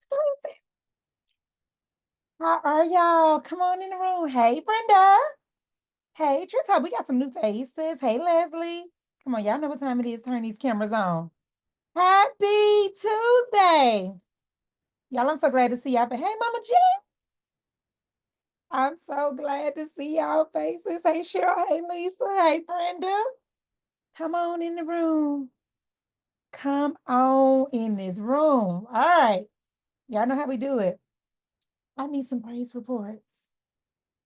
Stacy. How are y'all? Come on in the room. Hey, Brenda. Hey, Trista. We got some new faces. Hey, Leslie. Come on, y'all know what time it is. Turn these cameras on. Happy Tuesday. Y'all, I'm so glad to see y'all. But hey, Mama Jen. I'm so glad to see y'all faces. Hey, Cheryl. Hey, Lisa. Hey, Brenda. Come on in the room. Come on in this room. All right. Y'all know how we do it. I need some praise reports.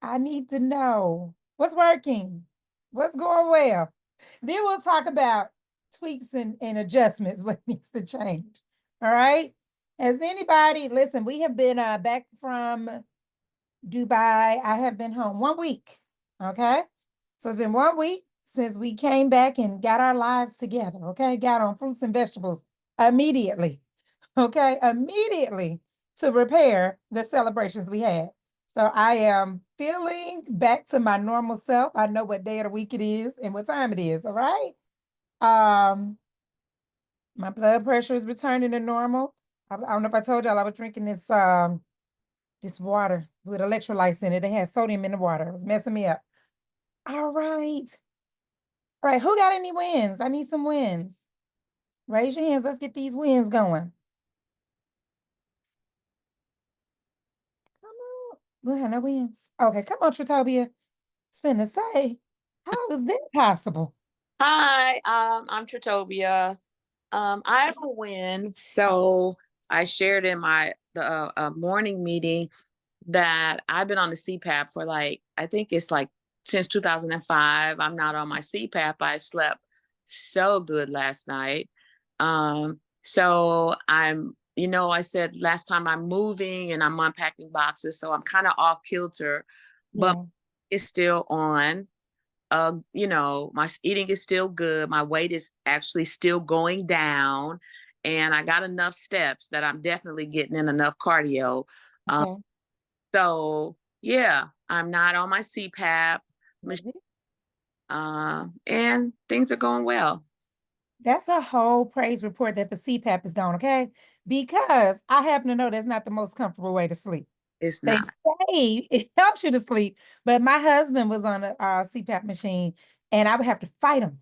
I need to know what's working, what's going well. Then we'll talk about tweaks and adjustments, what needs to change. All right. Has anybody, listen, we have been back from Dubai. I have been home 1 week. Okay. So it's been 1 week since we came back and got our lives together. Okay. Got on fruits and vegetables immediately. Okay. Immediately to repair the celebrations we had. So I am feeling back to my normal self. I know what day of the week it is and what time it is. All right. My blood pressure is returning to normal. I don't know if I told y'all I was drinking this water with electrolytes in it. It had sodium in the water. It was messing me up. All right. All right. Who got any wins? I need some wins. Raise your hands. Let's get these wins going. Come on. We have no wins. Okay, come on, Tritobia. It's finna say, how is that possible? Hi, I'm Tritobia. I have a win. So I shared in the morning meeting that I've been on the CPAP for I think it's since 2005. I'm not on my CPAP. I slept so good last night. So I said last time I'm moving and I'm unpacking boxes, so I'm kind of off kilter, but Yeah. it's still on. My eating is still good. My weight is actually still going down, and I got enough steps that I'm definitely getting in enough cardio. Okay. So yeah, I'm not on my CPAP, and things are going well. That's a whole praise report that the CPAP is gone, okay? Because I happen to know that's not the most comfortable way to sleep. It's They not. say it helps you to sleep, but my husband was on a CPAP machine, and I would have to fight him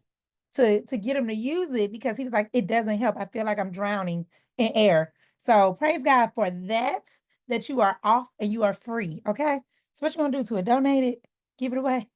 to get him to use it because he was like, it doesn't help. I feel like I'm drowning in air. So praise God for that you are off and you are free, okay? So what you gonna do to it? Donate it? Give it away?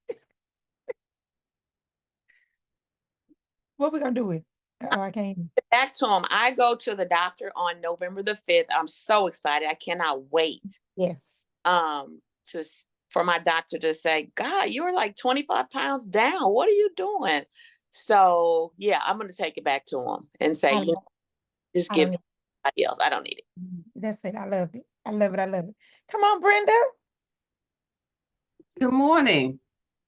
What we gonna do with it? Oh, I can't. Back to him. I go to the doctor on November the 5th. I'm so excited. I cannot wait. Yes. To for my doctor to say, God, you're like 25 pounds down. What are you doing? So yeah, I'm gonna take it back to him and say, just I give don't it to somebody else. I don't need it. That's it. I love it. I love it. I love it. Come on, Brenda. Good morning,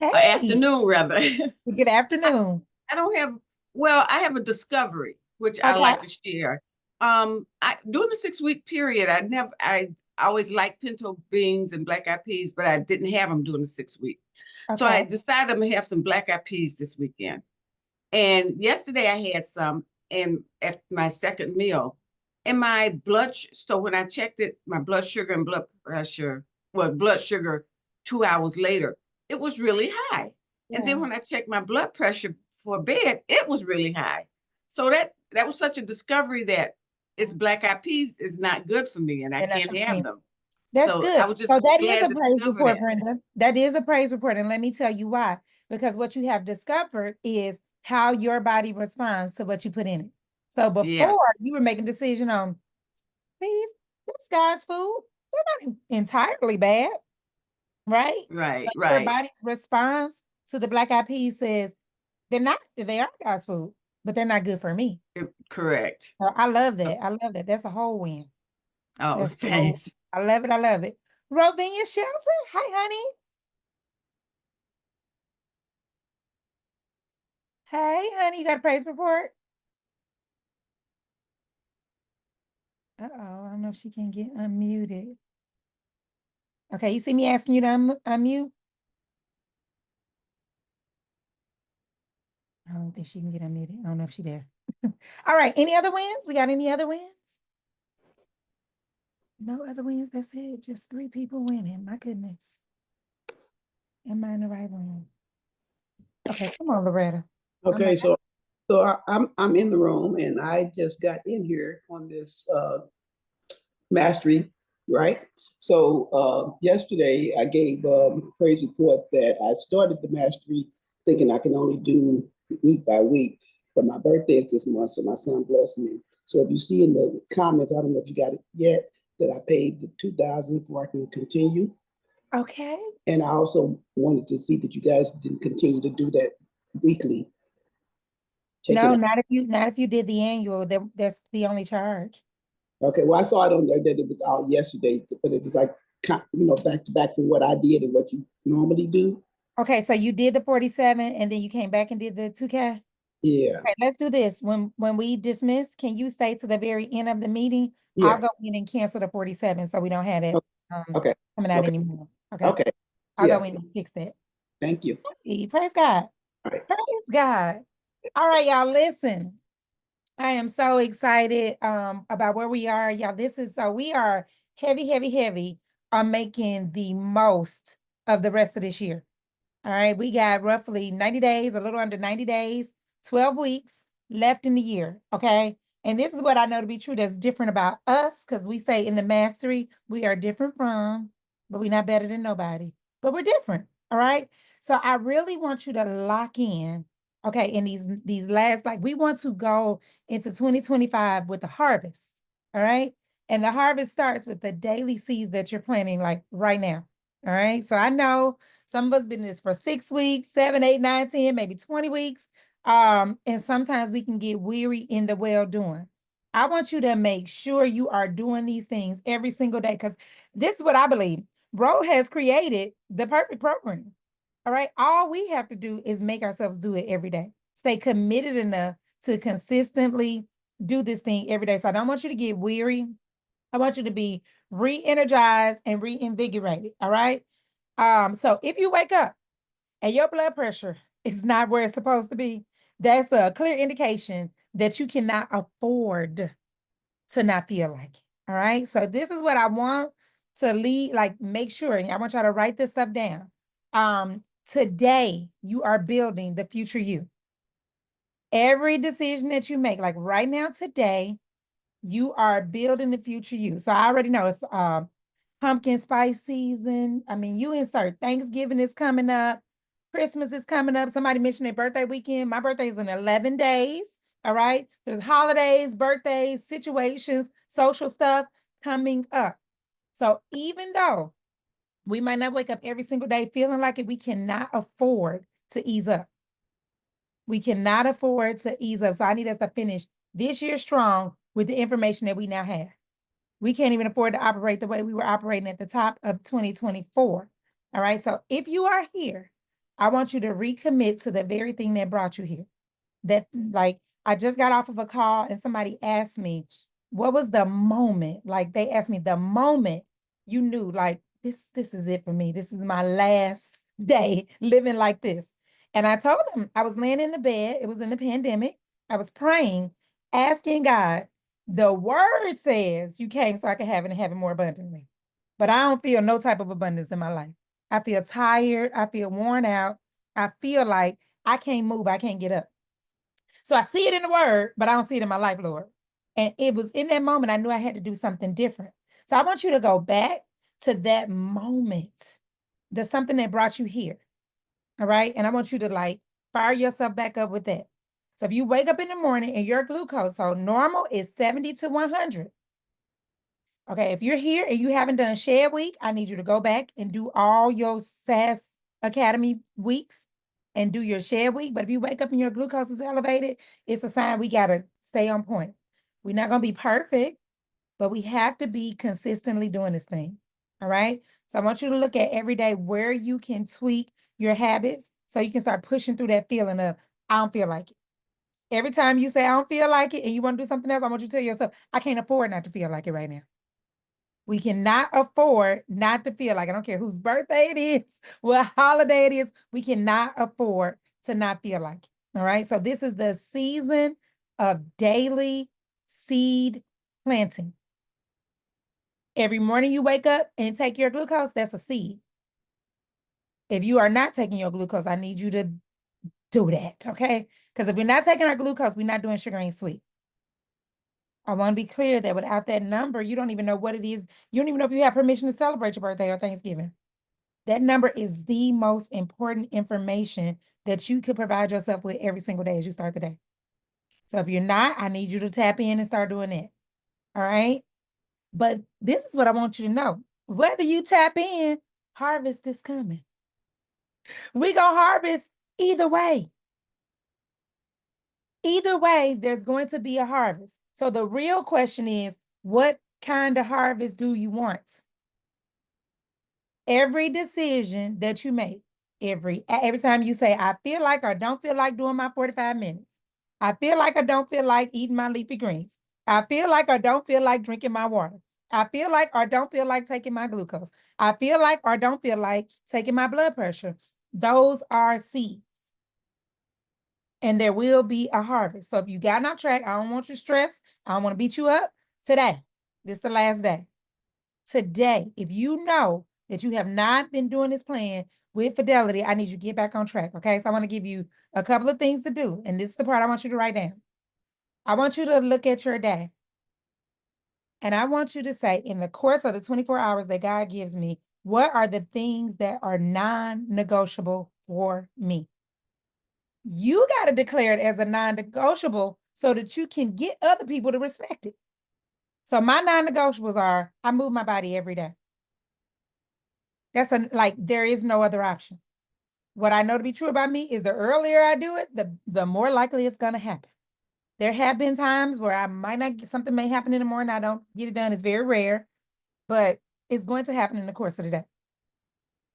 or Hey. afternoon rather. Good afternoon. I don't have, well, I have a discovery, which I Okay. like to share. During the 6 week period, I always liked pinto beans and black eyed peas, but I didn't have them during the 6 week. So I Okay. decided I'm gonna have some black eyed peas this weekend. And yesterday I had some, and after my second meal, and so when I checked it, my blood sugar and blood pressure, blood sugar 2 hours later, it was really high. And then Yeah. when I checked my blood pressure for bed, it was really high. So that was such a discovery that it's black eyed peas is not good for me and I And that's can't your have friend. them. That's So I good. was just So that is glad a to praise discover report, that. Brenda. That is a praise report. And let me tell you why. Because what you have discovered is how your body responds to what you put in it. So before Yes, you were making a decision on these, this guy's food, they're not entirely bad, right? right, But your right. body's response to the black eyed peas says they are God's food, but they're not good for me. Correct. So I love that. I love that. That's a whole win. Oh, That's a whole, thanks. I love it. I love it. Rovinia Shelton. Hi, honey. Hey, honey. You got a praise report? Uh-oh. I don't know if she can get unmuted. Okay, you see me asking you to unmute? I don't think she can get unmuted. I don't know if she's there. All right. Any other wins? We got any other wins? No other wins. That's it. Just 3 people winning. My goodness. Am I in the right room? Okay, come on, Loretta. Okay, so I'm in the room and I just got in here on this mastery, right? So yesterday I gave praise report that I started the mastery thinking I can only do week by week, but my birthday is this month, so my son blessed me. So if you see in the comments, I don't know if you got it yet, that I paid the 2,000 before I can continue. Okay. And I also wanted to see that you guys didn't continue to do that weekly. No, not if you did the annual. That's the only charge. Okay, well, I saw it on there that it was out yesterday, but it was like, back to back from what I did and what you normally do. Okay, so you did the 47 and then you came back and did the 2K? Yeah, Okay, let's do this. When we dismiss, can you say to the very end of the meeting, I'll yeah. go in and cancel the 47 so we don't have it Okay, coming out okay, anymore. Okay. okay. I'll Yeah, go in and fix that. thank you. Praise God. All right. Praise God. All right, y'all, listen. I am so excited about where we are. Y'all, we are heavy, heavy, heavy on making the most of the rest of this year. All right, we got roughly 90 days, a little under 90 days, 12 weeks left in the year, okay? And this is what I know to be true that's different about us, because we say in the mastery, we are different from, but we're not better than nobody, but we're different, all right? So I really want you to lock in, okay, in these last, like we want to go into 2025 with the harvest, all right? And the harvest starts with the daily seeds that you're planting like right now, all right? So I know some of us been in this for 6 weeks, 7, 8, 9, 10, maybe 20 weeks. And sometimes we can get weary in the well doing. I want you to make sure you are doing these things every single day because this is what I believe. Bro has created the perfect program. All right. All we have to do is make ourselves do it every day. Stay committed enough to consistently do this thing every day. So I don't want you to get weary. I want you to be re-energized and reinvigorated. All right. So if you wake up and your blood pressure is not where it's supposed to be, that's a clear indication that you cannot afford to not feel like it. All right. So this is what I want to lead, like make sure, and I want y'all to write this stuff down. Today you are building the future you. Every decision that you make, like right now, today, you are building the future you. So I already know it's pumpkin spice season. I mean, you insert Thanksgiving is coming up, Christmas is coming up. Somebody mentioned their birthday weekend. My birthday is in 11 days. All right. There's holidays, birthdays, situations, social stuff coming up. So even though we might not wake up every single day feeling like it, we cannot afford to ease up. We cannot afford to ease up. So I need us to finish this year strong with the information that we now have. We can't even afford to operate the way we were operating at the top of 2024. All right. So if you are here, I want you to recommit to the very thing that brought you here. That, like, I just got off of a call and somebody asked me, what was the moment? Like, they asked me the moment you knew, like, this is it for me. This is my last day living like this. And I told them I was laying in the bed. It was in the pandemic. I was praying, asking God, the word says you came so I could have it and have it more abundantly. But I don't feel no type of abundance in my life. I feel tired. I feel worn out. I feel like I can't move. I can't get up. So I see it in the word, but I don't see it in my life, Lord. And it was in that moment I knew I had to do something different. So I want you to go back to that moment. There's something that brought you here. All right. And I want you to like fire yourself back up with that. So if you wake up in the morning and your glucose, so normal is 70 to 100. Okay, if you're here and you haven't done Shed Week, I need you to go back and do all your SAS Academy weeks and do your Shed Week. But if you wake up and your glucose is elevated, it's a sign we got to stay on point. We're not going to be perfect, but we have to be consistently doing this thing. All right. So I want you to look at every day where you can tweak your habits so you can start pushing through that feeling of, I don't feel like it. Every time you say, I don't feel like it, and you want to do something else, I want you to tell yourself, I can't afford not to feel like it right now. We cannot afford not to feel like, I don't care whose birthday it is, what holiday it is, we cannot afford to not feel like it. All right. So this is the season of daily seed planting. Every morning you wake up and take your glucose, that's a seed. If you are not taking your glucose, I need you to do that, okay? Because if we're not taking our glucose, we're not doing sugar ain't sweet. I want to be clear that without that number, you don't even know what it is. You don't even know if you have permission to celebrate your birthday or Thanksgiving. That number is the most important information that you could provide yourself with every single day as you start the day. So if you're not, I need you to tap in and start doing that. All right? But this is what I want you to know. Whether you tap in, harvest is coming. We're going to harvest either way. Either way, there's going to be a harvest. So the real question is, what kind of harvest do you want? Every decision that you make, every time you say, I feel like or don't feel like doing my 45 minutes. I feel like I don't feel like eating my leafy greens. I feel like I don't feel like drinking my water. I feel like or don't feel like taking my glucose. I feel like or don't feel like taking my blood pressure. Those are seeds. And there will be a harvest. So if you got off track, I don't want you stressed. I don't want to beat you up. Today, this is the last day. Today, if you know that you have not been doing this plan with fidelity, I need you to get back on track, okay? So I want to give you a couple of things to do, and this is the part I want you to write down. I want you to look at your day, and I want you to say, in the course of the 24 hours that God gives me, what are the things that are non-negotiable for me? You got to declare it as a non-negotiable so that you can get other people to respect it. So my non-negotiables are, I move my body every day. There is no other option. What I know to be true about me is the earlier I do it, the more likely it's going to happen. There have been times where I might not get, something may happen in the morning, I don't get it done. It's very rare, but it's going to happen in the course of the day.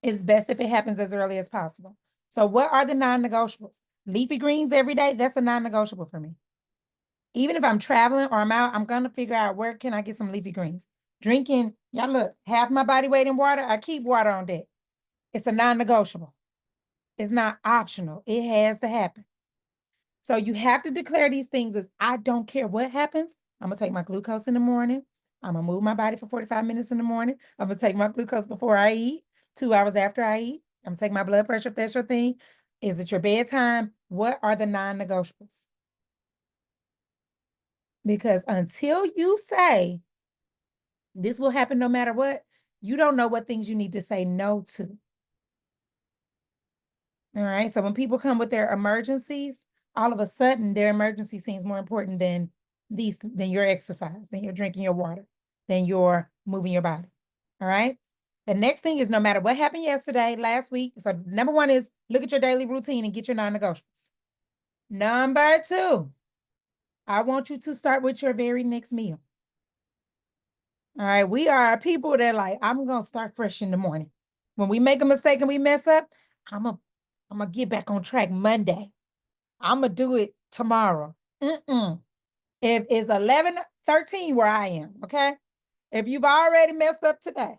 It's best if it happens as early as possible. So what are the non-negotiables? Leafy greens every day, that's a non-negotiable for me. Even if I'm traveling or I'm out, I'm going to figure out where can I get some leafy greens. Drinking, y'all look, half my body weight in water, I keep water on deck. It's a non-negotiable. It's not optional. It has to happen. So you have to declare these things as, I don't care what happens. I'm going to take my glucose in the morning. I'm going to move my body for 45 minutes in the morning. I'm going to take my glucose before I eat, 2 hours after I eat. I'm going to take my blood pressure if that's your thing. Is it your bedtime? What are the non-negotiables? Because until you say, this will happen no matter what, you don't know what things you need to say no to. All right. So when people come with their emergencies, all of a sudden their emergency seems more important than your exercise, than your drinking your water, than your moving your body. All right. The next thing is no matter what happened yesterday, last week. So number one is look at your daily routine and get your non-negotiables. Number two, I want you to start with your very next meal. All right. We are people that like, I'm going to start fresh in the morning. When we make a mistake and we mess up, I'm going to get back on track Monday. I'm going to do it tomorrow. If it's 11:13 where I am, okay? If you've already messed up today,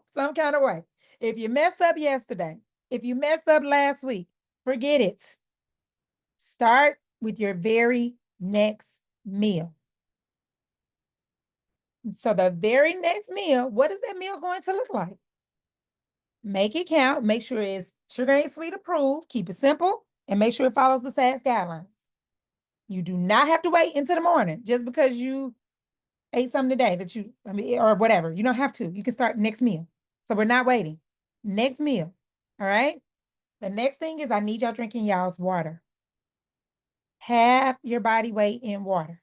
some kind of way. If you messed up yesterday, if you messed up last week, forget it. Start with your very next meal. So the very next meal, what is that meal going to look like? Make it count. Make sure it's sugar ain't sweet approved. Keep it simple and make sure it follows the SAS guidelines. You do not have to wait until the morning just because you ate something today or whatever. You don't have to. You can start next meal. So we're not waiting. Next meal. All right. The next thing is I need y'all drinking y'all's water. Half your body weight in water.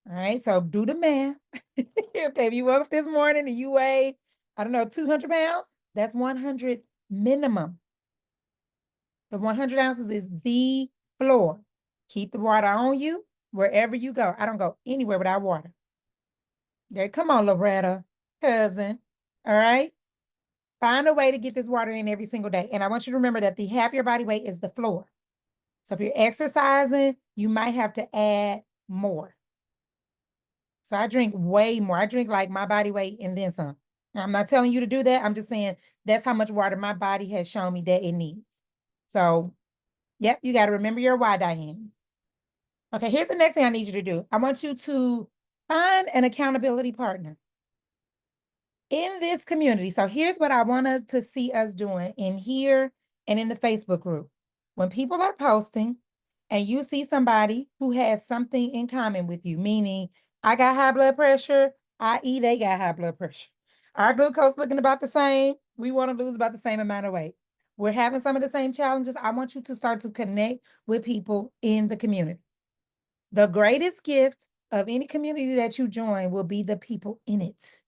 All right. So do the math. Okay. If you woke up this morning and you weigh, I don't know, 200 pounds, that's 100 minimum. The 100 ounces is the floor. Keep the water on you wherever you go. I don't go anywhere without water. Okay, come on, Loretta, cousin. All right. Find a way to get this water in every single day. And I want you to remember that the half your body weight is the floor. So if you're exercising, you might have to add more. So I drink way more. I drink like my body weight and then some. Now, I'm not telling you to do that. I'm just saying that's how much water my body has shown me that it needs. So, yep, you got to remember your why, Diane. Okay, here's the next thing I need you to do. I want you to Find an accountability partner in this community. So here's what I want us to see us doing in here and in the Facebook group. When people are posting and you see somebody who has something in common with you, meaning I got high blood pressure, i.e. they got high blood pressure. Our glucose looking about the same. We want to lose about the same amount of weight. We're having some of the same challenges. I want you to start to connect with people in the community. The greatest gift of any community that you join will be the people in it.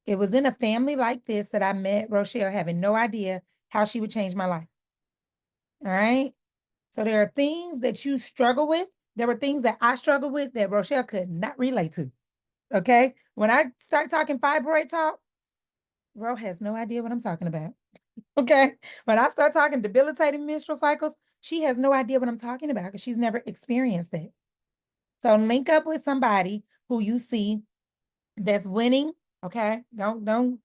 It was in a family like this that I met Rochelle, having no idea how she would change my life. All right. So there are things that you struggle with. There were things that I struggled with that Rochelle could not relate to. Okay. When I start talking fibroid talk, Ro has no idea what I'm talking about. Okay. When I start talking debilitating menstrual cycles, she has no idea what I'm talking about because she's never experienced it. So link up with somebody who you see that's winning. Okay. Don't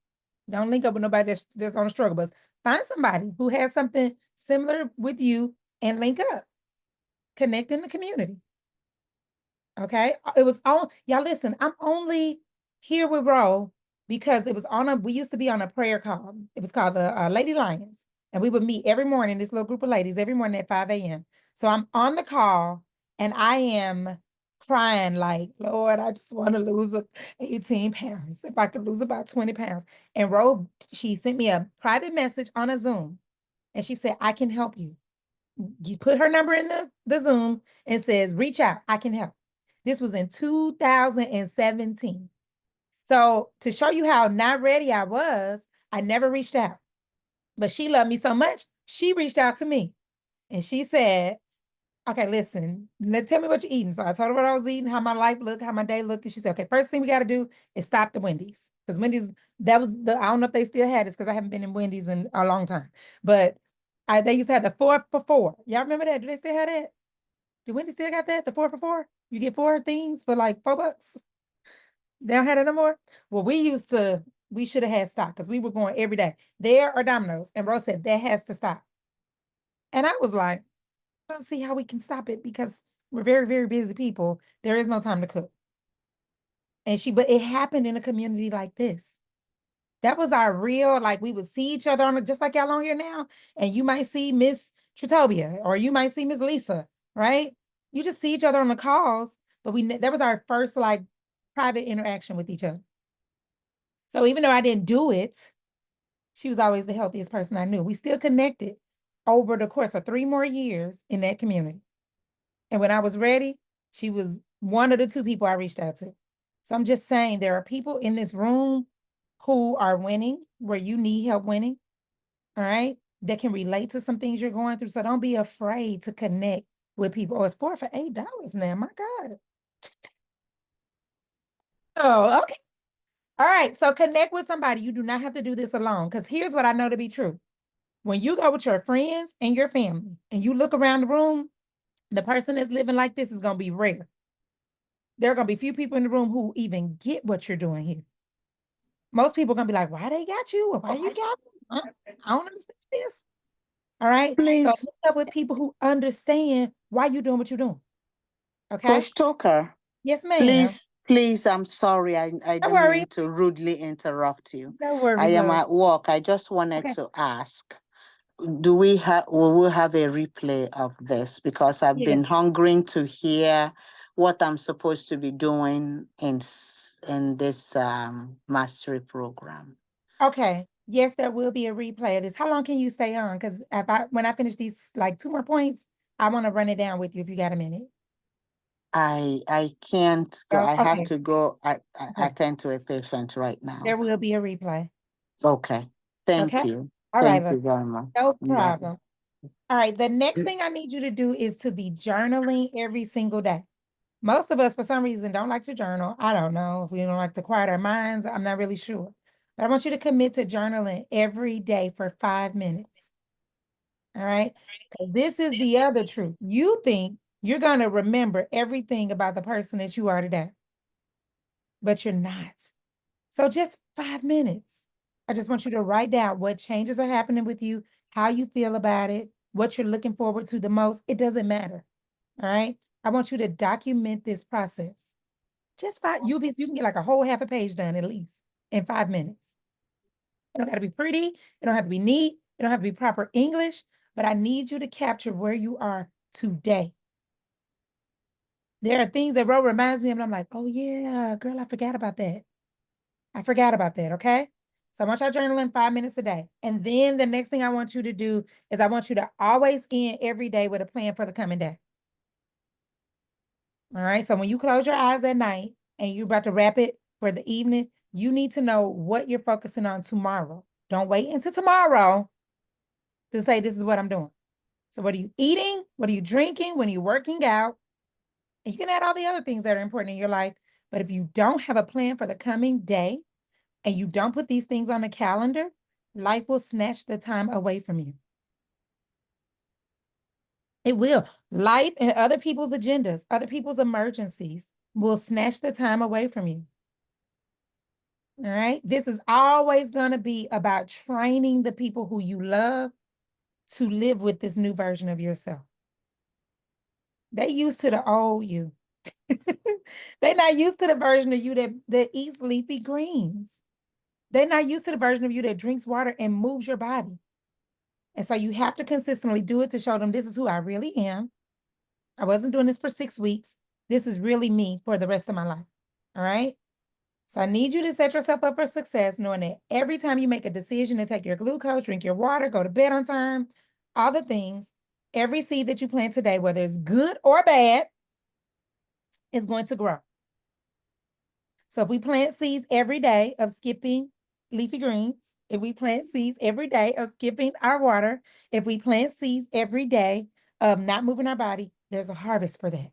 link up with nobody that's on the struggle bus. Find somebody who has something similar with you and link up. Connect in the community. Okay. It was all, y'all listen, I'm only here with Ro because it was we used to be on a prayer call. It was called the Lady Lions. And we would meet every morning, this little group of ladies, every morning at 5 a.m. So I'm on the call and I am crying like, Lord, I just want to lose 18 pounds. If I could lose about 20 pounds. And Ro, she sent me a private message on a Zoom. And she said, I can help you. You put her number in the Zoom and says, reach out, I can help. This was in 2017. So to show you how not ready I was, I never reached out. But she loved me so much, she reached out to me. And she said, okay, listen, tell me what you're eating. So I told her what I was eating, how my life looked, how my day looked. And she said, okay, first thing we got to do is stop the Wendy's. Because Wendy's, I don't know if they still had this because I haven't been in Wendy's in a long time. But they used to have the 4 for $4. Y'all remember that? Do they still have that? Do Wendy's still got that? The 4 for $4? You get 4 things for like $4? They don't have it no more? Well, we should have had stock because we were going every day. There or Domino's. And Rose said, that has to stop. And I was like, I don't see how we can stop it because we're very, very busy people. There is no time to cook. But it happened in a community like this. That was our real, like we would see each other just like y'all on here now. And you might see Miss Tritobia or you might see Miss Lisa, right? You just see each other on the calls, but that was our first like private interaction with each other. So even though I didn't do it, she was always the healthiest person I knew. We still connected over the course of 3 more years in that community. And when I was ready, she was one of the 2 people I reached out to. So I'm just saying there are people in this room who are winning, where you need help winning, all right, that can relate to some things you're going through. So don't be afraid to connect with people. Oh, it's 4 for $8 now, my God. Oh, okay. All right, so connect with somebody. You do not have to do this alone because here's what I know to be true. When you go with your friends and your family and you look around the room, the person that's living like this is going to be rare. There are going to be few people in the room who even get what you're doing here. Most people are going to be like, why they got you? Or why you got me? I don't understand this. All right. Please, So look up with people who understand why you're doing what you're doing. Okay. Coach Tucker, Yes, ma'am. please, I'm sorry. I No didn't worries. mean to rudely interrupt you. No worries. I am at work. I just wanted Okay. to ask, will we have a replay of this? Because I've been hungering to hear what I'm supposed to be doing in this mastery program. Okay. Yes, there will be a replay of this. How long can you stay on? Because when I finish these like 2 more points, I want to run it down with you if you got a minute. I can't go. I okay. have to go. I attend to a patient right now. There will be a replay. Okay. Thank Okay. you. All Thank right. you very much. No problem. All right. The next thing I need you to do is to be journaling every single day. Most of us, for some reason, don't like to journal. I don't know if we don't like to quiet our minds. I'm not really sure. But I want you to commit to journaling every day for 5 minutes. All right. Because this is the other truth. You think you're going to remember everything about the person that you are today, but you're not. So just 5 minutes. I just want you to write down what changes are happening with you, how you feel about it, what you're looking forward to the most. It doesn't matter. All right. I want you to document this process. Just you can get like a whole half a page done at least in 5 minutes. It don't got to be pretty. It don't have to be neat. It don't have to be proper English, but I need you to capture where you are today. There are things that Ro reminds me of, and I'm like, oh yeah, girl, I forgot about that. I forgot about that, okay? So I want y'all journaling 5 minutes a day. And then the next thing I want you to do is I want you to always end every day with a plan for the coming day. All right, so when you close your eyes at night and you're about to wrap it for the evening, you need to know what you're focusing on tomorrow. Don't wait until tomorrow to say, this is what I'm doing. So what are you eating? What are you drinking? When are you working out? And you can add all the other things that are important in your life. But if you don't have a plan for the coming day and you don't put these things on the calendar, life will snatch the time away from you. It will. Life and other people's agendas, other people's emergencies will snatch the time away from you. All right. This is always going to be about training the people who you love to live with this new version of yourself. They used to the old you. They're not used to the version of you that eats leafy greens. They're not used to the version of you that drinks water and moves your body. And so you have to consistently do it to show them this is who I really am. I wasn't doing this for 6 weeks. This is really me for the rest of my life. All right. So I need you to set yourself up for success, knowing that every time you make a decision to take your glucose, drink your water, go to bed on time, all the things, every seed that you plant today, whether it's good or bad, is going to grow. So if we plant seeds every day of skipping leafy greens, if we plant seeds every day of skipping our water, if we plant seeds every day of not moving our body, there's a harvest for that.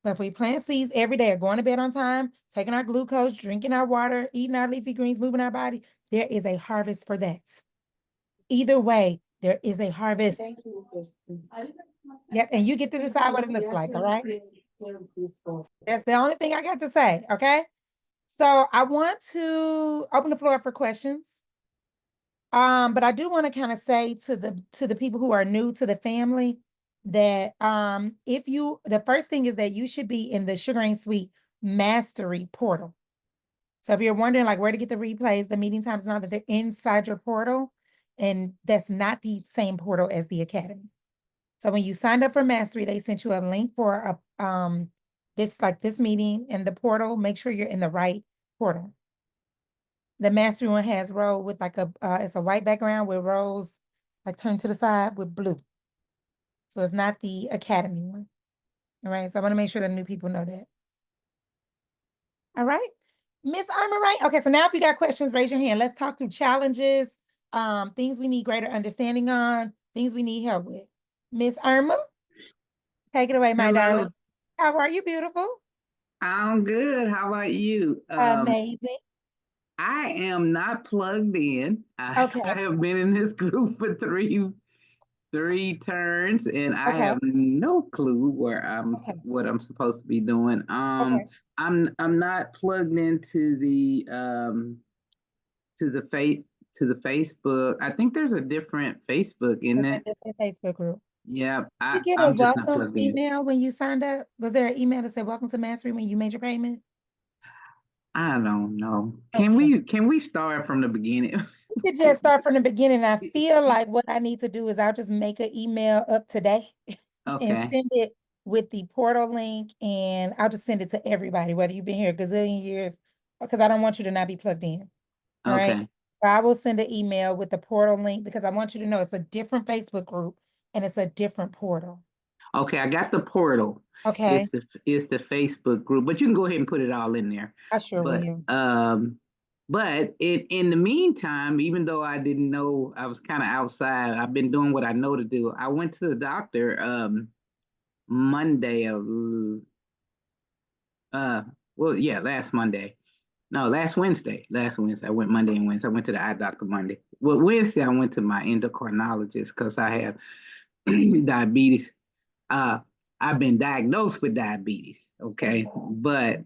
But if we plant seeds every day of going to bed on time, taking our glucose, drinking our water, eating our leafy greens, moving our body, there is a harvest for that. Either way, there is a harvest. Yep, and you get to decide what it looks like, all right? That's the only thing I got to say, okay? So I want to open the floor up for questions. But I do want to kind of say to the people who are new to the family that the first thing is that you should be in the Sugar Ain't Sweet Mastery portal. So if you're wondering like where to get the replays, the meeting times and all that, they're inside your portal, and that's not the same portal as the Academy. So when you signed up for Mastery, they sent you a link for this meeting in the portal. Make sure you're in the right portal. The Mastery one has Ro with like it's a white background with rows like turned to the side with blue. So it's not the Academy one. All right, so I want to make sure that new people know that. All right, Miss Irma, right? Okay, so now if you got questions, raise your hand. Let's talk through challenges, things we need greater understanding on, things we need help with. Miss Irma, take it away, my darling. How are you, beautiful? I'm good. How about you? Amazing. I am not plugged in. Okay. I have been in this group for three turns, and I have no clue what I'm supposed to be doing. I'm not plugged into the Facebook. I think there's a different Facebook, isn't there? There's a different Facebook group. Yeah, Did you get a I'm just not welcome plugged in. email when you signed up? Was there an email that said welcome to Mastery when you made your payment? I don't know. Can we start from the beginning? We could just start from the beginning. I feel like what I need to do is I'll just make an email up today and send it with the portal link, and I'll just send it to everybody, whether you've been here a gazillion years, because I don't want you to not be plugged in. All right. So I will send an email with the portal link because I want you to know it's a different Facebook group and it's a different portal. Okay, I got the portal. Okay. It's the Facebook group, but you can go ahead and put it all in there. I sure will. But in the meantime, even though I didn't know, I was kind of outside, I've been doing what I know to do. I went to the doctor last Monday. No, last Wednesday. I went Monday and Wednesday. I went to the eye doctor Monday. Well, Wednesday I went to my endocrinologist because I have diabetes. I've been diagnosed with diabetes. Okay, but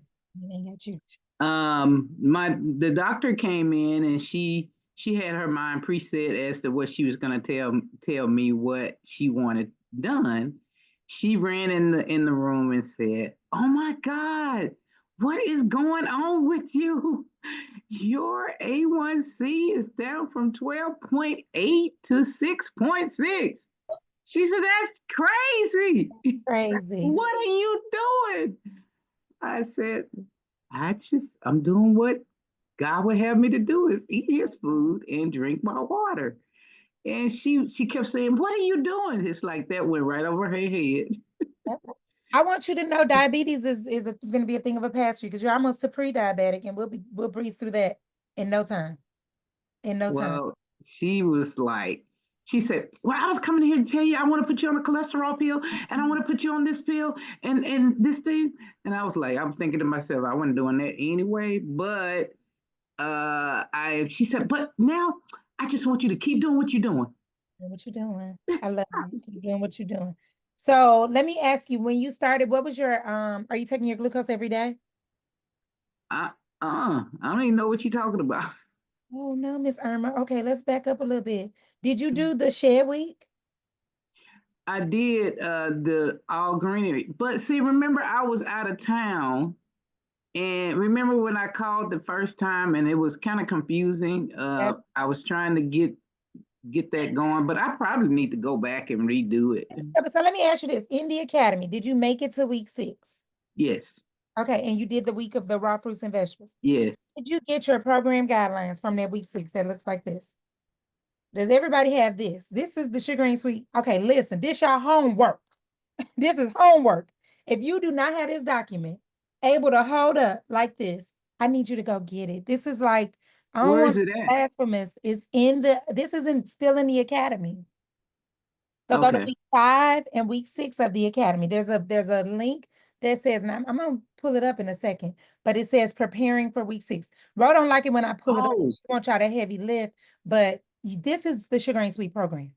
the doctor came in and she had her mind preset as to what she was going to tell me what she wanted done. She ran in the room and said, "Oh my God, what is going on with you? Your A1C is down from 12.8 to 6.6." She said, "That's crazy. Crazy. What are you doing?" I said, I'm doing what God would have me to do, is eat his food and drink my water. And she kept saying, "What are you doing?" It's like that went right over her head. I want you to know diabetes is going to be a thing of a past because you're almost a pre-diabetic, and we'll breeze through that in no time. In no time. Well, she was like, she said, "Well, I was coming here to tell you I want to put you on a cholesterol pill and I want to put you on this pill and this thing." And I was like, I'm thinking to myself, I wasn't doing that anyway. But she said, "But now I just want you to keep doing what you're doing." What you doing? I love it. Keep doing what you're doing. So let me ask you, when you started, what was your are you taking your glucose every day? I don't even know what you're talking about. Oh no, Miss Irma. Okay, let's back up a little bit. Did you do the shed week? I did the all greenery, but see, remember I was out of town, and remember when I called the first time and it was kind of confusing. I was trying to get that going, but I probably need to go back and redo it. So let me ask you this: in the academy, did you make it to week 6? Yes. Okay, and you did the week of the raw fruits and vegetables. Yes. Did you get your program guidelines from that week 6 that looks like this? Does everybody have this? This is the sugar and sweet. Okay, listen, this your homework. This is homework. If you do not have this document able to hold up like this, I need you to go get it. This is like, I don't Where is want it at? blasphemous. This isn't still in the academy. So go to Okay. week 5 and week 6 of the academy. There's a link that says, now I'm gonna pull it up in a second, but it says preparing for week 6. Ro don't like it when I pull it up. Oh, She wants y'all to heavy lift, but this is the Sugar and Sweet program.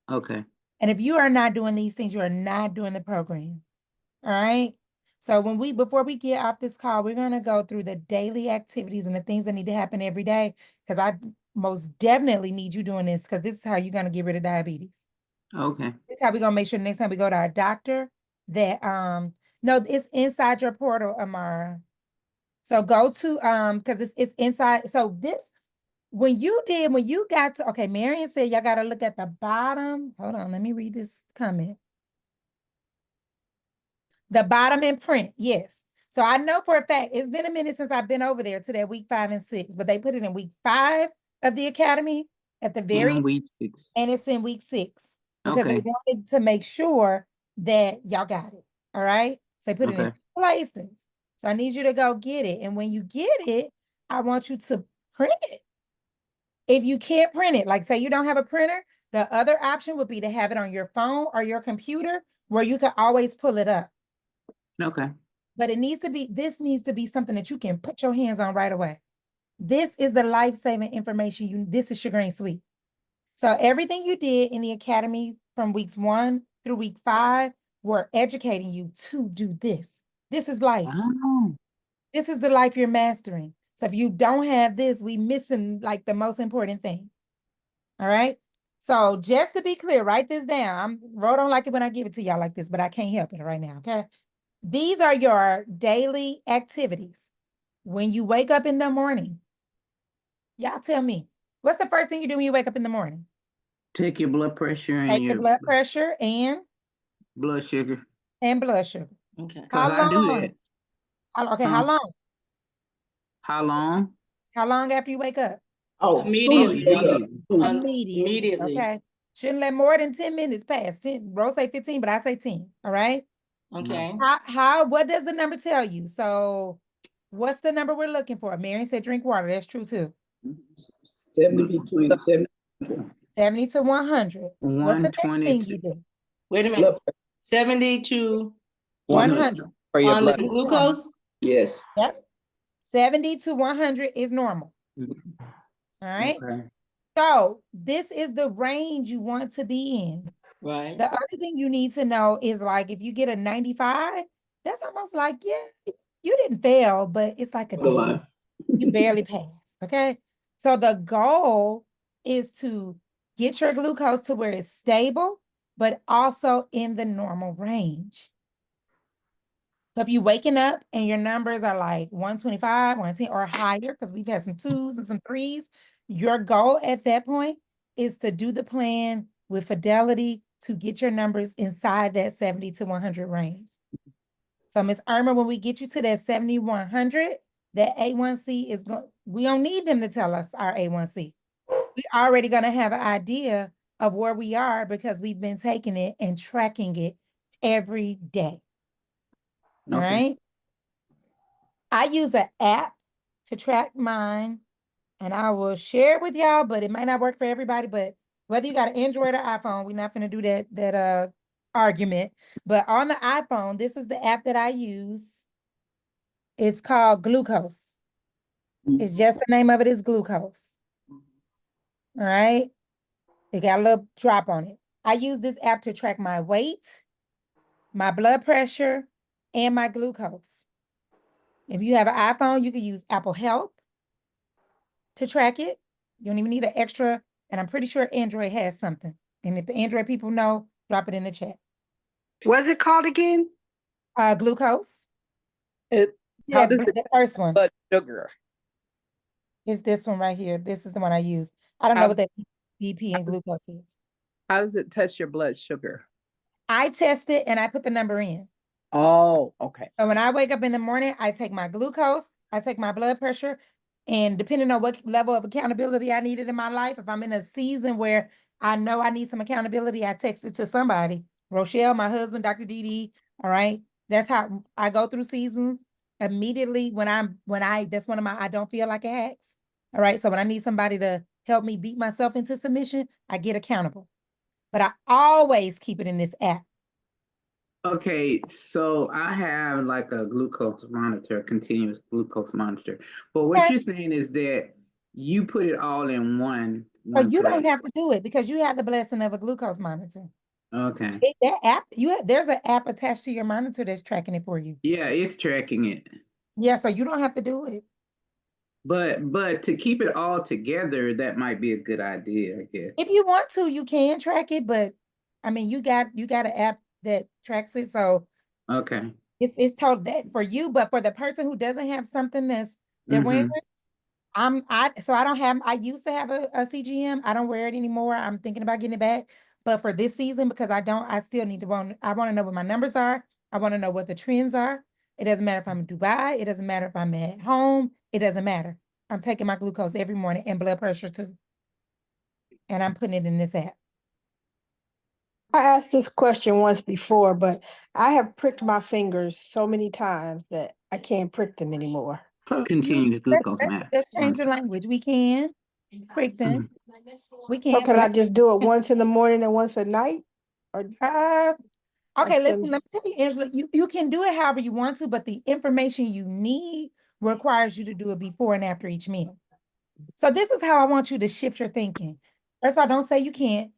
okay. And if you are not doing these things, you are not doing the program. All right. So before we get off this call, we're gonna go through the daily activities and the things that need to happen every day. Because I most definitely need you doing this, because this is how you're gonna get rid of diabetes. Okay. This is how we're gonna make sure next time we go to our doctor that no, it's inside your portal, Amara. So go to because it's inside. So this when you got to, okay, Marion said y'all gotta look at the bottom. Hold on, let me read this comment. The bottom in print, yes. So I know for a fact, it's been a minute since I've been over there to that week 5 and 6, but they put it in week 5 of the academy at the very In week 6. and it's in week 6 because they Okay. wanted to make sure that y'all got it. All right. So they put it in Okay. 2 places. So I need you to go get it. And when you get it, I want you to print it. If you can't print it, like say you don't have a printer, the other option would be to have it on your phone or your computer where you can always pull it up. Okay. But this needs to be something that you can put your hands on right away. This is the life-saving information. This is Sugar and Sweet. So everything you did in the academy from weeks 1 through week 5, we're educating you to do this. This is life. Oh. This is the life you're mastering. So if you don't have this, we missing like the most important thing. All right. So just to be clear, write this down. Ro don't like it when I give it to y'all like this, but I can't help it right now. Okay. These are your daily activities. When you wake up in the morning, y'all tell me, what's the first thing you do when you wake up in the morning? Take your blood pressure and Take your your blood pressure and blood sugar. blood sugar. Okay. How Because I do long? that. Okay, how long? How long? How long after you wake up? Oh, soon as you wake up. Immediately. Okay. Shouldn't let more than 10 minutes pass. 10, Rose say 15, but I say 10. All right. Okay. What does the number tell you? So what's the number we're looking for? Marion said drink water. That's true too. 70 between 70. 70 to 100. What's the next 120 thing you do? Wait a minute. 70 to 100. For your on the blood. glucose? Yes. Yep. 70 to 100 is normal. Mhm. All right. Okay. So this is the range you want to be in. Right. The other thing you need to know is like if you get a 95, that's almost like, yeah, you didn't fail, but it's like a The line. you barely passed. Okay. So the goal is to get your glucose to where it's stable, but also in the normal range. So if you're waking up and your numbers are like 125, 110 or higher, because we've had some 2s and some 3s, your goal at that point is to do the plan with fidelity to get your numbers inside that 70 to 100 range. So Ms. Irma, when we get you to that 7100, that A1C is going, we don't need them to tell us our A1C. We already gonna have an idea of where we are because we've been taking it and tracking it every day. All right. I use an app to track mine, and I will share it with y'all, but it might not work for everybody. But whether you got an Android or iPhone, we're not gonna do that argument. But on the iPhone, this is the app that I use. It's called Glucose. It's just the name of it is Glucose. All right. It got a little drop on it. I use this app to track my weight, my blood pressure, and my glucose. If you have an iPhone, you can use Apple Health to track it. You don't even need an extra, and I'm pretty sure Android has something. And if the Android people know, drop it in the chat. What's it called again? Glucose. See How that, does it the first one blood sugar? is this one right here. This is the one I use. I don't know what that BP and glucose is. How does it test your blood sugar? I test it and I put the number in. Oh, okay. So when I wake up in the morning, I take my glucose, I take my blood pressure, and depending on what level of accountability I needed in my life, if I'm in a season where I know I need some accountability, I text it to somebody. Rochelle, my husband, Dr. Dee, all right? That's how I go through seasons immediately that's one of my I don't feel like it hacks. All right. So when I need somebody to help me beat myself into submission, I get accountable. But I always keep it in this app. Okay, so I have like a glucose monitor, continuous glucose monitor. But what you're saying is that you put it all in one But you don't place. have to do it because you have the blessing of a glucose monitor. Okay. That app, there's an app attached to your monitor that's tracking it for you. Yeah, it's tracking it. Yeah, so you don't have to do it. But to keep it all together, that might be a good idea, I guess. If you want to, you can track it, but I mean, you got an app that tracks it, so okay, it's told that for you. But for the person who doesn't have something they're wearing, I used to have a CGM. I don't wear it anymore. I'm thinking about getting it back. But for this season, because I still need to I want to know what my numbers are. I want to know what the trends are. It doesn't matter if I'm in Dubai. It doesn't matter if I'm at home. It doesn't matter. I'm taking my glucose every morning and blood pressure too. And I'm putting it in this app. I asked this question once before, but I have pricked my fingers so many times that I can't prick them anymore. Continue the glucose map. Let's change the language. We can prick them. We can. So can I just do it once in the morning and once at night? Or okay, let me tell you, Angela, you can do it however you want to, but the information you need requires you to do it before and after each meal. So this is how I want you to shift your thinking. First of all, don't say you can't.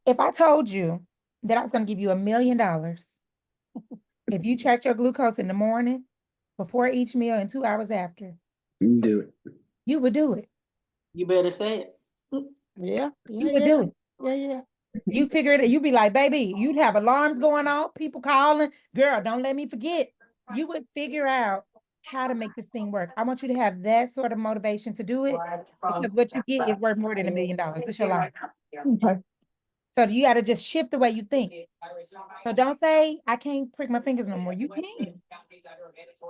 If I told you that I was going to give you $1 million if you tracked your glucose in the morning, before each meal, and 2 hours after, you do it. You would do it. You better say it. Yeah. You would do it. Yeah. You figure it out. You'd be like, baby, you'd have alarms going off, people calling. Girl, don't let me forget. You would figure out how to make this thing work. I want you to have that sort of motivation to do it because what you get is worth more than $1 million. It's your life. Okay. So you got to just shift the way you think. So don't say, I can't prick my fingers no more. You can.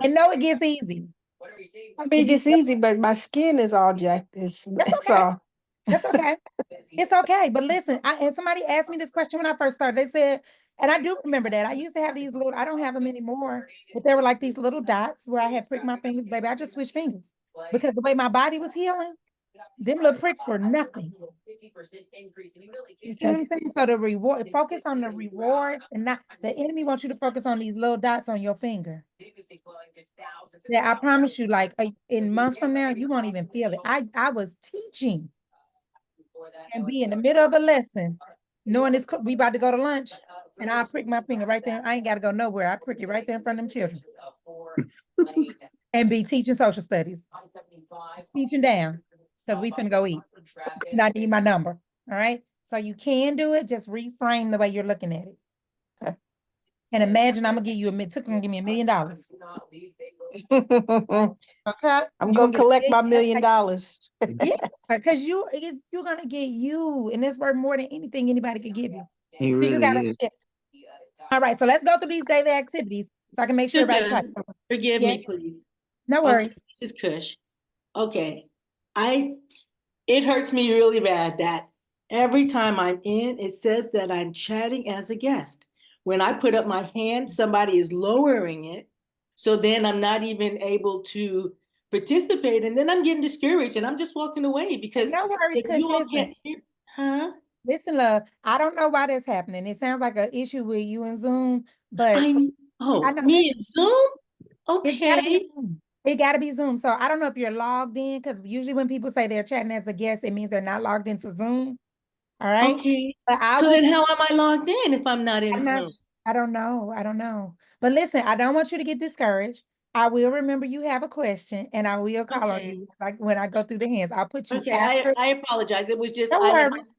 And no, it gets easy. I mean, it's easy, but my skin is all jacked. That's okay. That's okay. It's okay. But listen, and somebody asked me this question when I first started. They said, and I do remember that. I used to have these little, I don't have them anymore, but there were like these little dots where I had pricked my fingers, baby. I just switched fingers because the way my body was healing, them little pricks were nothing. You see what I'm saying? So the reward, focus on the rewards and not, the enemy wants you to focus on these little dots on your finger. Yeah, I promise you, like in months from now, you won't even feel it. I was teaching and be in the middle of a lesson, knowing this we about to go to lunch, and I'll prick my finger right there. I ain't got to go nowhere. I prick it right there in front of them children. And be teaching social studies. Teaching down, because we finna go eat. And I need my number, all right? So you can do it, just reframe the way you're looking at it. Okay. And imagine I'm gonna give you give me $1 million. Okay. I'm You gonna get collect big, my let's $1 take- million. Yeah, because you're gonna get you, and it's worth more than anything anybody could give you. It You just really gotta is. shift. All right, so let's go through these daily activities so I can make sure everybody Sugar, types. forgive Yes. me, please. No Okay, worries. this is Kush. Okay, it hurts me really bad that every time I'm in, it says that I'm chatting as a guest. When I put up my hand, somebody is lowering it. So then I'm not even able to participate. And then I'm getting discouraged and I'm just walking away because No worries, if Kush, you all listen. can't hear, huh? Listen, love, I don't know why that's happening. It sounds like an issue with you and Zoom, but I Me know and Zoom? it's gotta Okay. be Zoom. It gotta be Zoom. So I don't know if you're logged in, because usually when people say they're chatting as a guest, it means they're not logged into Zoom. All right. Okay. But I So will then how am I logged in if I'm not in I'm not, Zoom? I don't know. I don't know. But listen, I don't want you to get discouraged. I will remember you have a question and I will call on Okay. you. Like when I go through the hands, I'll put you Okay, after. I apologize. It was just No worries.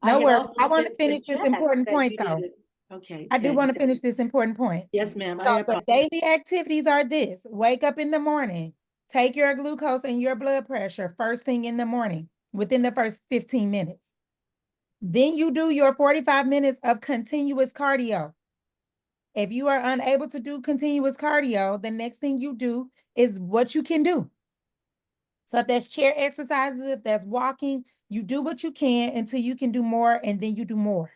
I No had worries. also I want to sent finish some this chats important that point you though. needed. Okay. I do want to finish this important point. Yes, ma'am. I So the apologize. daily activities are this: wake up in the morning, take your glucose and your blood pressure first thing in the morning within the first 15 minutes. Then you do your 45 minutes of continuous cardio. If you are unable to do continuous cardio, the next thing you do is what you can do. So if that's chair exercises, if that's walking, you do what you can until you can do more, and then you do more.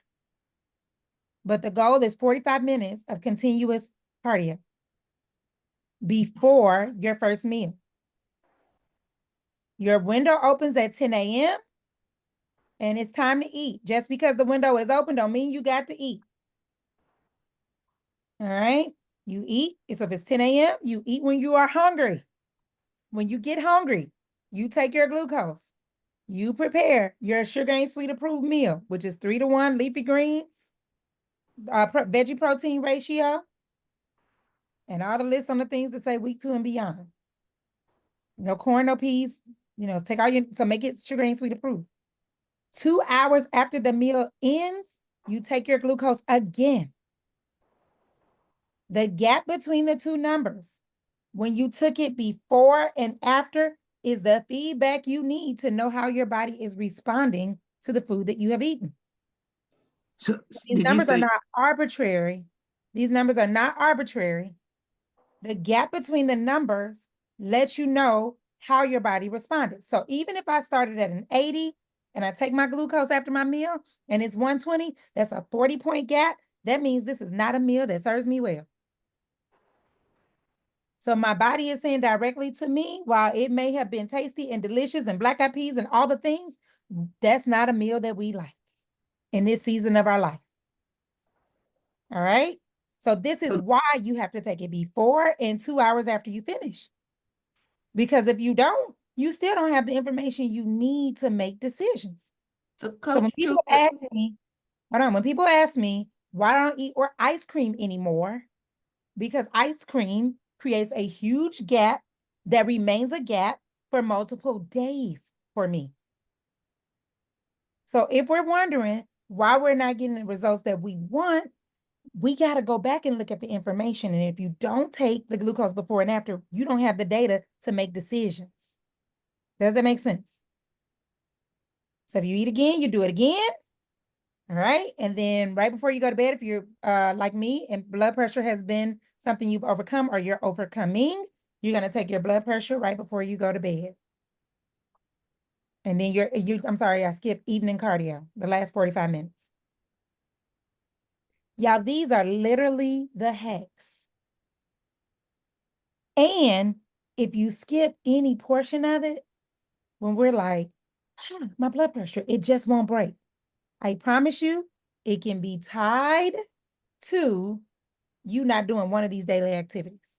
But the goal is 45 minutes of continuous cardio before your first meal. Your window opens at 10 a.m. and it's time to eat. Just because the window is open don't mean you got to eat. All right? You eat. So if it's 10 a.m., you eat when you are hungry. When you get hungry, you take your glucose. You prepare your sugar and sweet approved meal, which is 3-to-1 leafy greens, veggie protein ratio, and all the lists on the things that say week 2 and beyond. No corn, no peas, take all so make it sugar and sweet approved. 2 hours after the meal ends, you take your glucose again. The gap between the two numbers, when you took it before and after, is the feedback you need to know how your body is responding to the food that you have eaten. So These numbers are not arbitrary. These numbers are not arbitrary. The gap between the numbers lets you know how your body responded. So even if I started at an 80 and I take my glucose after my meal and it's 120, that's a 40-point gap. That means this is not a meal that serves me well. So my body is saying directly to me, while it may have been tasty and delicious and black-eyed peas and all the things, that's not a meal that we like in this season of our life. All right? So this is why you have to take it before and 2 hours after you finish. Because if you don't, you still don't have the information you need to make decisions. So, So Coach, when people ask me, when people ask me, why don't I eat or ice cream anymore? Because ice cream creates a huge gap that remains a gap for multiple days for me. So if we're wondering why we're not getting the results that we want, we got to go back and look at the information. And if you don't take the glucose before and after, you don't have the data to make decisions. Does that make sense? So if you eat again, you do it again. All right. And then right before you go to bed, if you're like me and blood pressure has been something you've overcome or you're overcoming, you're going to take your blood pressure right before you go to bed. And then I'm sorry, I skipped evening cardio, the last 45 minutes. Y'all, these are literally the hacks. And if you skip any portion of it, when we're like, my blood pressure, it just won't break. I promise you, it can be tied to you not doing one of these daily activities.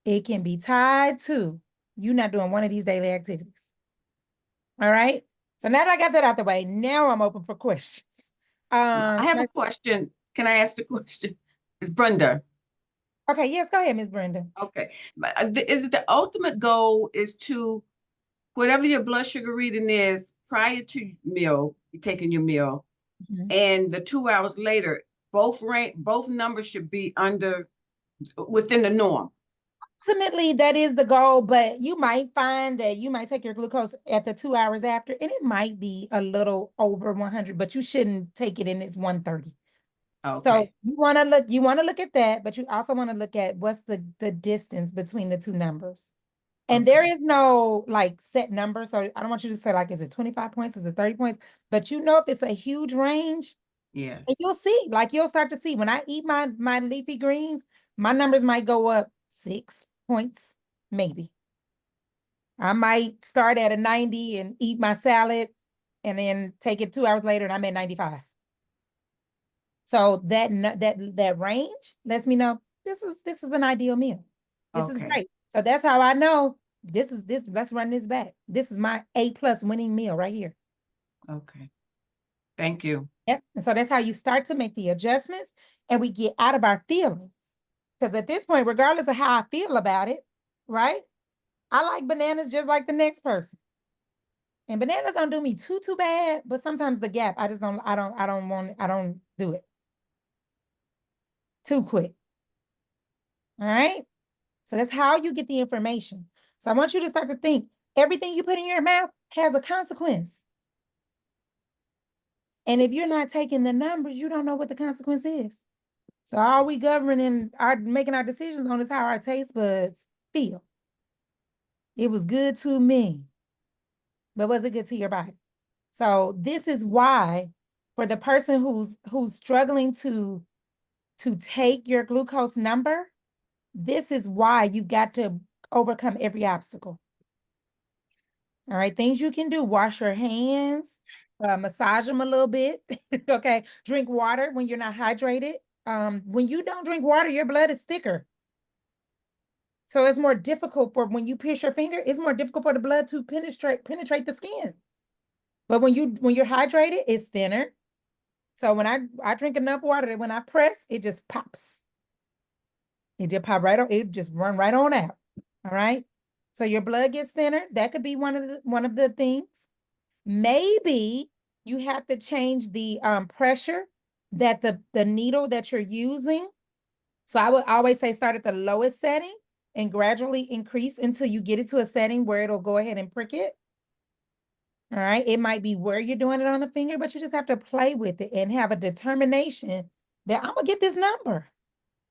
It can be tied to you not doing one of these daily activities. All right. So now that I got that out the way, now I'm open for questions. I have a question. Can I ask the question? It's Brenda. Okay, yes, go ahead, Ms. Brenda. Okay. Is it the ultimate goal is to, whatever your blood sugar reading is prior to meal, you're taking your meal, Mhm. and the 2 hours later, both numbers should be within the norm. Ultimately, that is the goal, but you might find that you might take your glucose at the 2 hours after, and it might be a little over 100, but you shouldn't take it in its 130. So Okay. you want to look at that, but you also want to look at what's the distance between the two numbers. And there Okay. is no like set number. So I don't want you to say like, is it 25 points? Is it 30 points? But you know, if it's a huge range, Yes. and you'll see, like you'll start to see when I eat my leafy greens, my numbers might go up 6 points, maybe. I might start at a 90 and eat my salad and then take it 2 hours later and I'm at 95. So that range lets me know this is an ideal meal. This is Okay. great. So that's how I know let's run this back. This is my A+ winning meal right here. Okay. Thank you. Yep. And so that's how you start to make the adjustments and we get out of our feelings. Because at this point, regardless of how I feel about it, right? I like bananas just like the next person. And bananas don't do me too bad, but sometimes the gap, I don't do it too quick. All right. So that's how you get the information. So I want you to start to think everything you put in your mouth has a consequence. And if you're not taking the numbers, you don't know what the consequence is. So all we governing making our decisions on is how our taste buds feel. It was good to me, but was it good to your body? So this is why, for the person who's struggling to take your glucose number, this is why you got to overcome every obstacle. All right, things you can do: wash your hands, massage them a little bit. Okay, drink water when you're not hydrated. When you don't drink water, your blood is thicker. So it's more difficult for when you pierce your finger, it's more difficult for the blood to penetrate the skin. But when you're hydrated, it's thinner. So when I drink enough water that when I press, it just pops. It just pop right on, it just run right on out. All right. So your blood gets thinner. That could be one of the things. Maybe you have to change the pressure that the needle that you're using. So I would always say start at the lowest setting and gradually increase until you get it to a setting where it'll go ahead and prick it. All right. It might be where you're doing it on the finger, but you just have to play with it and have a determination that I'm going to get this number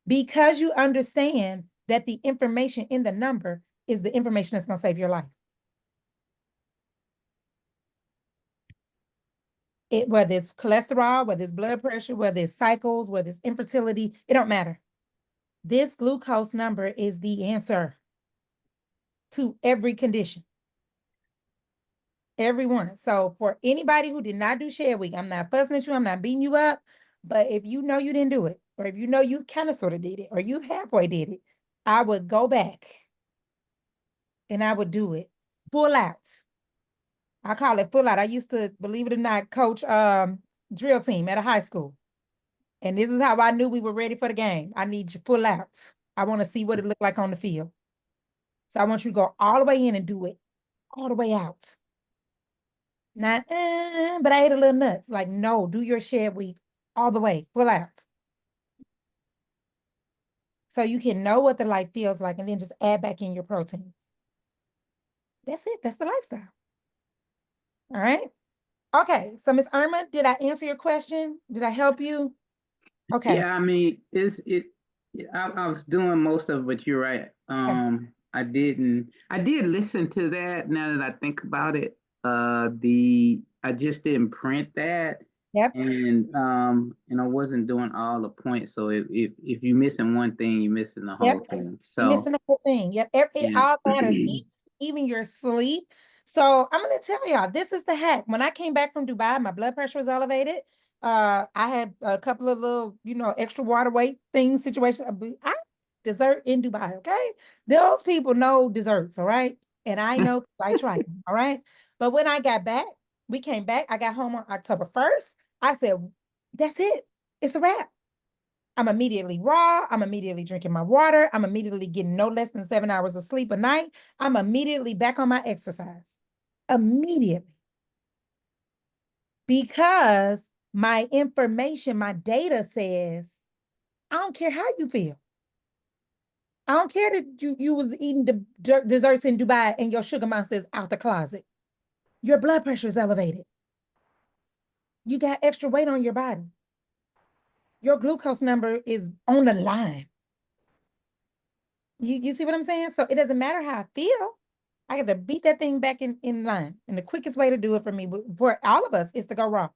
because you understand that the information in the number is the information that's going to save your life. Whether it's cholesterol, whether it's blood pressure, whether it's cycles, whether it's infertility, it don't matter. This glucose number is the answer to every condition. Everyone. So for anybody who did not do Shed Week, I'm not fussing at you, I'm not beating you up, but if you know you didn't do it, or if you know you kind of sort of did it, or you halfway did it, I would go back and I would do it full out. I call it full out. I used to, believe it or not, coach drill team at a high school. And this is how I knew we were ready for the game. I need you full out. I want to see what it looked like on the field. So I want you to go all the way in and do it all the way out. Not, but I ate a little nuts. Like, no, do your Shed Week all the way, full out. So you can know what the life feels like and then just add back in your proteins. That's it. That's the lifestyle. All right. Okay. So Miss Irma, did I answer your question? Did I help you? Okay. Yeah, I mean, I was doing most of it, but you're right. I did listen to that now that I think about it. I just didn't print that. Yep. And I wasn't doing all the points. So if you're missing one thing, you're missing the whole thing. You're So missing the whole thing. Yep. It yeah. all matters, even your sleep. So I'm gonna tell y'all, this is the hack. When I came back from Dubai, my blood pressure was elevated. I had a couple of little, extra water weight things, situation. I dessert in Dubai, okay? Those people know desserts, all right? And I know I tried them, all right? But when I got back, we came back, I got home on October 1st. I said, that's it. It's a wrap. I'm immediately raw. I'm immediately drinking my water. I'm immediately getting no less than 7 hours of sleep a night. I'm immediately back on my exercise. Immediately. because my information, my data says, I don't care how you feel. I don't care that you was eating desserts in Dubai and your sugar monster is out the closet. Your blood pressure is elevated. You got extra weight on your body. Your glucose number is on the line. You see what I'm saying? So it doesn't matter how I feel. I got to beat that thing back in line. And the quickest way to do it for me, for all of us, is to go raw.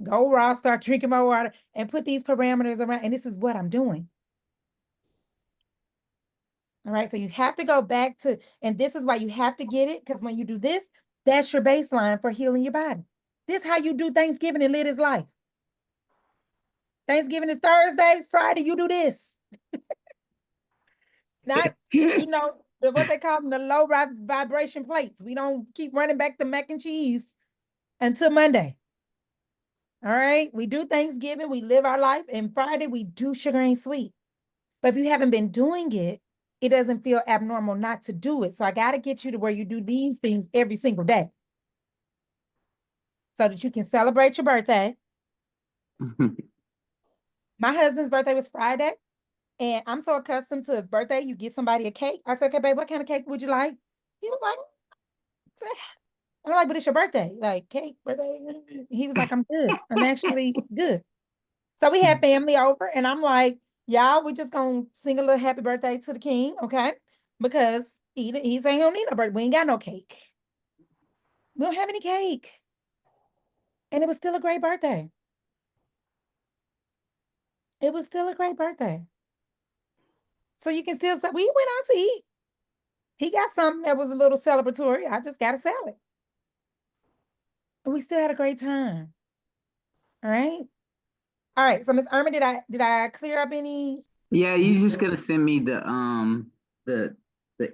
Go raw, start drinking my water, and put these parameters around. And this is what I'm doing. All right. So you have to go back to, and this is why you have to get it, because when you do this, that's your baseline for healing your body. This is how you do Thanksgiving and live this life. Thanksgiving is Thursday, Friday, you do this. Not, what they call them, the low vibration plates. We don't keep running back to mac and cheese until Monday. All right. We do Thanksgiving, we live our life, and Friday we do sugar ain't sweet. But if you haven't been doing it, it doesn't feel abnormal not to do it. So I got to get you to where you do these things every single day so that you can celebrate your birthday. My husband's birthday was Friday, and I'm so accustomed to birthday, you get somebody a cake. I said, okay, babe, what kind of cake would you like? He was like, I'm like, but it's your birthday. Like, cake, birthday. He was like, I'm good. I'm actually good. So we had family over, and I'm like, y'all, we just gonna sing a little happy birthday to the king, okay? Because he ain't gonna need no birthday. We ain't got no cake. We don't have any cake. And it was still a great birthday. It was still a great birthday. So you can still say, we went out to eat. He got something that was a little celebratory. I just got a salad. And we still had a great time. All right. All right. So Miss Irma, did I clear up any? Yeah, you're just gonna send me the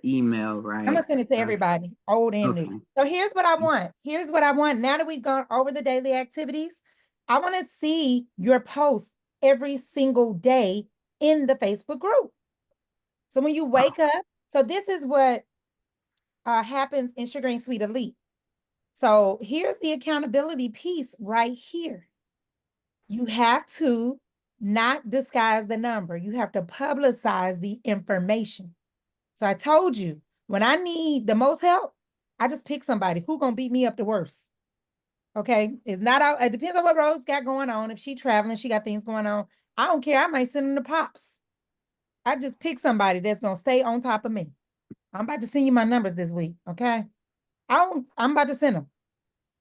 email, right? I'm gonna send it to everybody, old and Okay. new. So here's what I want. Here's what I want. Now that we've gone over the daily activities, I want to see your post every single day in the Facebook group. So when you wake up, so this is what happens in Sugar and Sweet Elite. So here's the accountability piece right here. You have to not disguise the number. You have to publicize the information. So I told you, when I need the most help, I just pick somebody who's gonna beat me up the worst. Okay, it's not out. It depends on what Rose got going on. If she traveling, she got things going on. I don't care. I might send them to Pops. I just pick somebody that's gonna stay on top of me. I'm about to send you my numbers this week. Okay, I'm about to send them.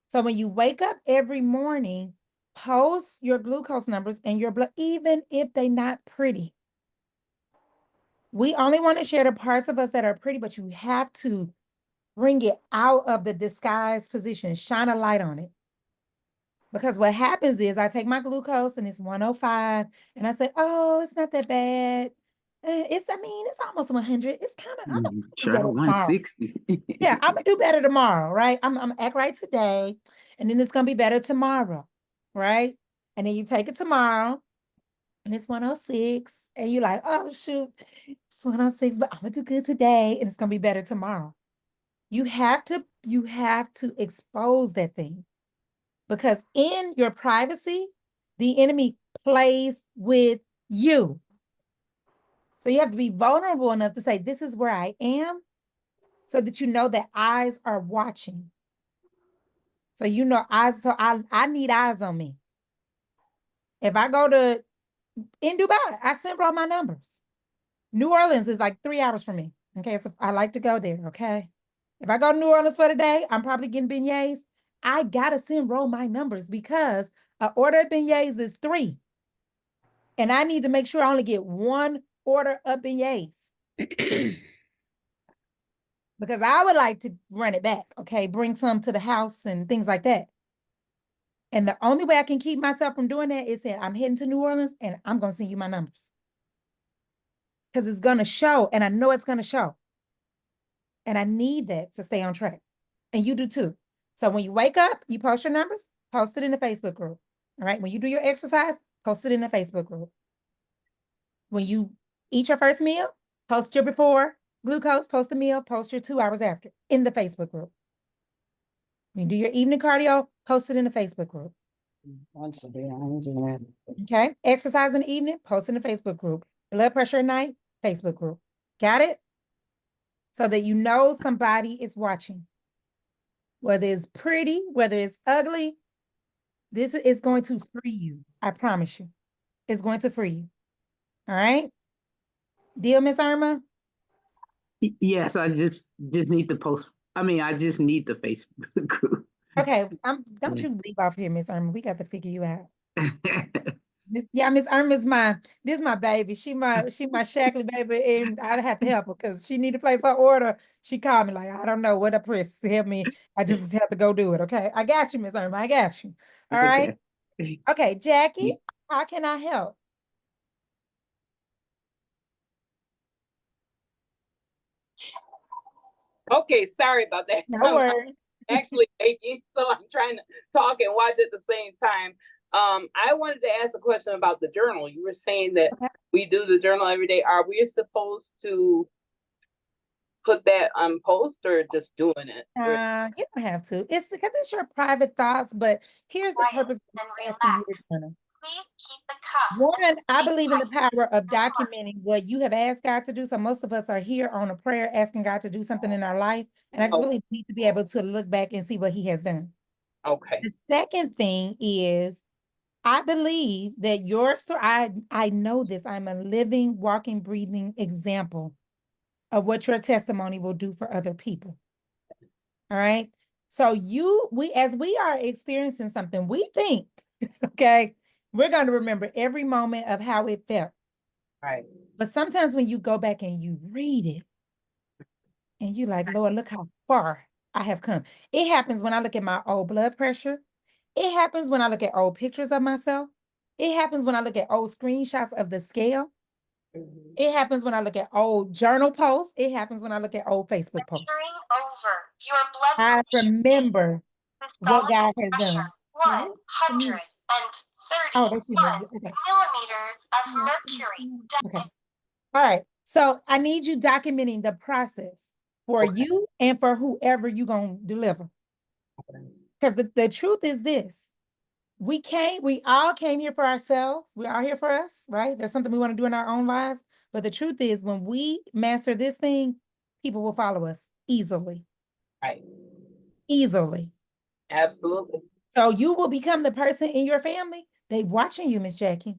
So when you wake up every morning, post your glucose numbers and your blood, even if they're not pretty. We only want to share the parts of us that are pretty, but you have to bring it out of the disguised position, shine a light on it. Because what happens is I take my glucose and it's 105 and I say, oh, it's not that bad. It's almost 100. It's kind of, I'm gonna do Try better tomorrow. 160. Yeah, I'm gonna do better tomorrow, right? I'm gonna act right today, and then it's gonna be better tomorrow, right? And then you take it tomorrow, and it's 106, and you're like, oh shoot, it's 106, but I'm gonna do good today, and it's gonna be better tomorrow. You have to expose that thing, because in your privacy, the enemy plays with you. So you have to be vulnerable enough to say, this is where I am, so that you know that eyes are watching. So I need eyes on me. If I go in Dubai, I send all my numbers. New Orleans is like 3 hours from me. Okay, so I like to go there, okay? If I go to New Orleans for the day, I'm probably getting beignets. I gotta send roll my numbers because an order of beignets is 3. And I need to make sure I only get 1 order of beignets. Because I would like to run it back, okay? Bring some to the house and things like that. And the only way I can keep myself from doing that is that I'm heading to New Orleans and I'm going to send you my numbers. Because it's going to show, and I know it's going to show. And I need that to stay on track. And you do too. So when you wake up, you post your numbers, post it in the Facebook group. All right. When you do your exercise, post it in the Facebook group. When you eat your first meal, post your before glucose, post the meal, post your 2 hours after in the Facebook group. When you do your evening cardio, post it in the Facebook group. Once a day, I'm doing Okay. Exercise in the evening, post in the Facebook group. Blood pressure at night, Facebook group. Got it? So that you know somebody is watching. Whether it's pretty, whether it's ugly, this is going to free you. I promise you. It's going to free you. All right? Deal, Miss Irma? Yes, I just need to post. I mean, I just need the Facebook group. Okay, don't you leave off here, Miss Irma. We got to figure you out. Yeah, Miss Irma's this is my baby. She my Shackley baby, and I have to help her because she need to place her order. She called me like, I don't know what to press. Help me. I just have to go do it. Okay. I got you, Miss Irma. I got you. All right. Okay. Okay, Jackie, how can I help? Okay, sorry about that. No worries. Actually baking, so I'm trying to talk and watch at the same time. I wanted to ask a question about the journal. You were saying that we do the journal every day. Are we supposed to put that on post or just doing it? You don't have to. It's because it's your private thoughts, but here's the purpose of asking you to journal. One, I believe in the power of documenting what you have asked God to do. So most of us are here on a prayer asking God to do something in our life. And I just really need to be able to look back and see what he has done. Okay. The second thing is, I believe that your story, I know this. I'm a living, walking, breathing example of what your testimony will do for other people. All right. So as we are experiencing something, we think, okay, we're going to remember every moment of how it felt. Right. But sometimes when you go back and you read it, and you're like, Lord, look how far I have come. It happens when I look at my old blood pressure. It happens when I look at old pictures of myself. It happens when I look at old screenshots of the scale. It happens when I look at old journal posts. It happens when I look at old Facebook posts. I remember what God has done. 131 millimeters of mercury. Okay. All right. So I need you documenting the process for you and for whoever you're going to deliver. Because the truth is this. We all came here for ourselves. We're all here for us, right? There's something we want to do in our own lives. But the truth is, when we master this thing, people will follow us easily. Right. Easily. Absolutely. So you will become the person in your family. They watching you, Miss Jackie.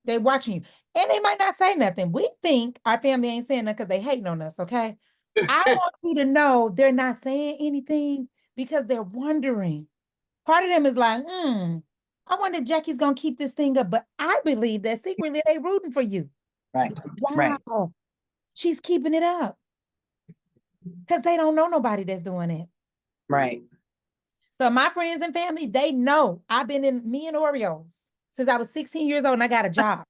They watching you. And they might not say nothing. We think our family ain't saying nothing because they hating on us, okay? I want you to know they're not saying anything because they're wondering. Part of them is like, I wonder if Jackie's gonna keep this thing up. But I believe that secretly they rooting for you. Right. Wow. Right. She's keeping it up. Because they don't know nobody that's doing it. Right. So my friends and family, they know I've been in me and Oreos since I was 16 years old and I got a job.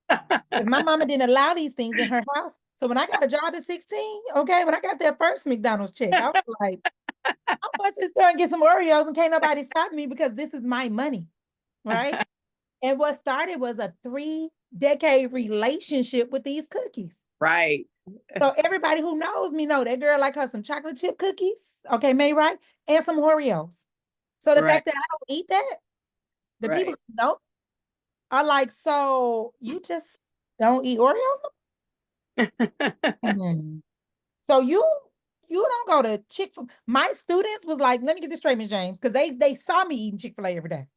Because my mama didn't allow these things in her house. So when I got a job at 16, okay, when I got that first McDonald's check, I was like, I'm going to store and get some Oreos and can't nobody stop me because this is my money, right? And what started was a 3-decade relationship with these cookies. Right. So everybody who knows me know that girl like her some chocolate chip cookies, okay, made right, and some Oreos. So the fact that I don't eat that, the people who don't are like, so you just don't eat Oreos? So you don't go to Chick-fil-A. My students was like, let me get this straight, Ms. James, because they saw me eating Chick-fil-A every day.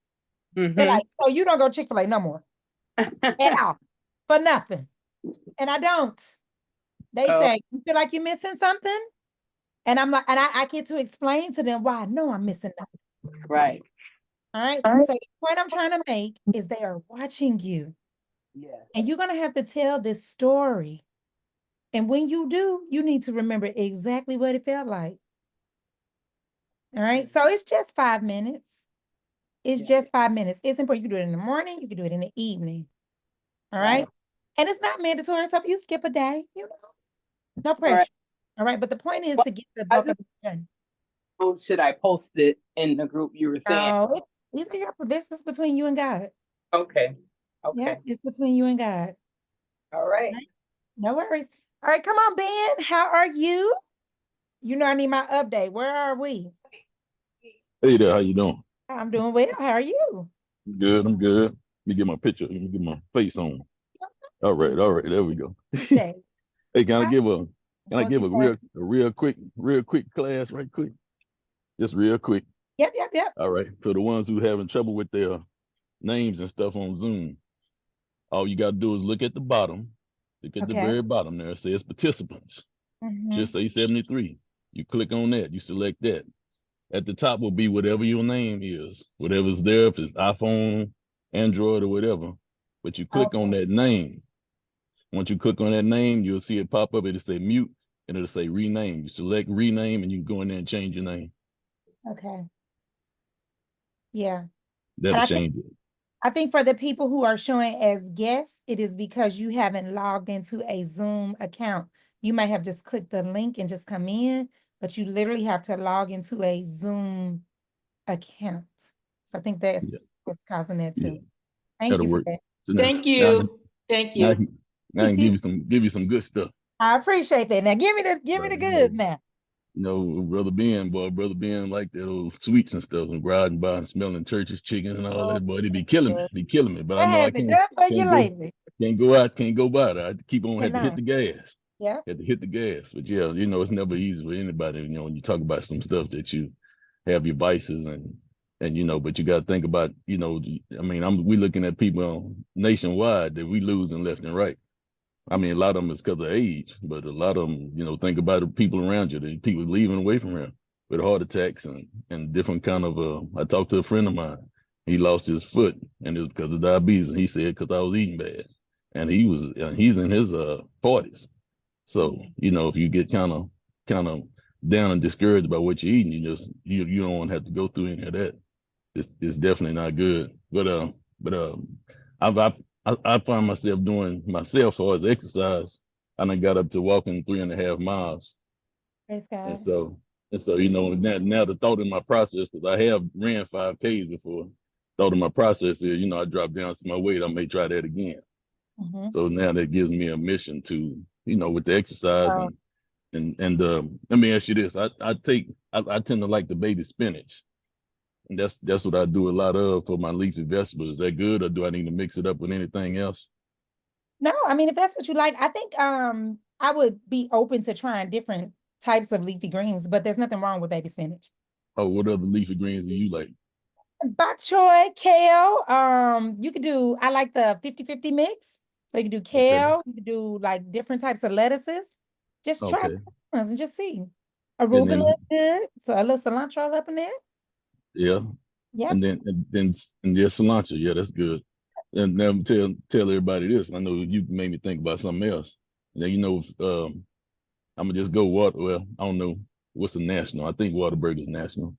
They're like, so you don't go Chick-fil-A no more at all for nothing. And I don't. They say, you feel like you're missing something? And I'm like, and I get to explain to them why I know I'm missing nothing. Right. All right. So the point I'm trying to make is they are watching you. Yeah. And you're going to have to tell this story. And when you do, you need to remember exactly what it felt like. All right. So it's just 5 minutes. It's just 5 minutes. It's important. You can do it in the morning. You can do it in the evening. All right. And it's not mandatory. So if you skip a day, no pressure. All right. But the point is to get the bulk of the journey. Oh, should I post it in the group you were saying? No, these are your business between you and God. Okay. Okay. Yeah, it's between you and God. All right. No worries. All right, come on, Ben. How are you? You know I need my update. Where are we? Hey there, how you doing? I'm doing well. How are you? Good, I'm good. Let me get my picture. Let me get my face on. All right, there we go. Day. Hey, Hi. can I What give you said? a real quick class right quick? Just real quick. Yep. All right. For the ones who having trouble with their names and stuff on Zoom, all you gotta do is look at the bottom. Look at the Okay. very bottom there. It says participants. Just Mm-hmm. say 73. You click on that, you select that. At the top will be whatever your name is, whatever's there, if it's iPhone, Android, or whatever. But you click on Okay. that name. Once you click on that name, you'll see it pop up. It'll say mute and it'll say rename. You select rename and you can go in there and change your name. Okay. Yeah. And That'll change it. I think for the people who are showing as guests, it is because you haven't logged into a Zoom account. You might have just clicked the link and just come in, but you literally have to log into a Zoom account. So I think Yeah, that's what's causing that yeah, too. Thank that'll you for work. that. So Thank now, you. Thank now, you. now I can give you some good stuff. I appreciate that. Now give me Right, the goods now. Brother Ben like that old sweets and stuff and riding by and smelling church's chicken and all Oh, that. Boy, they Lord. be killing me. But I What know I has it done for can't you go, lately? can't go by there. I keep on had to hit Cannot. the gas. Yeah. Had to hit the gas. But yeah, it's never easy for anybody. When you talk about some stuff that you have your vices and but you got to think about, I mean, we looking at people nationwide that we losing left and right. I mean, a lot of them is because of age, but a lot of them, think about the people around you, the people leaving away from here with heart attacks and different kind of. I talked to a friend of mine. He lost his foot, and it was because of diabetes. And he said because I was eating bad, and he's in his 40s. So if you get kind of down and discouraged about what you're eating, you don't want to have to go through any of that. It's definitely not good. But I've I find myself doing myself as far as exercise. I done got up to walking 3.5 miles, Praise and God. so now the thought in my process, because I have ran 5Ks before. Thought in my process is I dropped down some my weight. I may try that again. Mm-hmm. So now that gives me a mission to with the exercise Oh, and let me ask you this. I tend to like the baby spinach. And that's what I do a lot of for my leafy vegetables. Is that good, or do I need to mix it up with anything else? no, I mean, if that's what you like, I think I would be open to trying different types of leafy greens, but there's nothing wrong with baby spinach. Oh, what other leafy greens do you like? Bok choy, kale. You could do, I like the 50-50 mix. So you can do Okay, kale, you can do like different types of lettuces. Just try okay, different ones and just see. and Arugula then is good. So a little cilantro up in there. yeah, Yep. and then there's cilantro. Yeah, that's good. And now tell everybody this. I know you made me think about something else. Now I'm gonna just go water. Well, I don't know what's the national. I think Whataburger is national.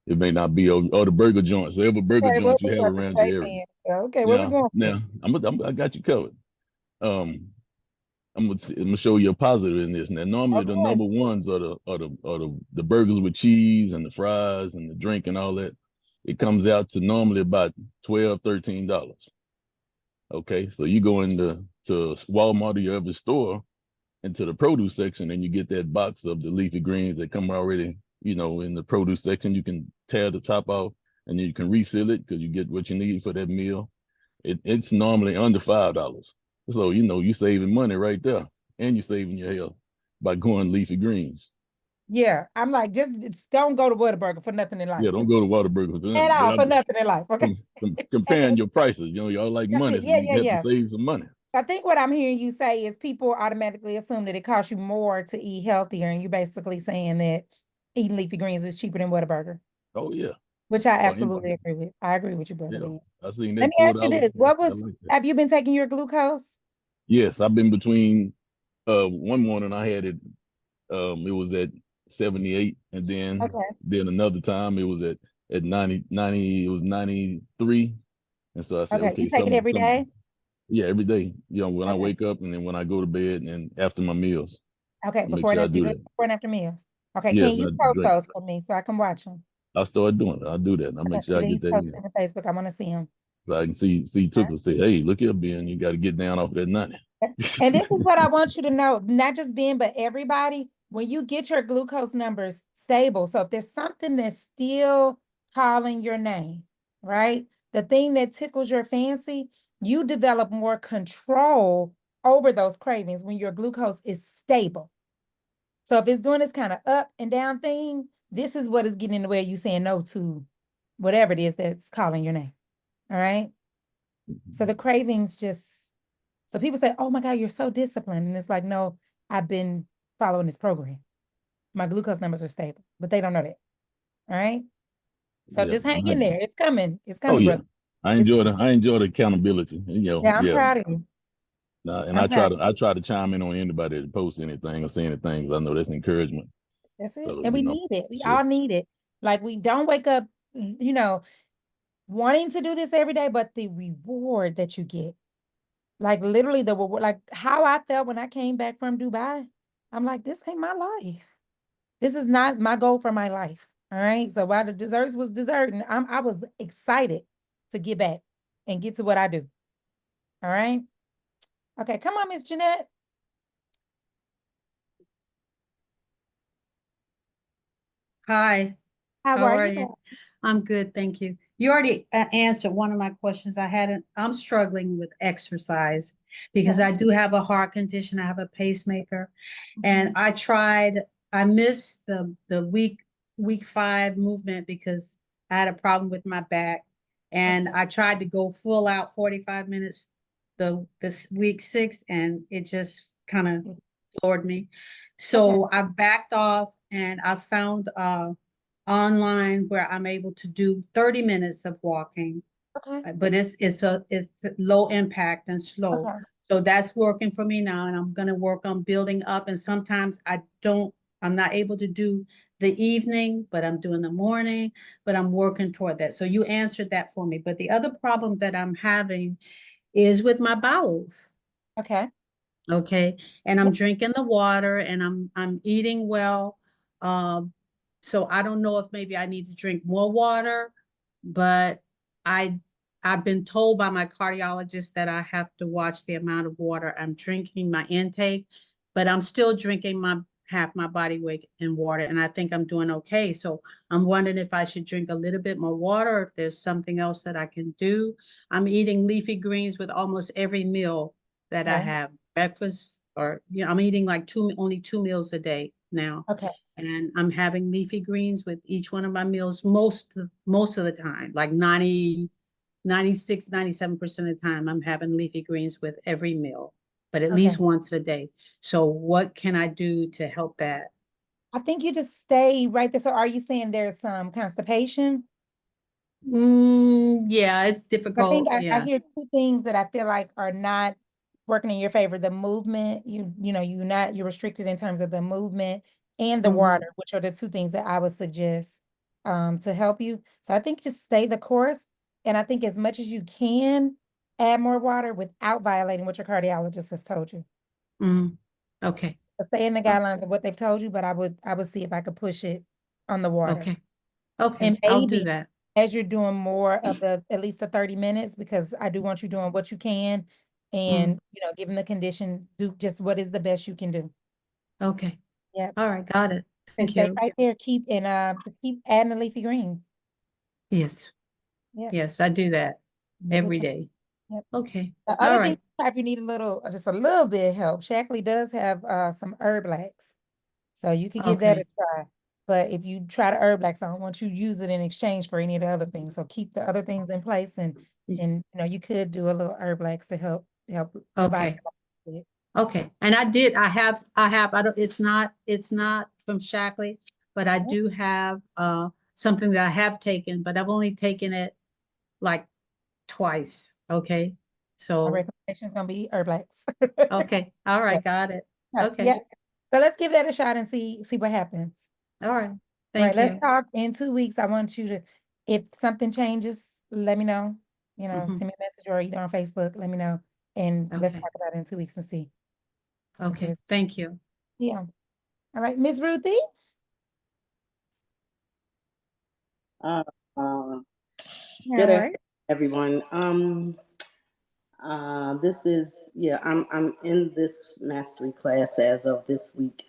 It may not be or the burger joints. So every burger Okay, what joint you we have about to around say your area. then? Okay, where we Now, going with this? now I got you covered. Um, I'm gonna show you a positive in this. Now, normally the Okay. number ones are the burgers with cheese and the fries and the drink and all that. It comes out to normally about $12, $13. Okay, so you go to Walmart or your other store into the produce section and you get that box of the leafy greens that come already, in the produce section. You can tear the top off and then you can reseal it because you get what you need for that meal. It's normally under $5. So you saving money right there, and you're saving your health by going leafy greens. Yeah, I'm like, just don't go to Whataburger for nothing in life. Yeah, don't go to Whataburger for At them. But all, for nothing in life. Okay. comparing your prices, y'all like That's money, it. so Yeah, you yeah, have to yeah. save some money. I think what I'm hearing you say is people automatically assume that it costs you more to eat healthier, and you're basically saying that eating leafy greens is cheaper than Whataburger, Oh yeah. which I Or absolutely agree with. I agree with you, brother yeah, Ben. I seen Let that me four ask you dollars. this: I like that. have you been taking your glucose? Yes, I've been between. One morning I had it. It was at 78, and then Okay, another time it was at 90. It was 93. And so I said, okay. You okay, take it every day? yeah, every day, when I Okay, wake up and then when I go to bed and after my meals, okay. I make Before and sure I after you do do it that. before and after meals. Okay, can Yes, you I post drink. those for me so I can watch them? I start doing it. I do that. I make sure I get Please that post in. them on Facebook. I want to see them. So I can see Tooker say, hey, look here, Ben, you got to get down off that 90. And this is what I want you to know, not just Ben, but everybody, when you get your glucose numbers stable. So if there's something that's still calling your name, right? The thing that tickles your fancy, you develop more control over those cravings when your glucose is stable. So if it's doing this kind of up and down thing, this is what is getting in the way of you saying no to whatever it is that's calling your name. All right. So the cravings just, so people say, oh my God, you're so disciplined. And it's like, no, I've been following this program. My glucose numbers are stable, but they don't know that. All right. So Yeah. just hang in there. It's coming. It's Oh coming, yeah. brother. I It's enjoy the coming. I enjoy the accountability. You know, Yeah, I'm yeah. proud of you. And I'm proud. I try to chime in on anybody that posts anything or say anything, 'cause I know that's encouragement. That's it. So, And you we know, need it. We sure. all need it. Like we don't wake up, wanting to do this every day, but the reward that you get, like literally the reward, like how I felt when I came back from Dubai. I'm like, this ain't my life. This is not my goal for my life. All right. So while the desserts was dessert, and I was excited to get back and get to what I do. All right. Okay, come on, Miss Jeanette. Hi, How how are are you? you? I'm good, thank you. You already answered one of my questions. I'm struggling with exercise because Okay. I do have a heart condition. I have a pacemaker. And Mhm. I missed the week 5 movement because I had a problem with my back. And Okay. I tried to go full out 45 minutes this week 6, and it just kind of floored me. Okay. So I backed off, and I found online where I'm able to do 30 minutes of walking, Okay. but it's low impact and slow. Okay. So that's working for me now, and I'm gonna work on building up. And sometimes I'm not able to do the evening, but I'm doing the morning, but I'm working toward that. So you answered that for me. But the other problem that I'm having is with my bowels. Okay. Okay. And I'm Yep. drinking the water, and I'm eating well. Um, so I don't know if maybe I need to drink more water, but I I've been told by my cardiologist that I have to watch the amount of water I'm drinking, my intake, but I'm still drinking my half my body weight in water, and I think I'm doing okay. So I'm wondering if I should drink a little bit more water, or if there's something else that I can do. I'm eating leafy greens with almost every meal that I Okay. have. Breakfast, or I'm eating like only 2 meals a day now. Okay. And I'm having leafy greens with each one of my meals most of the time, like 97% of the time I'm having leafy greens with every meal, but at Okay. least once a day. So what can I do to help that? I think you just stay right there. So are you saying there's some constipation? Yeah, it's I think difficult. I Yeah. hear two things that I feel like are not working in your favor. The movement, you're restricted in terms of the movement and the Hmm. water, which are the two things that I would suggest to help you. So I think just stay the course. And I think as much as you can, add more water without violating what your cardiologist has told you. Mm. Okay. So stay in the Oh, guidelines of what they've told you, but I would see if I could push it on the water. okay. And Okay. I'll do maybe that. as you're doing more of at least the 30 minutes, because I do want you doing what you can Mm. and, given the condition, do just what is the best you can do. Okay. Yep. All right. Got it. And Thank stay you. right there. Keep adding the leafy greens. Yes. Yep. Yes, I do that Give it a every try. day. Yep. Okay. The All other thing, right. if you need just a little bit of help, Shackley does have some herb blacks. So you could give that a Okay. try. But if you try the herb blacks, I don't want you to use it in exchange for any of the other things. So keep the other things in place, and you could do a little herb blacks to help your body. Okay. Okay. And I don't, it's not from Shackley, but I do have something that I have taken, but I've only taken it like twice. Okay. My So, recommendation is gonna be herb blacks. okay. All Yeah. right. Got it. Yeah. Okay. So let's give that a shot and see what happens. All right. All right, Thank let's you. talk in 2 weeks. I want you to, if something changes, let me know. Hmm. Send me a message or either on Facebook, let me know. And let's Okay. talk about it in 2 weeks and see. Okay. Okay. Thank you. Yeah. All right, Miss Ruthie. Uh, uh, All Good right. afternoon, everyone. This is I'm in this mastery class as of this week.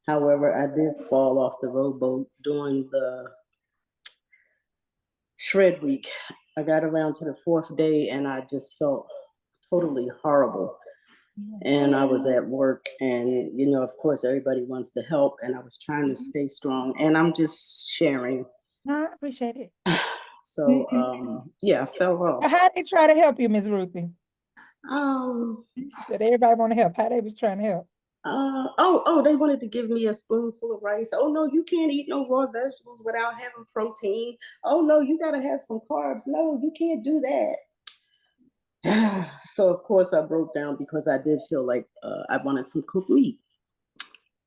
However, I did fall off the rowboat during shred week. I got around to the 4th day and I just felt totally horrible. And I was at work and, you know, of course, everybody wants to help and I was trying to stay strong and I'm just sharing. I appreciate it. So, yeah, I fell off. How they try to help you, Miss Ruthie? Um, That everybody want to help. How they was trying to help? They wanted to give me a spoonful of rice. Oh no, you can't eat no raw vegetables without having protein. Oh no, you gotta have some carbs. No, you can't do that. So of course I broke down because I did feel like I wanted some cooked meat,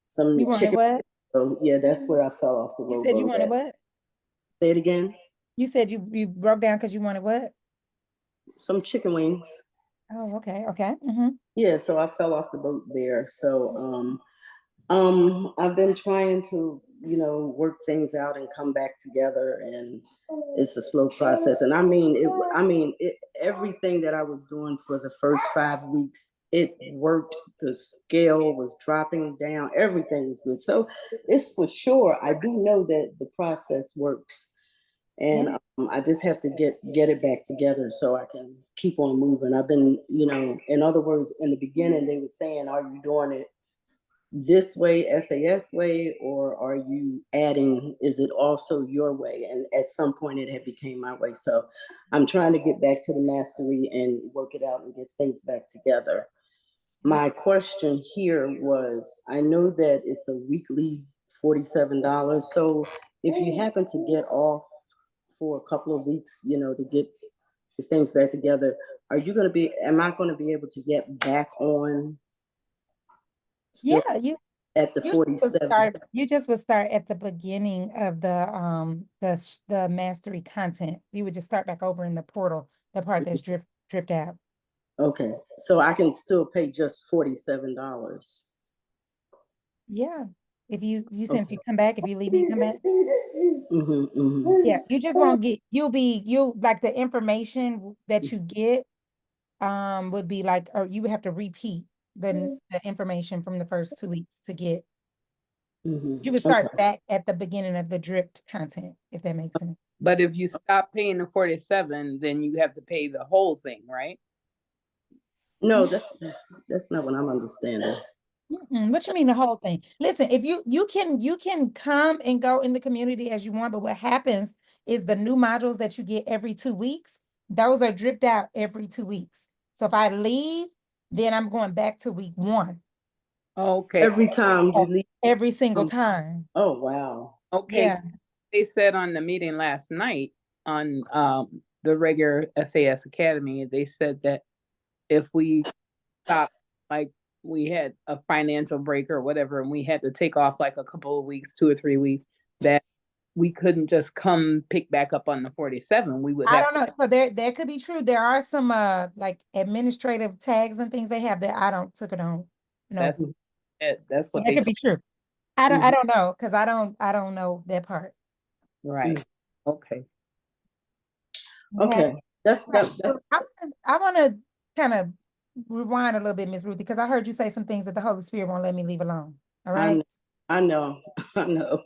some You wanted chicken. what? So yeah, that's where I fell off the road. You said you wanted what? Say it again. You said you broke down because you wanted what? Some chicken wings. Oh, okay, okay. Yeah, so I fell off the boat there. So I've been trying to, you know, work things out and come back together, and it's a slow process. And I mean, everything that I was doing for the first 5 weeks, it worked. The scale was dropping down. Everything was good. So it's for sure. I do know that the process works. And I just have to get it back together so I can keep on moving. I've been, you know, in other words, in the beginning, they were saying, are you doing it this way, SAS way, or are you adding, is it also your way? And at some point it had became my way. So I'm trying to get back to the mastery and work it out and get things back together. My question here was, I know that it's a weekly $47. So if you happen to get off for a couple of weeks, you know, to get the things back together, am I going to be able to get back on? Yeah, you at the 47. You just would start at the beginning of the mastery content. You would just start back over in the portal, the part that's dripped out. Okay, so I can still pay just $47. Yeah, if you said if you come back, if you leave, you come back. Yeah, you just won't get. You'll like the information that you get. Would be like, or you would have to repeat the information from the first 2 weeks to get. You would start back at the beginning of the dripped content, if that makes sense. But if you stop paying the 47, then you have to pay the whole thing, right? No, that's not what I'm understanding. What you mean the whole thing? Listen, if you can come and go in the community as you want, but what happens is the new modules that you get every 2 weeks, those are dripped out every 2 weeks. So if I leave, then I'm going back to week 1. Okay. Every time you leave. Every single time. Oh, wow. Okay. Yeah. They said on the meeting last night on the regular SAS Academy, they said that if we stop, like we had a financial break or whatever, and we had to take off like a couple of weeks, 2 or 3 weeks, that we couldn't just come pick back up on the 47. We would have. I don't know. So that could be true. There are some like administrative tags and things they have that I don't took it on. No. That's what that could be true. I don't know, because I don't know that part. Right. Okay. Okay. That's I want to kind of rewind a little bit, Miss Ruthie, because I heard you say some things that the Holy Spirit won't let me leave alone. All right. I know.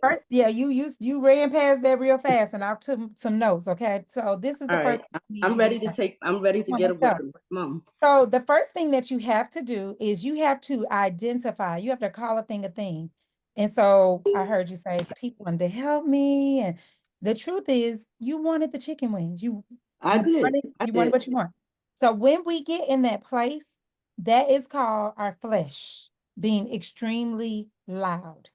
First, yeah, you ran past that real fast, and I took some notes. Okay, so this is the first. I'm ready to get a weapon, Mom. So the first thing that you have to do is you have to identify. You have to call a thing a thing. And so I heard you say people wanted to help me, and the truth is, you wanted the chicken wings. I did. You wanted what you want. So when we get in that place, that is called our flesh being extremely loud.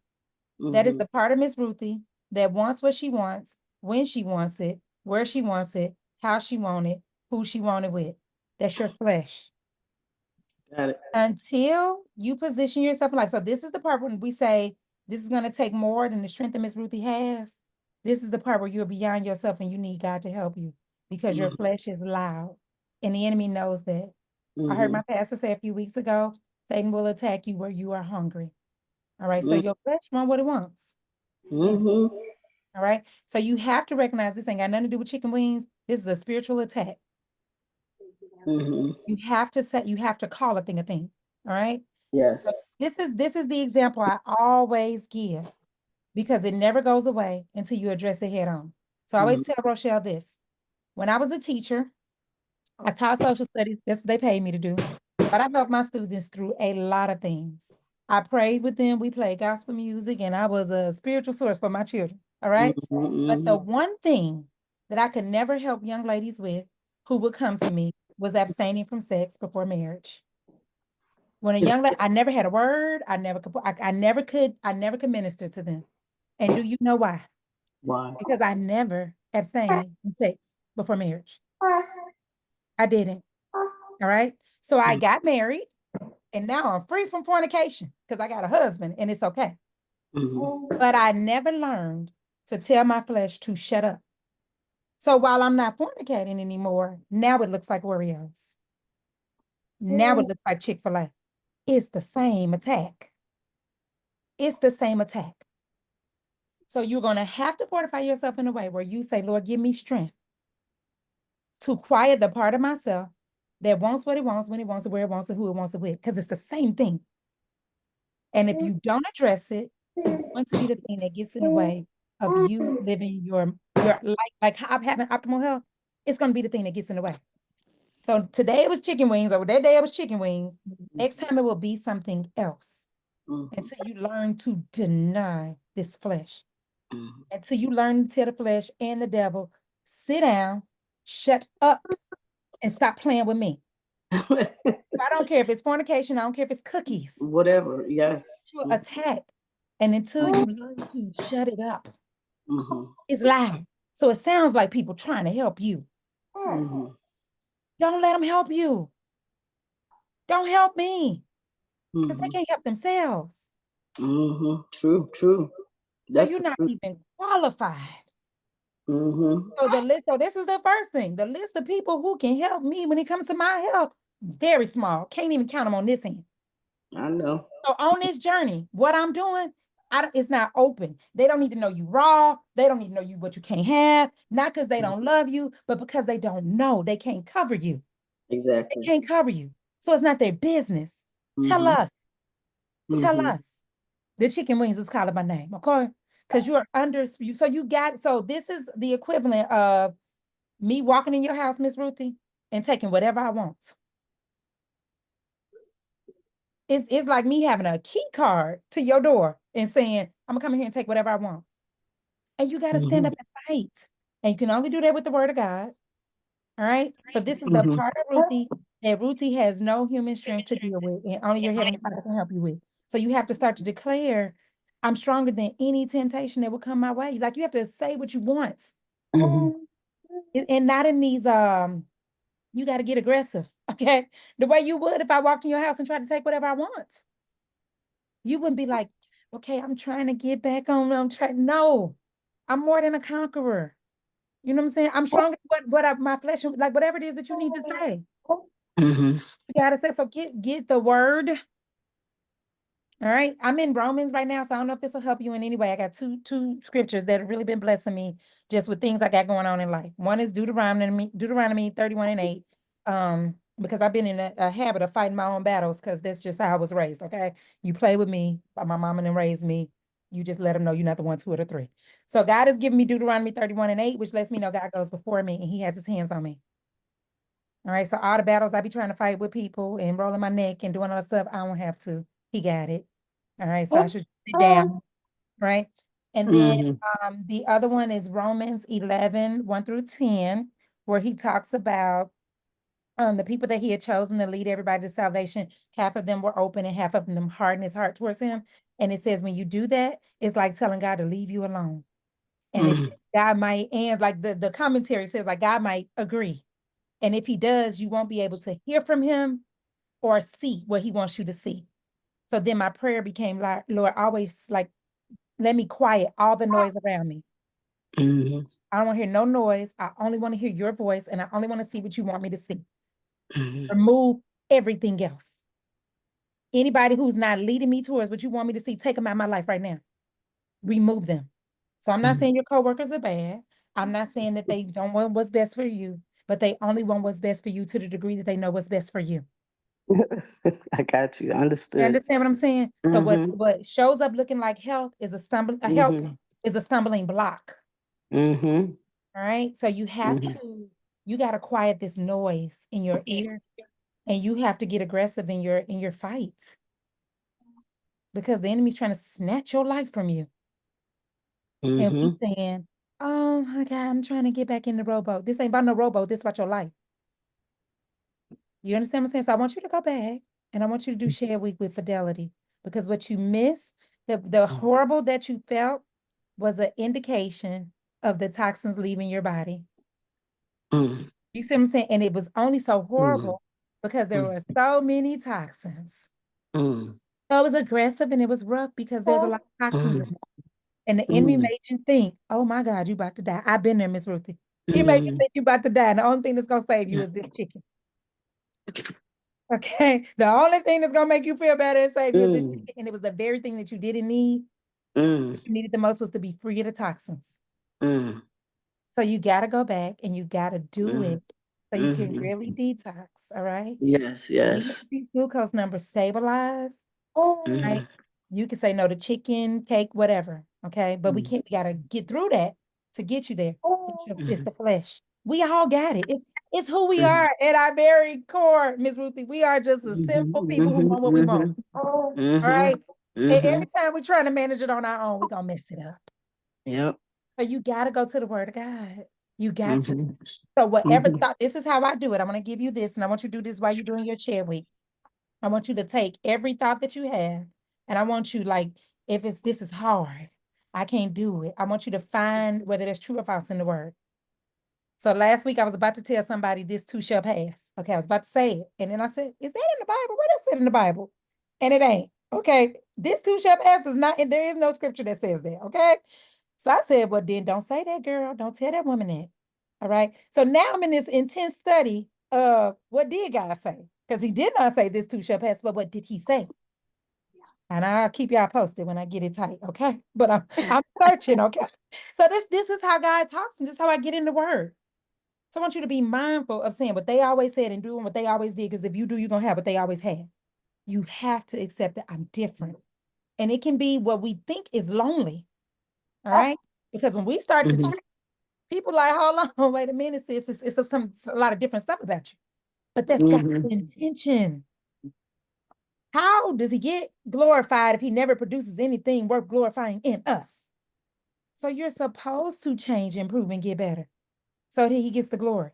That is the part of Miss Ruthie that wants what she wants, when she wants it, where she wants it, how she wants it, who she wants it with. That's your flesh. Got it. Until you position yourself like, so this is the part when we say, this is going to take more than the strength that Miss Ruthie has. This is the part where you're beyond yourself and you need God to help you because your flesh is loud and the enemy knows that. I heard my pastor say a few weeks ago, Satan will attack you where you are hungry. All right, so your flesh wants what it wants. All right, so you have to recognize this ain't got nothing to do with chicken wings. This is a spiritual attack. You have to call a thing a thing. All right. Yes. So this is the example I always give because it never goes away until you address it head on. So I always tell Rochelle this: When I was a teacher, I taught social studies. That's what they paid me to do. But I helped my students through a lot of things. I prayed with them. We played gospel music, and I was a spiritual source for my children. All right. But the one thing that I could never help young ladies with who would come to me was abstaining from sex before marriage. When a young lady, I never had a word. I never could minister to them. And do you know why? Why? Because I never abstained from sex before marriage. I didn't. All right. So I got married, and now I'm free from fornication because I got a husband and it's okay. But I never learned to tell my flesh to shut up. So while I'm not fornicating anymore, now it looks like Oreos. Now it looks like Chick-fil-A. It's the same attack. It's the same attack. So you're going to have to fortify yourself in a way where you say, Lord, give me strength to quiet the part of myself that wants what it wants, when it wants it, where it wants it, who it wants it with, because it's the same thing. And if you don't address it, it's going to be the thing that gets in the way of you living your life, like having optimal health. It's going to be the thing that gets in the way. So today it was chicken wings, or that day it was chicken wings. Next time it will be something else. Until you learn to deny this flesh. Until you learn to tell the flesh and the devil, sit down, shut up, and stop playing with me. I don't care if it's fornication. I don't care if it's cookies. Whatever, yes. It's your attack. And until you learn to shut it up, it's loud. So it sounds like people trying to help you. Don't let them help you. Don't help me. Because they can't help themselves. True. So you're not even qualified. So this is the first thing. The list of people who can help me when it comes to my health, very small. Can't even count them on this hand. I know. So on this journey, what I'm doing, it's not open. They don't need to know you raw. They don't need to know you what you can't have. Not because they don't love you, but because they don't know. They can't cover you. Exactly. They can't cover you. So it's not their business. Tell us. Tell us. The chicken wings is calling my name, okay? Because you're under, so this is the equivalent of me walking in your house, Miss Ruthie, and taking whatever I want. It's like me having a key card to your door and saying, I'm gonna come in here and take whatever I want. And you gotta stand up and fight. And you can only do that with the word of God. All right. So this is the part of Ruthie that Ruthie has no human strength to deal with, and only your Heavenly Father can help you with. So you have to start to declare, I'm stronger than any temptation that will come my way. Like you have to say what you want. And not in these you got to get aggressive, okay? The way you would if I walked in your house and tried to take whatever I want. You wouldn't be like, okay, I'm trying to get back on. No, I'm more than a conqueror. You know what I'm saying? I'm stronger than my flesh, like whatever it is that you need to say. You gotta say, so get the word. All right. I'm in Romans right now, so I don't know if this will help you in any way. I got two scriptures that have really been blessing me just with things I got going on in life. One is Deuteronomy 31:8. Because I've been in a habit of fighting my own battles because that's just how I was raised. Okay. You play with me, my mama and raised me. You just let them know you're not the 1, 2, or the 3. So God has given me Deuteronomy 31:8, which lets me know God goes before me and he has his hands on me. All right. So all the battles I be trying to fight with people and rolling my neck and doing all that stuff, I don't have to. He got it. All right. So I should sit down. Right. And then the other one is Romans 11, 1-10, where he talks about the people that he had chosen to lead everybody to salvation. Half of them were open and half of them hardened his heart towards him. And it says, when you do that, it's like telling God to leave you alone. And it's God might, and like the commentary says, like God might agree. And if he does, you won't be able to hear from him or see what he wants you to see. So then my prayer became, Lord, always like, let me quiet all the noise around me. I don't want to hear no noise. I only want to hear your voice, and I only want to see what you want me to see. Remove everything else. Anybody who's not leading me towards what you want me to see, take them out of my life right now. Remove them. So I'm not saying your coworkers are bad. I'm not saying that they don't want what's best for you, but they only want what's best for you to the degree that they know what's best for you. I got you. Understood. You understand what I'm saying? So what shows up looking like health is a health is a stumbling block. All right. So you have to You got to quiet this noise in your ear, and you have to get aggressive in your fight, because the enemy's trying to snatch your life from you. And we saying, oh my God, I'm trying to get back in the rowboat. This ain't about no rowboat. This about your life. You understand what I'm saying? So I want you to go back, and I want you to do share week with fidelity, because what you missed, the horrible that you felt, was an indication of the toxins leaving your body. You see what I'm saying? And it was only so horrible because there were so many toxins. So it was aggressive and it was rough because there's a lot of toxins in it. And the enemy made you think, oh my God, you about to die. I've been there, Miss Ruthie. He made you think you about to die. And the only thing that's going to save you is this chicken. Okay? The only thing that's going to make you feel better and save you is this chicken. And it was the very thing that you didn't need. What you needed the most was to be free of the toxins. So you got to go back and you got to do it so you can really detox, all right? Yes, yes. Glucose number stabilized, right? You can say no to chicken, cake, whatever, okay? But we got to get through that to get you there. It's the flesh. We all got it. It's who we are at our very core, Miss Ruthie. We are just a simple people who want what we want. All right? And every time we're trying to manage it on our own, we're going to mess it up. Yep. So you got to go to the word of God. You got to. So whatever thought, this is how I do it. I'm going to give you this, and I want you to do this while you're doing your share week. I want you to take every thought that you have, and I want you, like, if this is hard, I can't do it. I want you to find whether that's true or false in the word. So last week I was about to tell somebody this too shall pass. Okay, I was about to say it. And then I said, is that in the Bible? Where does it say in the Bible? And it ain't. Okay, this too shall pass is not, and there is no scripture that says that. Okay. So I said, well, then don't say that, girl. Don't tell that woman that. All right. So now I'm in this intense study of what did God say? Because he did not say this too shall pass, but what did he say? And I'll keep y'all posted when I get it tight, okay? But I'm searching, okay? So this is how God talks, and this is how I get in the word. So I want you to be mindful of saying what they always said and doing what they always did, because if you do, you're going to have what they always had. You have to accept that I'm different. And it can be what we think is lonely, all right? Because when we start to check, people like, hold on, wait a minute, sis, it's a lot of different stuff about you. But that's God's intention. How does he get glorified if he never produces anything worth glorifying in us? So you're supposed to change, improve, and get better so that he gets the glory.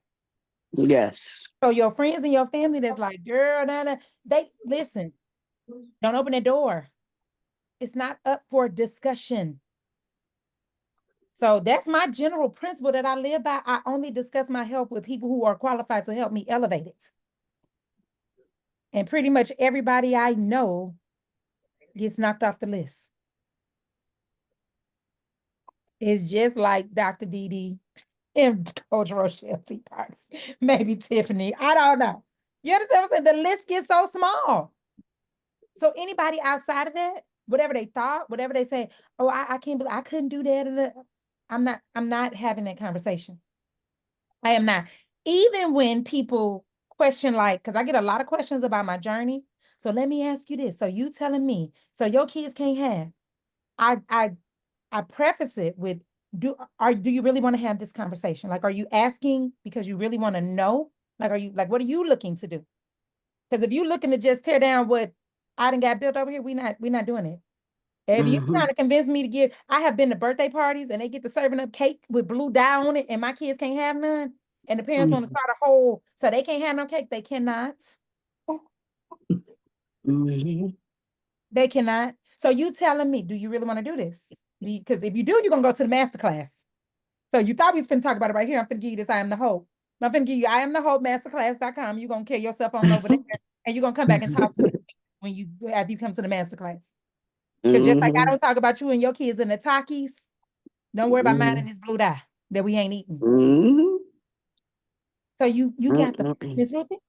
Yes. So your friends and your family that's like, girl, they listen, don't open the door. It's not up for discussion. So that's my general principle that I live by. I only discuss my health with people who are qualified to help me elevate it. And pretty much everybody I know gets knocked off the list. It's just like Dr. Dee and Coach Rochelle T. Parks, maybe Tiffany. I don't know. You understand what I'm saying? The list gets so small. So anybody outside of that, whatever they thought, whatever they say, oh, I can't believe I couldn't do that. I'm not having that conversation. I am not. Even when people question, like, because I get a lot of questions about my journey. So let me ask you this. So you telling me, so your kids can't have. I preface it with, do you really want to have this conversation? Like, are you asking because you really want to know? Like, what are you looking to do? Because if you're looking to just tear down what I done got built over here, we're not doing it. If you're trying to convince me to give, I have been to birthday parties and they get to serving up cake with blue dye on it and my kids can't have none. And the parents want to start a whole, so they can't have no cake. They cannot. They cannot. So you telling me, do you really want to do this? Because if you do, you're going to go to the master class. So you thought we was finna talk about it right here. I'm finna give you this I Am the Hope. I'm finna give you I Am the Hope masterclass.com. You're going to carry yourself on over there and you're going to come back and talk to me after you come to the masterclass. Because just like I don't talk about you and your kids in the Takis, don't worry about mine and this blue dye that we ain't eating. So you got the Miss Ruthie?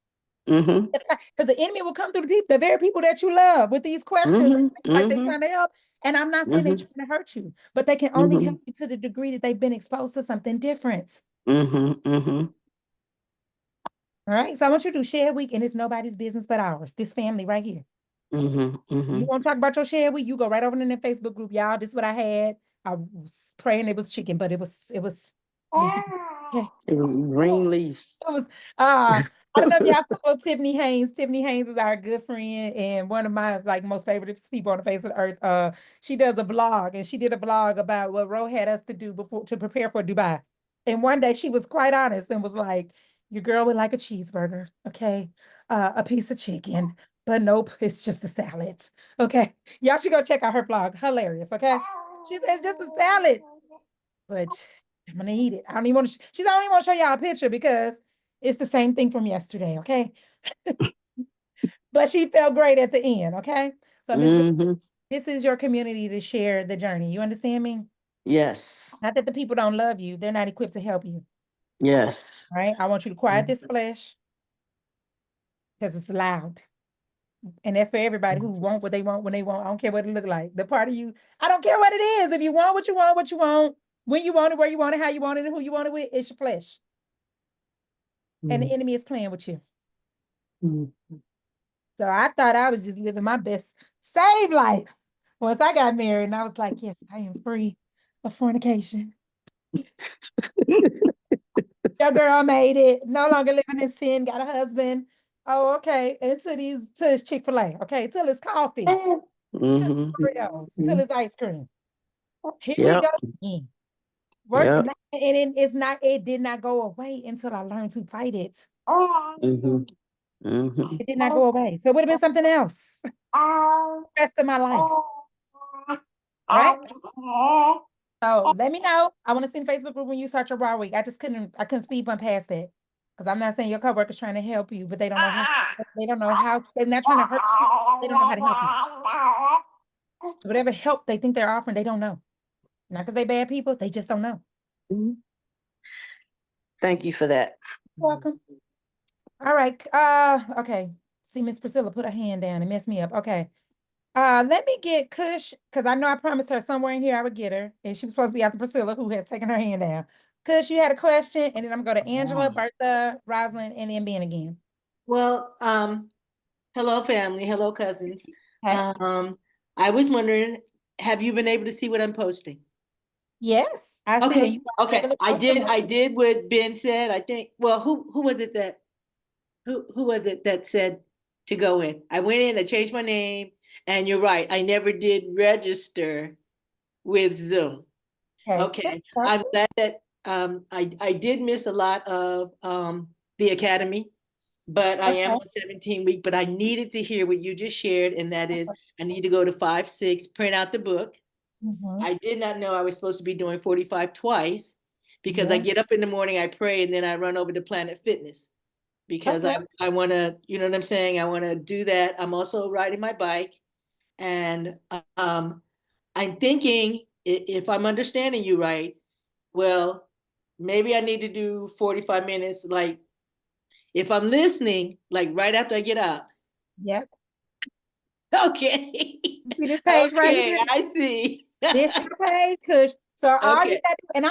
Because the enemy will come through the very people that you love with these questions, like they're trying to help. And I'm not saying they're trying to hurt you, but they can only help you to the degree that they've been exposed to something different. All right. So I want you to do share week, and it's nobody's business but ours. This family right here. You want to talk about your share week? You go right over in the Facebook group, y'all. This is what I had. I was praying it was chicken, but it was Okay. Green leaves. I don't know if y'all follow Tiffany Haynes. Tiffany Haynes is our good friend and one of my like most favorite people on the face of the earth. She does a vlog, and she did a vlog about what Ro had us to do before to prepare for Dubai. And one day she was quite honest and was like, "Your girl would like a cheeseburger, okay, a piece of chicken, but nope, it's just a salad, okay." Y'all should go check out her vlog. Hilarious, okay? She says just a salad, but I'm gonna eat it. I don't even want to. She's I don't even want to show y'all a picture because it's the same thing from yesterday, okay? But she felt great at the end, okay? So this is your community to share the journey. You understand me? Yes. Not that the people don't love you, they're not equipped to help you. Yes. All right. I want you to quiet this flesh because it's loud. And that's for everybody who want what they want when they want. I don't care what it look like. The part of you, I don't care what it is. If you want what you want, when you want it, where you want it, how you want it, and who you want it with, it's your flesh. And the enemy is playing with you. So I thought I was just living my best saved life once I got married. And I was like, yes, I am free of fornication. Your girl made it. No longer living in sin, got a husband. Oh, okay. Until it's Chick-fil-A. Okay. Till it's coffee. Till it's Oreos. Till it's ice cream. Here we go again. And it did not go away until I learned to fight it. It did not go away. So it would have been something else. The rest of my life. Right? So let me know. I want to see in Facebook group when you start your raw week. I couldn't speed bump past that. Because I'm not saying your coworker's trying to help you, but they don't know how they're not trying to hurt you. They don't know how to help you. So whatever help they think they're offering, they don't know. Not because they bad people, they just don't know. Thank you for that. You're welcome. All right. Okay. See, Miss Priscilla put her hand down and messed me up. Okay. Let me get Kush, because I know I promised her somewhere in here I would get her. And she was supposed to be after Priscilla, who has taken her hand down. Kush, you had a question, and then I'm going to go to Angela, Bertha, Rosalind, and then Ben again. Well, hello family, hello cousins. Okay. I was wondering, have you been able to see what I'm posting? Yes, I see. Okay, okay. I did what Ben said. I think, well, who was it that who was it that said to go in? I went in, I changed my name, and you're right, I never did register with Zoom. Okay. I'm glad that I did miss a lot of the academy, but I am on 17 week, but I needed to hear what you just shared, and that is I need to go to 5-6, print out the book. I did not know I was supposed to be doing 45 twice because I get up in the morning, I pray, and then I run over to Planet Fitness because I want to, you know what I'm saying? I want to do that. I'm also riding my bike, and I'm thinking, if I'm understanding you right, well, maybe I need to do 45 minutes, like if I'm listening, like right after I get up. Yep. Okay. See this page right here? I see. This your page, Kush. So all you got, and I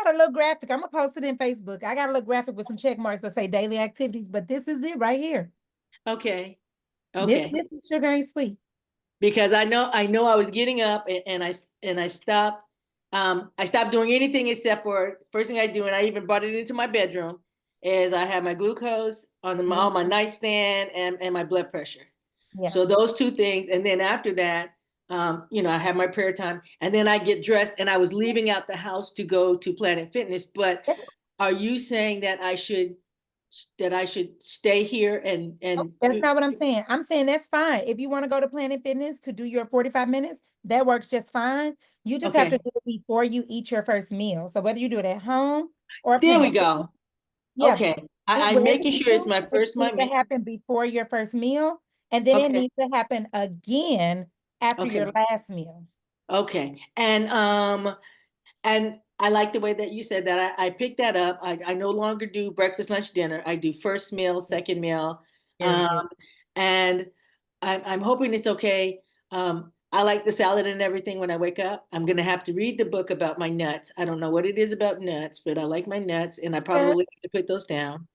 got a little graphic. I'm gonna post it in Facebook. I got a little graphic with some check marks that say daily activities, but this is it right here. Okay. This is sugar ain't sweet. Because I know I was getting up and I stopped. I stopped doing anything except for first thing I do, and I even brought it into my bedroom, is I have my glucose on my nightstand and my blood pressure. Yeah. So those two things, and then after that, I have my prayer time, and then I get dressed, and I was leaving out the house to go to Planet Fitness. But are you saying that I should stay here and that's not what I'm saying. I'm saying that's fine. If you want to go to Planet Fitness to do your 45 minutes, that works just fine. You just have to do it before you eat your first meal. So whether you do it at home or there we go. Yeah. Okay. I'm making sure it's my first meal. It needs to happen before your first meal, and then it needs to happen again after your last meal. Okay. And I like the way that you said that. I picked that up. I no longer do breakfast, lunch, dinner. I do first meal, second meal. And I'm hoping it's okay. I like the salad and everything when I wake up. I'm going to have to read the book about my nuts. I don't know what it is about nuts, but I like my nuts, and I probably need to put those down.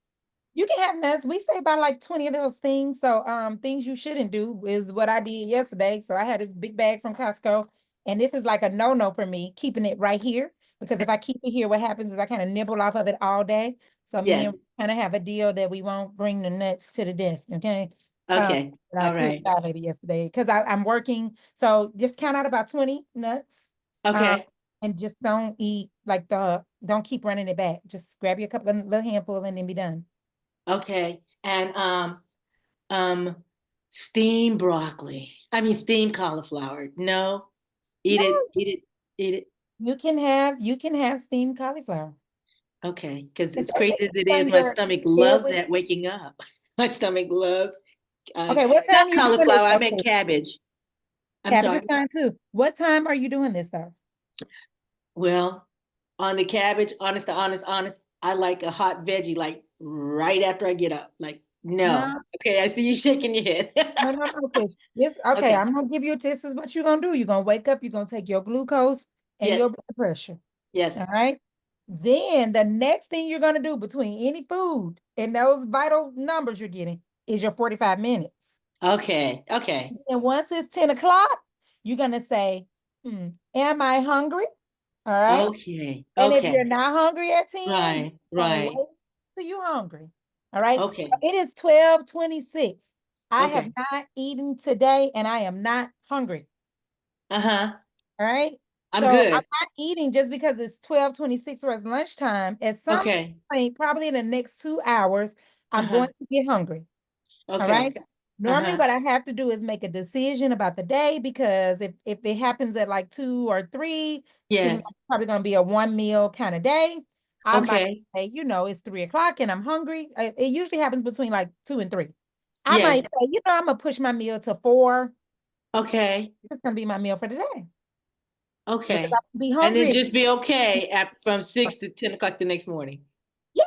You can have nuts. We say about like 20 of those things. So things you shouldn't do is what I did yesterday. So I had this big bag from Costco, and this is like a no-no for me, keeping it right here. because if I keep it here, what happens is I kind of nibble off of it all day. So me Yes. and kind of have a deal that we won't bring the nuts to the desk, okay? Okay. But I All could right. maybe yesterday because I'm working. So just count out about 20 nuts. Okay. And just don't eat like don't keep running it back. Just grab you a couple of little handful and then be done. Okay. And steamed broccoli. I mean steamed cauliflower. No. Eat No, it, eat it, eat it. you can have steamed cauliflower. Okay. Because as Especially crazy as it when is, my you're stomach there loves with. that waking up. My stomach loves Okay, what not time you doing this? cauliflower, I meant Okay, cabbage. I'm cabbage is sorry. fine too. What time are you doing this though? Well, on the cabbage, honest to honest, I like a hot veggie like right after I get up. Like, no. No, Okay, I see you shaking your head. no, Fish. Okay, Okay. I'm gonna give you this is what you're gonna do. You're gonna wake up, you're gonna take your glucose and your Yes, blood pressure. yes. All right. Then the next thing you're gonna do between any food and those vital numbers you're getting is your 45 minutes. Okay, okay, And once it's 10 o'clock, you're gonna say, am I hungry? All right. okay, And if okay. you're not hungry at 10, you're Right, gonna right. wait till you're hungry. All right. So Okay, it is 12:26. I have okay. not eaten today and I am not hungry. Uh-huh. All right. I'm So I'm good. not eating just because it's 12:26 or it's lunchtime. At some Okay, point, probably in the next 2 hours, I'm uh-huh. going to get hungry. All Okay. right. Normally, Uh-huh. what I have to do is make a decision about the day because if it happens at like 2 or 3, seems like Yes. it's probably going to be a one meal kind of day. I might Okay. say, it's 3 o'clock and I'm hungry. It usually happens between like 2 and 3. I might Yes. say, I'm gonna push my meal to 4. Okay. It's gonna be my meal for the day because Okay. I'll be And then hungry. just be okay after from 6 to 10 o'clock the next morning. Yeah,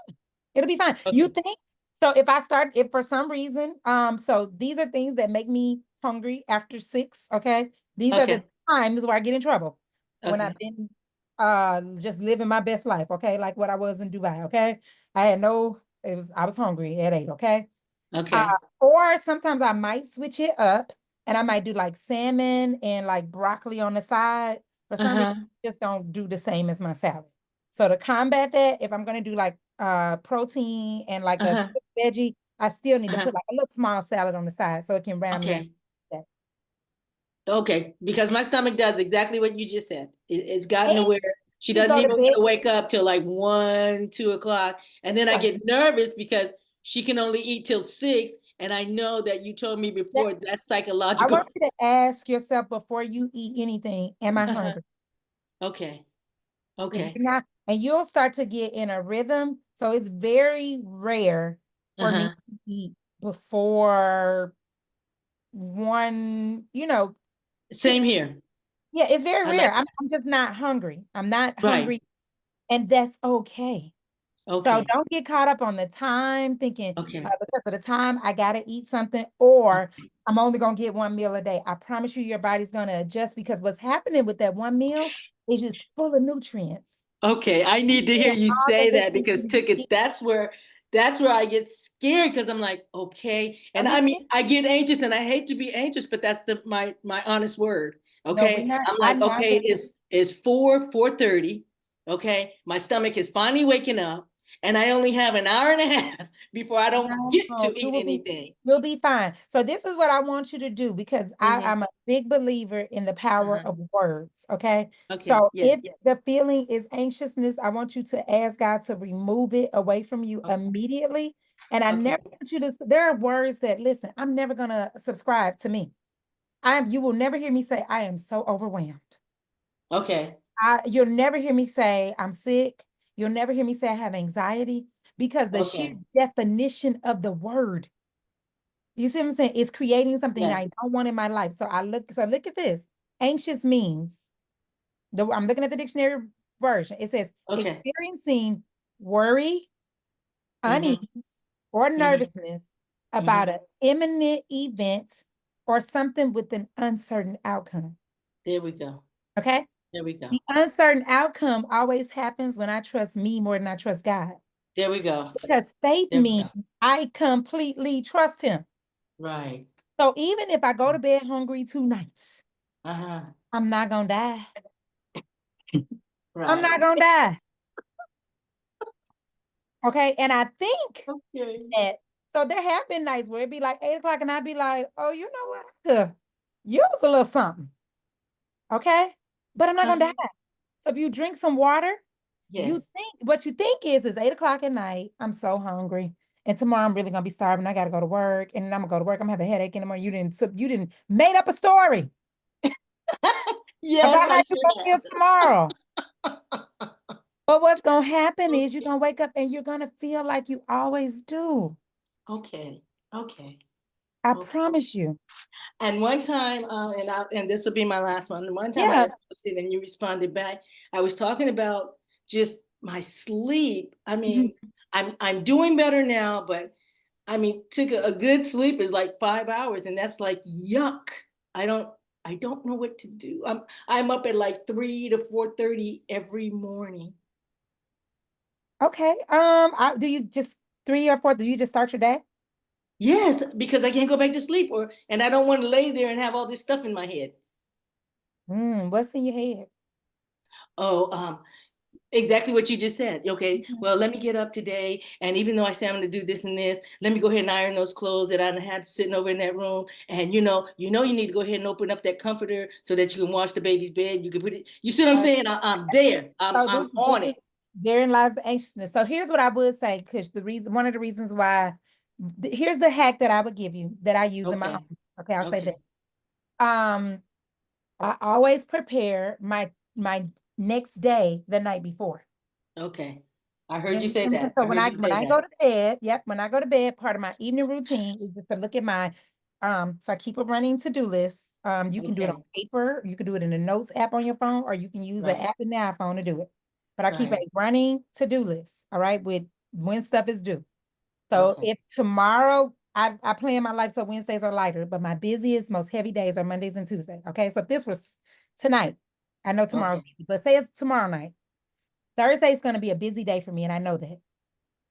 it'll be fine. You Okay. think? So if for some reason, so these are things that make me hungry after 6, okay? These are the Okay. times where I get in trouble when Okay. I've been just living my best life, okay? Like what I was in Dubai, okay? I was hungry at 8, okay? Uh, Okay. or sometimes I might switch it up and I might do like salmon and like broccoli on the side. For some reason, Uh-huh. I just don't do the same as my salad. So to combat that, if I'm gonna do like protein and like a Uh-huh. veggie, I still need to Uh-huh. put like a little small salad on the side so it can round me out. Okay. Okay, because my stomach does exactly what you just said. It's gotten to And where she you doesn't go even to want bed. to wake up till like 1, 2 o'clock. And then I Right. get nervous because she can only eat till 6. And I know that you told me before that's I psychological. want you to ask yourself before you eat anything, am I Uh-huh. hungry? Okay. If Okay. you're not, and you'll start to get in a rhythm. So it's very rare for me Uh-huh. to eat before 1, Same here. yeah, it's very I rare. like I'm just not hungry. I'm not right. hungry, and that's okay. So Okay. don't get caught up on the time thinking Okay. because of the time I gotta eat something or I'm only gonna get one meal a day. I promise you, your body's gonna adjust because what's happening with that one meal is just full of nutrients. Okay, I need to hear you All the say that because nutrients. ticket that's where I get scared because I'm like, okay. And Don't I get mean, scared. I get anxious and I hate to be anxious, but that's my honest word. No, we're Okay. not. I'm like, I'm not okay, gonna. it's 4:30. Okay. My stomach is finally waking up and I only have an hour and a half before I don't get No, to eat anything. you'll be fine. So this is what I want you to do because Mhm. I'm a big believer in the power Uh-huh. of words. Okay. Okay. So Yeah. if the feeling is anxiousness, I want you to ask God to remove it away from you Okay. immediately. And I Okay. never want you to, there are words that listen, I'm never gonna subscribe to me. You will never hear me say, I am so overwhelmed. Okay. You'll never hear me say I'm sick. You'll never hear me say I have anxiety because the sheer Okay. definition of the word, you see what I'm saying? It's creating something that Yeah. I don't want in my life. So look at this. Anxious means I'm looking at the dictionary version. It says Okay. experiencing worry, Mm-hmm. unease, or Mm-hmm. nervousness about Mm-hmm. an imminent event or something with an uncertain outcome. There we go. Okay? There we go. The uncertain outcome always happens when I trust me more than I trust God. There we go. Because faith There we go. means I completely trust him. Right. So even if I go to bed hungry 2 nights, Uh-huh. I'm not gonna die. I'm not Right. gonna die. Okay. And I think Okay. that, so there have been nights where it'd be like 8 o'clock and I'd be like, oh, you know what? I could use a little something. Okay. But I'm not gonna die. So if you drink some water, you Yes. think what you think is 8 o'clock at night. I'm so hungry. And tomorrow I'm really gonna be starving. I gotta go to work. And then I'm gonna go to work. I'm gonna have a headache in the morning. You didn't made up a story Yes, about how I you sure gonna feel tomorrow. But what's gonna happen is you're Okay. gonna wake up and you're gonna feel like you always do. Okay. Okay. I Okay. promise you. And one time, and this will be my last one. One time I Yeah. had posted and you responded back. I was talking about just my sleep. I mean, I'm doing better now, but I mean, took a good sleep is like 5 hours, and that's like yuck. I don't know what to do. I'm up at like 3 to 4:30 every morning. Okay. Do you just 3 or 4? Do you just start your day? Yes, because I can't go back to sleep, and I don't want to lay there and have all this stuff in my head. What's in your head? Oh, exactly what you just said. Okay, well, let me get up today, and even though I say I'm going to do this and this, let me go ahead and iron those clothes that I had sitting over in that room. And you need to go ahead and open up that comforter so that you can wash the baby's bed. You can put it. You see what I'm saying? I'm there. So I'm on this it. is therein lies the anxiousness. So here's what I would say, because one of the reasons why, here's the hack that I would give you that I use in my Okay. own. Okay, I'll say Okay. that. I always prepare my next day the night before. Okay. I You heard you say understand me? that. So I heard you when say I that. go to bed, when I go to bed, part of my evening routine is just to look at my so I keep a running to-do list. You can do it on Okay. paper, you can do it in the notes app on your phone, or you can use an Right. app in the iPhone to do it. But I keep a Right. running to-do list, all right, with when stuff is due. So Okay. if tomorrow, I plan my life so Wednesdays are lighter, but my busiest, most heavy days are Mondays and Tuesdays. Okay. So if this was tonight, I know tomorrow's Okay. easy, but say it's tomorrow night. Thursday is going to be a busy day for me, and I know that.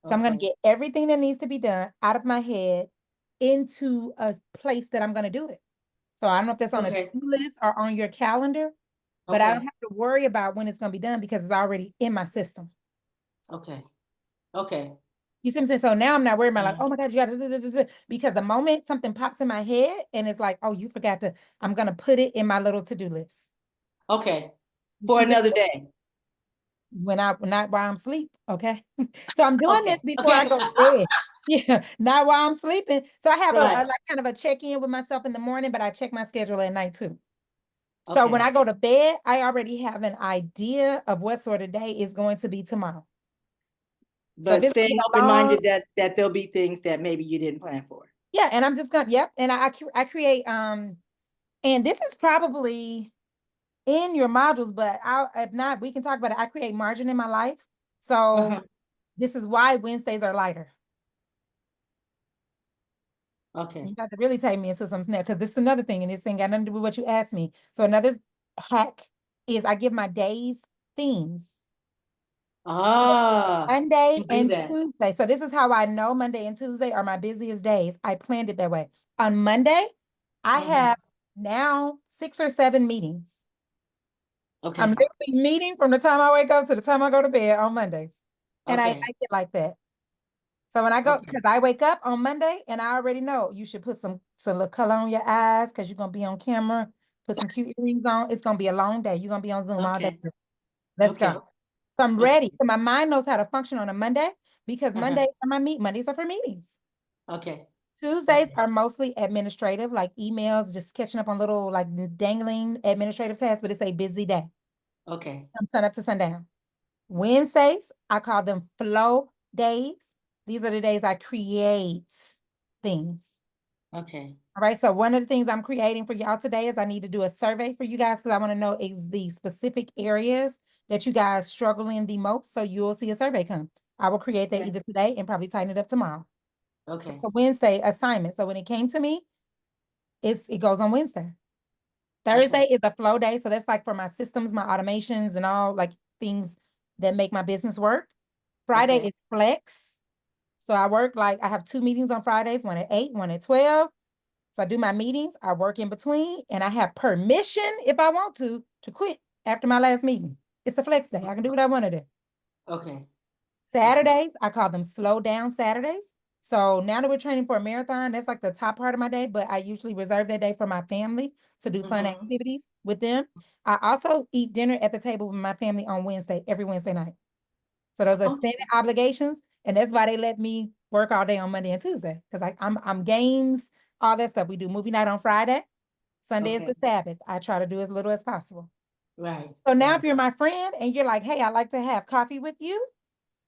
So I'm going to Okay. get everything that needs to be done out of my head into a place that I'm going to do it. So I don't know if that's on a Okay. to-do list or on your calendar, but I don't Okay. have to worry about when it's going to be done because it's already in my system. Okay. Okay. You see what I'm saying? So now I'm not worried about like, oh my God, you got to, because the moment something pops in my head and it's like, oh, you forgot to, I'm going to put it in my little to-do list. Okay. You For see what I'm another saying? day. Not while I'm asleep. Okay. So I'm doing this Okay. before I Okay. go to bed. Yeah, not while I'm sleeping. So I have a Right. like kind of a check-in with myself in the morning, but I check my schedule at night too. So when Okay. I go to bed, I already have an idea of what sort of day is going to be tomorrow. So if But it's gonna staying be a long, open-minded that there'll be things that maybe you didn't plan for. yeah, and I'm just gonna, yep, and I create and this is probably in your modules, but if not, we can talk about it. I create margin in my life. So this is why Wednesdays are lighter. Okay. You got to really take me into some snap because this is another thing, and this thing got nothing to do with what you asked me. So another hack is I give my days themes. Monday You do and that. Tuesday. So this is how I know Monday and Tuesday are my busiest days. I planned it that way. On Monday, I have now 6 or 7 meetings. I'm Okay. literally meeting from the time I wake up to the time I go to bed on Mondays. And I Okay. like it like that. So when I go, Okay. because I wake up on Monday and I already know you should put some little color on your eyes because you're gonna be on camera, put some cute earrings on. It's gonna be a long day. You're gonna be on Zoom all day. Okay. Let's Okay. go. So I'm Okay. ready. So my mind knows how to function on a Monday because Mondays are for meetings. Okay. Tuesdays are mostly administrative, like emails, just catching up on little like dangling administrative tasks, but it's a busy day Okay. from sun up to sundown. Wednesdays, I call them flow days. These are the days I create things. Okay. All right. So one of the things I'm creating for y'all today is I need to do a survey for you guys because I want to know is the specific areas that you guys struggle in the most. So you'll see a survey come. I will create that either today and probably tighten it up tomorrow. Okay. It's a Wednesday assignment. So when it came to me, it goes on Wednesday. Thursday is a flow day. So that's like for my systems, my automations, and all like things that make my business work. Friday is flex. So I work like I have 2 meetings on Fridays, one at 8, one at 12. So I do my meetings, I work in between, and I have permission if I want to quit after my last meeting. It's a flex day. I can do what I want to do. Okay. Saturdays, I call them slow down Saturdays. So now that we're training for a marathon, that's like the top part of my day, but I usually reserve that day for my family to do fun activities with them. I also eat dinner at the table with my family on Wednesday, every Wednesday night. So those are standing obligations, and that's why they let me work all day on Monday and Tuesday, because I'm games, all that stuff. We do movie night on Friday. Sunday is Okay. the Sabbath. I try to do as little as possible. Right. So now if you're my friend and you're like, hey, I'd like to have coffee with you,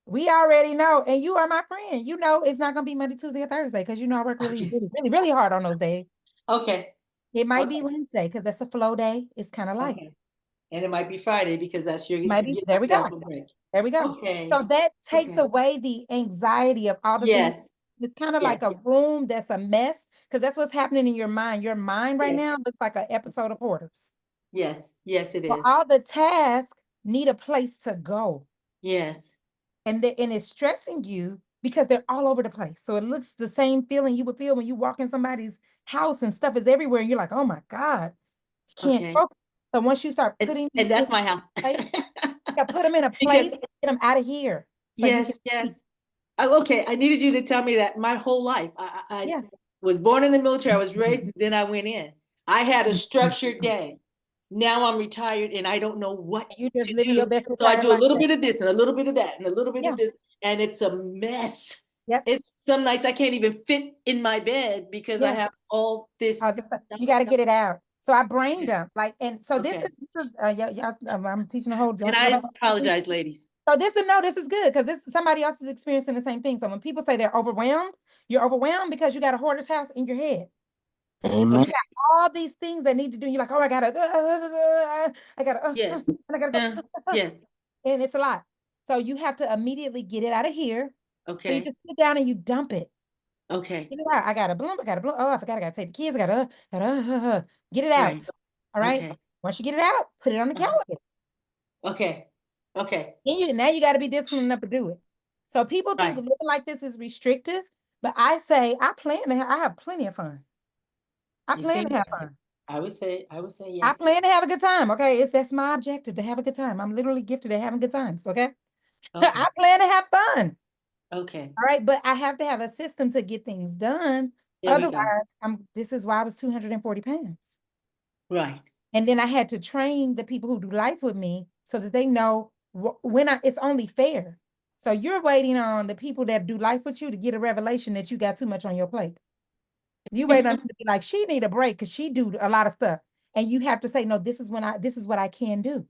we already know, and you are my friend. You know it's not gonna be Monday, Tuesday, or Thursday, because you know I work really, really, really, really hard on those days. Okay. It might be Wednesday because that's a flow day. It's kind of light. Okay. And it might be Friday because that's your Maybe give there we yourself go. a break. There we go. Okay. So that takes Okay. away the anxiety of all the things. Yes. It's kind of Yes. like a room that's a mess, because that's what's happening in your mind. Your mind right Yes. now looks like an episode of Hoarders. Yes. Yes, it Well, is. all the tasks need a place to go. Yes. And it's stressing you because they're all over the place. So it looks the same feeling you would feel when you walk in somebody's house and stuff is everywhere. And you're like, oh my God, you can't Okay. focus. So once you start putting these And that's things my house. in place, you gotta put them in a Because place and get them out of here. So you can yes, yes. Okay, I needed you to tell me that my whole life. I Yeah. was born in the military, I was raised, and then I went in. I had a structured day. Now I'm retired and I don't know what You just to living do. your best So I retired do a life. little bit of this and a little bit of that and a little bit Yeah. of this, and it's a mess. Yep. It's some nights I can't even fit in my bed because I Yeah. have all this. You got to get it out. So I brain dump, like, and so Okay. this is yeah, I'm teaching a whole. And I apologize, ladies. So this is good because this somebody else is experiencing the same thing. So when people say they're overwhelmed, you're overwhelmed because you got a hoarder's house in your head. Amen. So you got all these things that need to do. You're like, oh, I gotta, Yes. and I gotta go. Yes. And it's a lot. So you have to immediately get it out of here. So you Okay. just sit down and you dump it. Okay. Get it out. I gotta bloom. Oh, I forgot. I gotta take the kids. I gotta get it out. Right. All right. Okay. Once you get it out, put it on the calendar. Okay. Okay. Now you got to be disciplined enough to do it. So people think Right. living like this is restrictive, but I say I have plenty of fun. I You plan seem to have like it. fun. I would say I yes. plan to have a good time. Okay, that's my objective, to have a good time. I'm literally gifted at having good times. Okay, Okay. I plan to have fun. Okay. All right, but I have to have a system to get things done. There we go. Otherwise, this is why I was 240 pounds. Right. And then I had to train the people who do life with me so that they know it's only fair. So you're waiting on the people that do life with you to get a revelation that you got too much on your plate. You wait on them to be like, she need a break because she do a lot of stuff. And you have to say, no, this is what I can do.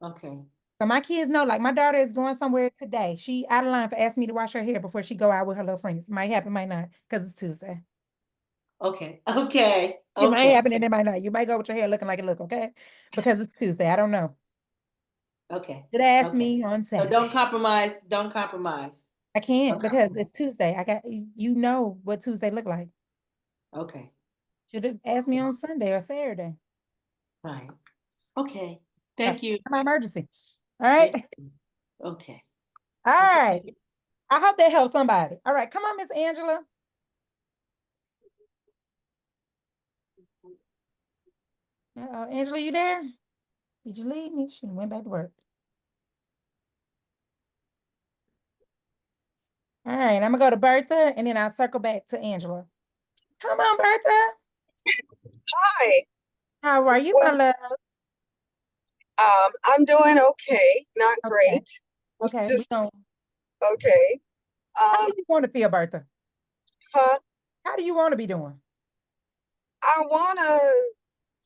Okay. So my kids know, like my daughter is going somewhere today. She out of line for asking me to wash her hair before she go out with her little friends. Might happen, might not, because it's Tuesday. Okay. Okay. It might Okay. happen and it might not. You might go with your hair looking like it look, okay? Because it's Tuesday. I don't know. Okay. Should ask Okay. me on So Saturday. don't compromise. Don't compromise. I can't Don't because compromise. it's Tuesday. You know what Tuesday look like. Okay. Should have asked me on Sunday or Saturday. Right. Okay. Thank you. My emergency. All right. Okay. All right. I hope that helps somebody. All right. Come on, Miss Angela. Angela, you there? Did you leave me? She went back to work. All right. I'm going to go to Bertha and then I'll circle back to Angela. Come on, Bertha. Hi. How are you, my love? I'm doing okay, not Okay. great. Okay. Just okay. How do you want to feel, Bertha? Huh? How do you want to be doing? I want to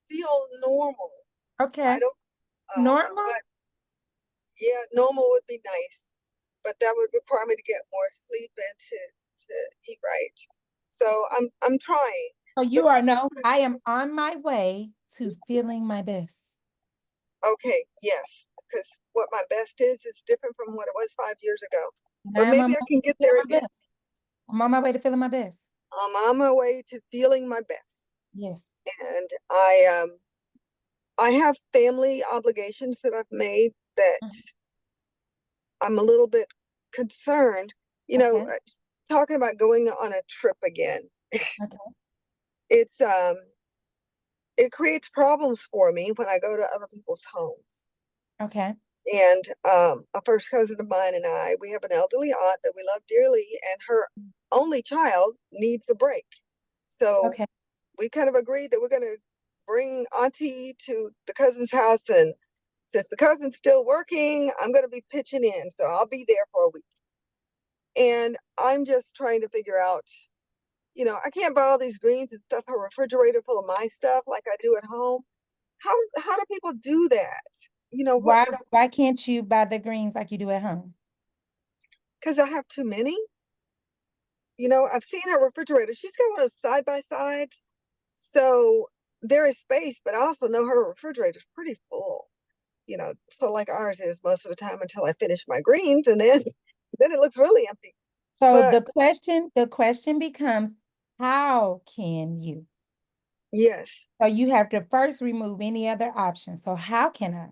feel normal. Okay. I don't. Normal? But yeah, normal would be nice, but that would require me to get more sleep and to eat right. So I'm trying. So I am on my way to feeling my best. Okay, yes, because what my best is different from what it was 5 years ago. But maybe I can get there again. I'm on my way to feeling my best. I'm on my way to feeling my best. Yes. And I have family obligations that I've made that I'm a little bit concerned. You know, talking about going on a trip again. It creates problems for me when I go to other people's homes. Okay. And a first cousin of mine and I, we have an elderly aunt that we love dearly, and her only child needs a break. So Okay. we kind of agreed that we're going to bring Auntie to the cousin's house. And since the cousin's still working, I'm going to be pitching in. So I'll be there for a week. And I'm just trying to figure out, you know, I can't buy all these greens and stuff her refrigerator full of my stuff like I do at home. How do people do that? You know, Why can't you buy the greens like you do at home? because I have too many. You know, I've seen her refrigerator. She's got one of those side by sides. So there is space, but I also know her refrigerator is pretty full, you know, full like ours is most of the time until I finish my greens, and then then it looks really empty. So But the question becomes, how can you? yes. So you have to first remove any other option. So how can I?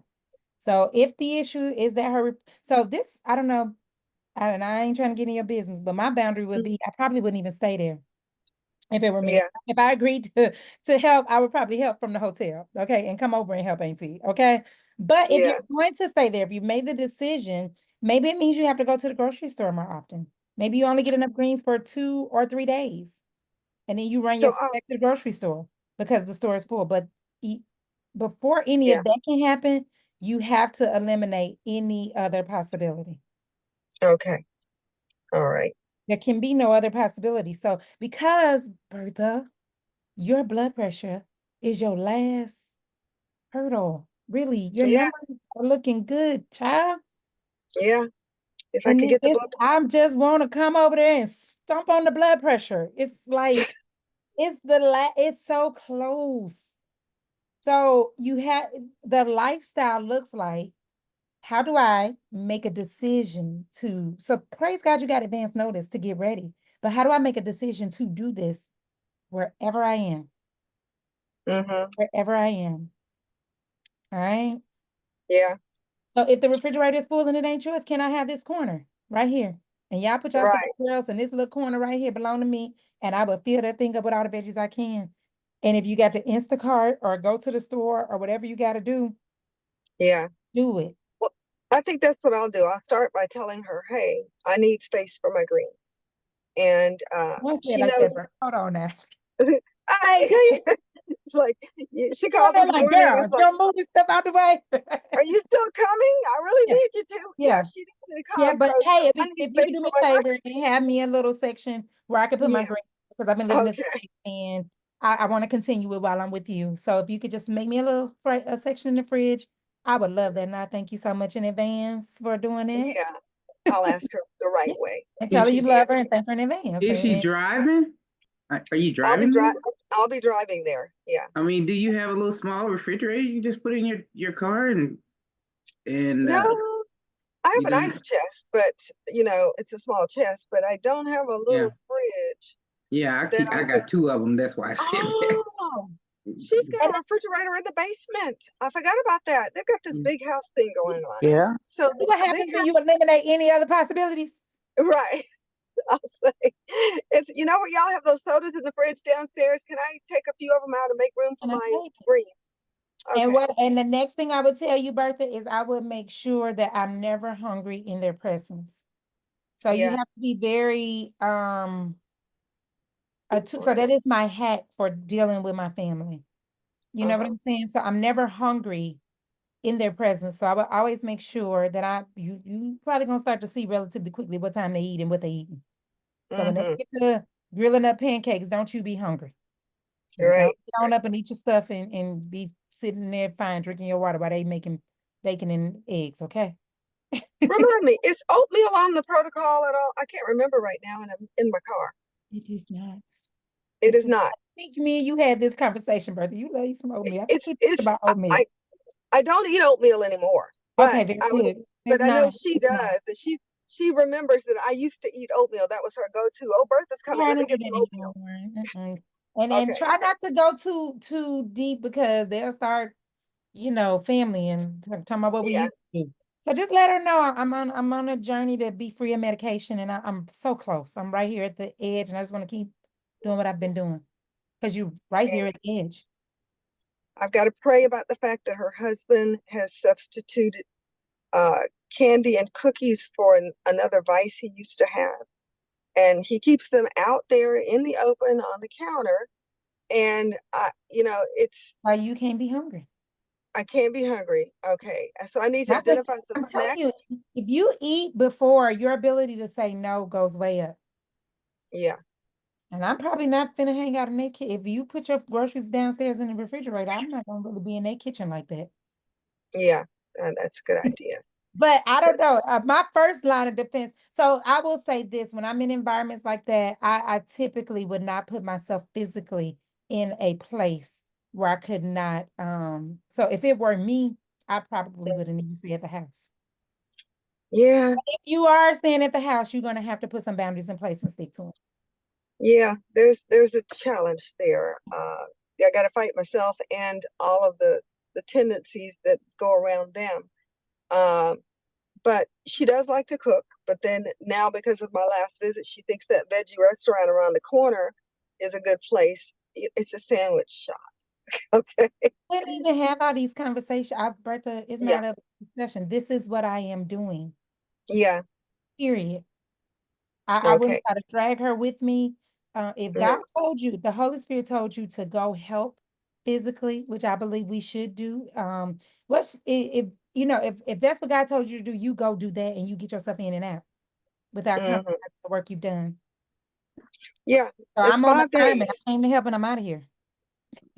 So if the issue is that so this, I don't know, and I ain't trying to get in your business, but my boundary would be, I probably wouldn't even stay there if it were me. Yeah. If I agreed to help, I would probably help from the hotel, okay, and come over and help Auntie, okay? But if Yeah. you're going to stay there, if you made the decision, maybe it means you have to go to the grocery store more often. Maybe you only get enough greens for 2 or 3 days, and then you run So yourself back to the grocery store because the store is full. But before any yeah. of that can happen, you have to eliminate any other possibility. Okay. All right. There can be no other possibility. So because, Bertha, your blood pressure is your last hurdle. Really, your Yeah. numbers are looking good, child. Yeah. If I And could get the blood. I just want to come over there and stomp on the blood pressure. It's like, it's so close. So you have, the lifestyle looks like, how do I make a decision so praise God, you got advance notice to get ready. But how do I make a decision to do this wherever I am? Wherever I am. All right. Yeah. So if the refrigerator is full and it ain't yours, can I have this corner right here? And y'all put y'all stuff Right. somewhere else, and this little corner right here belong to me, and I will fill that thing up with all the veggies I can. And if you got to Instacart or go to the store or whatever you got to do, Yeah. do it. Well, I think that's what I'll do. I'll start by telling her, hey, I need space for my greens. And Don't say it she like knows. that, bro. Hold on now. I, Do you? it's like she You're called this like, morning. girl, It's like, don't move this stuff out the way. are you still coming? I really Yeah. need you to. Yeah, Yeah. she needs me to Yeah, come. but So hey, I need if you could space do for me my a favor greens. and have me a little section where I can put my Yeah. greens, because I've been living this Okay. way and I want to continue it while I'm with you. So if you could just make me a little a section in the fridge, I would love that. And I thank you so much in advance for doing it. Yeah. I'll ask her the right Yeah. way. And tell her Is you she, love her and thank her in advance. is she And driving? Are you I'll be driving there? I'll be driving there. Yeah. I mean, do you have a little small refrigerator you can just put in your car and No, I you have an don't? ice chest, but you know, it's a small chest, but I don't have a Yeah, little fridge yeah. that I I could. got 2 of them. That's why I said that. Oh, she's got a refrigerator in the basement. I forgot about that. They've got this big house thing going on. Yeah. So see what happens when you eliminate any other possibilities? right. I'll say it's, you know what, y'all have those sodas in the fridge downstairs. Can I take a few of them out and make room for And I my take it. greens? Okay. And the next thing I would tell you, Bertha, is I would make sure that I'm never hungry in their presence. So you Yeah. have to be very so that is my hack for dealing with my family. You know what I'm saying? So I'm never hungry in their presence. So I would always make sure that you probably gonna start to see relatively quickly what time they eat and what they eat. So when they get to grilling up pancakes, don't you be hungry. Go Right. on up and eat your stuff and be sitting there fine, drinking your water while they making bacon and eggs, okay? Remind me, is oatmeal on the protocol at all? I can't remember right now, and I'm in my car. It is not. It is not. I think me and you had this conversation, Bertha. You love you some oatmeal. I think we talked It's about oatmeal. I don't eat oatmeal anymore, but Okay, very I was, good. but It's I know not. she It's not. does, and she remembers that I used to eat oatmeal. That was her go-to. Oh, Bertha's coming. I Let me don't do get some that oatmeal. anymore. And Okay. try not to go too deep because they'll start, family and talking about what we Yeah. used to do. So just let her know I'm on a journey to be free of medication, and I'm so close. I'm right here at the edge, and I just want to keep doing what I've been doing because you're right here at the edge. I've got to pray about the fact that her husband has substituted candy and cookies for another vice he used to have. And he keeps them out there in the open on the counter. And it's Why you can't be hungry? I can't be hungry. Okay. So I need to Not that- identify some I'm telling snacks. you, if you eat before, your ability to say no goes way up. Yeah. And I'm probably not finna hang out in their kitchen. If you put your groceries downstairs in the refrigerator, I'm not gonna really be in their kitchen like that. Yeah. That's a good idea. But I don't know. My first line of defense. So I will say this: when I'm in environments like that, I typically would not put myself physically in a place where I could not. So if it were me, I probably would have needed to stay at the house. Yeah. But if you are staying at the house, you're gonna have to put some boundaries in place and stick to them. Yeah. There's a challenge there. I got to fight myself and all of the tendencies that go around them. But she does like to cook. But then now, because of my last visit, she thinks that Veggie restaurant around the corner is a good place. It's a sandwich shop. Okay. We didn't even have all these conversations. Bertha, it's Yeah. not a discussion. This is what I am doing. Yeah. Period. I wouldn't Okay. try to drag her with me. If God told you, the Holy Spirit told you to go help physically, which I believe we should do. If that's what God told you to do, you go do that and you get yourself in and out without compromising the work you've done. Yeah. So It's I'm on 5 assignment. days. I came to help and I'm out of here.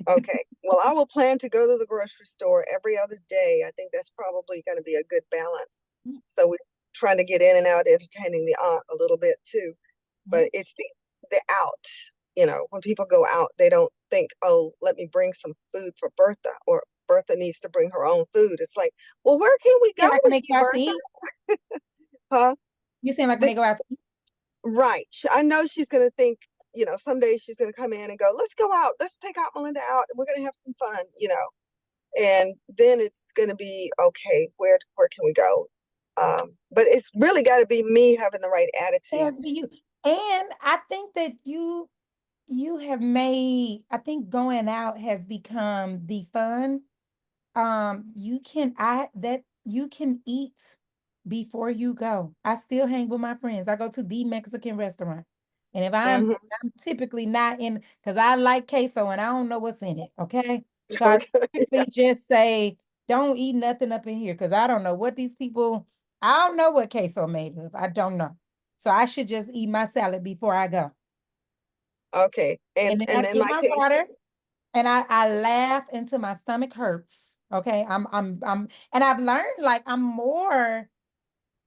Okay. Well, I will plan to go to the grocery store every other day. I think that's probably going to be a good balance. So we're trying to get in and out, entertaining the aunt a little bit too. But it's the out. When people go out, they don't think, oh, let me bring some food for Bertha, or Bertha needs to bring her own food. It's like, well, where can we go Like when with they you, go out to Bertha? eat? Huh? You seem like when they go out to eat? Right. I know she's going to think, someday she's going to come in and go, let's go out. Let's take out Melinda out. And we're going to have some fun, and then it's going to be, okay, where can we go? But it's really got to be me having the right attitude. It has to be you. And I think that you have made, I think going out has become the fun. You can eat before you go. I still hang with my friends. I go to the Mexican restaurant. And if I'm typically not in, because I like queso and I don't know what's in it. Okay. So I typically just say, don't eat nothing up in here because I don't know what these people, I don't know what queso made of. I don't know. So I should just eat my salad before I go. Okay. And then I in get my my case, water and I laugh until my stomach hurts. Okay. And I've learned like I'm more